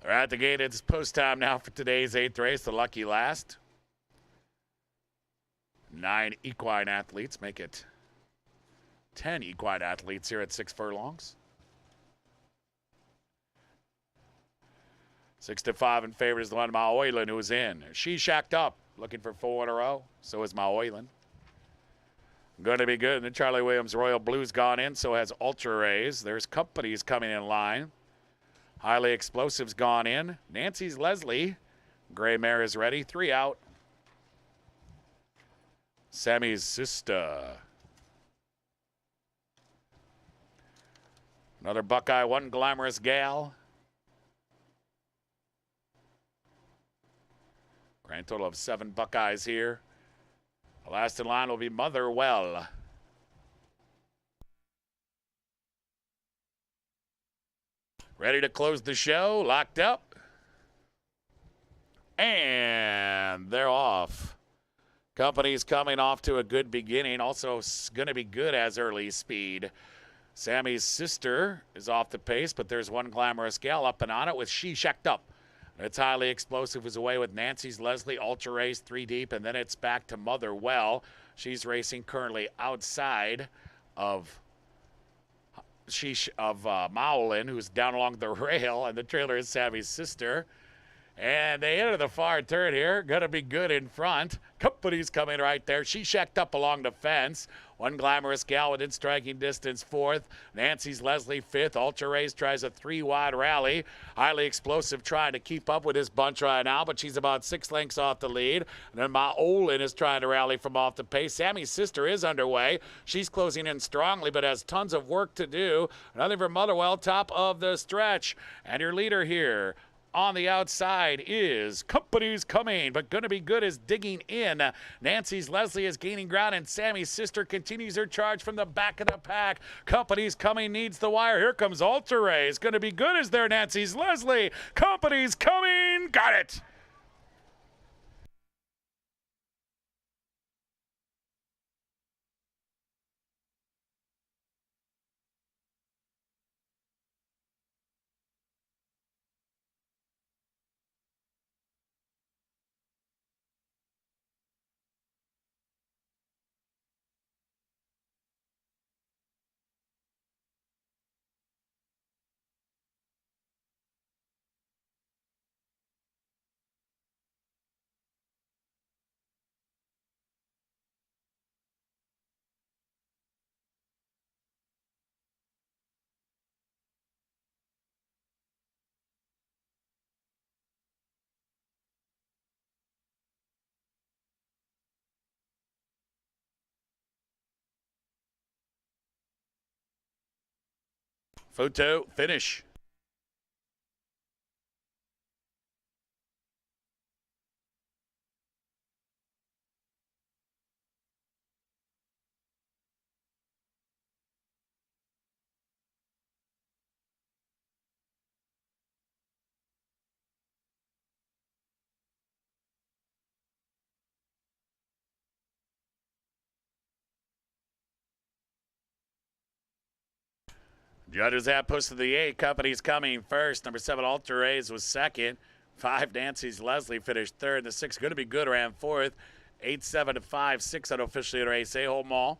All right, the gate. It's post time now for today's 8th race, the lucky last. 9 equine athletes make it 10 equine athletes here at 6 furlongs. 6 to 5 in favor is the one Maoilan who's in. She's shacked up, looking for 4 in a row. So is Maoilan. Going to be good. And then Charlie Williams Royal Blue's gone in. So has Ultra Rays. There's companies coming in line. Highly Explosive's gone in. Nancy's Leslie. Gray Mare is ready. 3 out. Sammy's Sister. Another Buckeye, 1 Glamorous Gal. Grand total of 7 Buckeyes here. The last in line will be Motherwell. Ready to close the show, locked up. And they're off. Company's coming off to a good beginning. Also going to be good as early speed. Sammy's Sister is off the pace, but there's 1 Glamorous Gal up and on it with She Shacked Up. It's Highly Explosive is away with Nancy's Leslie, Ultra Race 3 deep, and then it's back to Motherwell. She's racing currently outside of Maolin, who's down along the rail, and the trailer is Sammy's Sister. And they enter the far turn here. Going to be good in front. Company's coming right there. She shacked up along the fence. 1 Glamorous Gal within striking distance, 4th. Nancy's Leslie, 5th. Ultra Race tries a 3-wide rally. Highly Explosive trying to keep up with this bunch right now, but she's about 6 lengths off the lead. And then Maolin is trying to rally from off the pace. Sammy's Sister is underway. She's closing in strongly, but has tons of work to do. Another for Motherwell, top of the stretch. And your leader here on the outside is Company's Coming, but going to be good is Digging In. Nancy's Leslie is gaining ground, and Sammy's Sister continues her charge from the back of the pack. Company's Coming needs the wire. Here comes Ultra Rays. Going to be good is there, Nancy's Leslie. Company's Coming. Got it. Photo finish. Judges have pushed to the 8. Company's Coming first. Number 7, Ultra Rays was second. 5, Nancy's Leslie finished third. The 6, going to be good, ran 4th. 8, 7 to 5, 6 unofficially in race A. Hole Mall.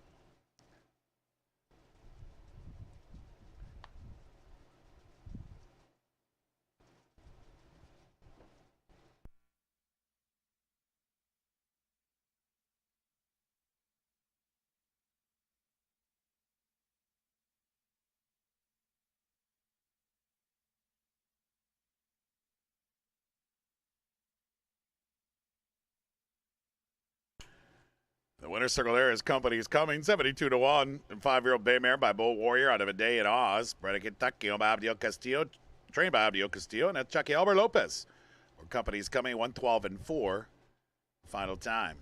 The winner's circle there is Company's Coming, 72-1. And 5-year-old Baymare by Bull Warrior out of A Day in Oz. Bred in Kentucky by Abdiel Castillo. Trained by Abdiel Castillo. And that's Chucky Albert Lopez. Or Company's Coming, 112-4. Final time.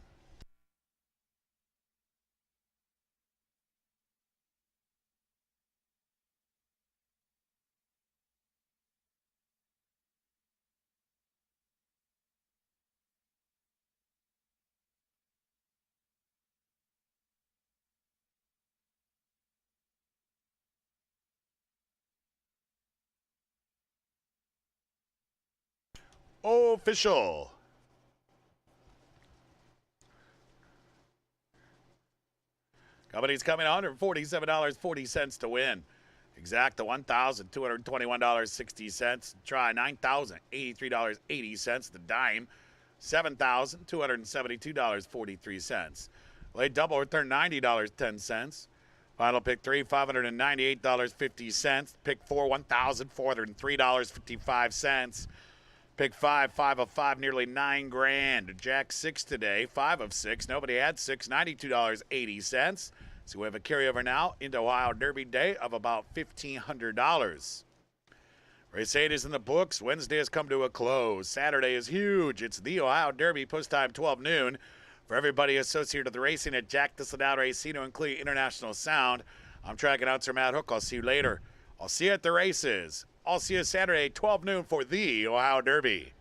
Official. Company's Coming, $147.40 to win. Exact the $1,221.60. Try $9,083.80. The dime, $7,272.43. Late double return, $90.10. Final pick 3, $598.50. Pick 4, $1,403.55. Pick 5, 5 of 5, nearly $9,000. Jack 6 today, 5 of 6. Nobody had 6, $92.80. So we have a carryover now into Ohio Derby Day of about $1,500. Race 8 is in the books. Wednesday has come to a close. Saturday is huge. It's the Ohio Derby, post time 12 noon. For everybody associated with the racing at Jack Thistledown Racino and Clee International Sound, I'm track announcer Matt Hook. I'll see you later. I'll see you at the races. I'll see you Saturday, 12 noon for the Ohio Derby.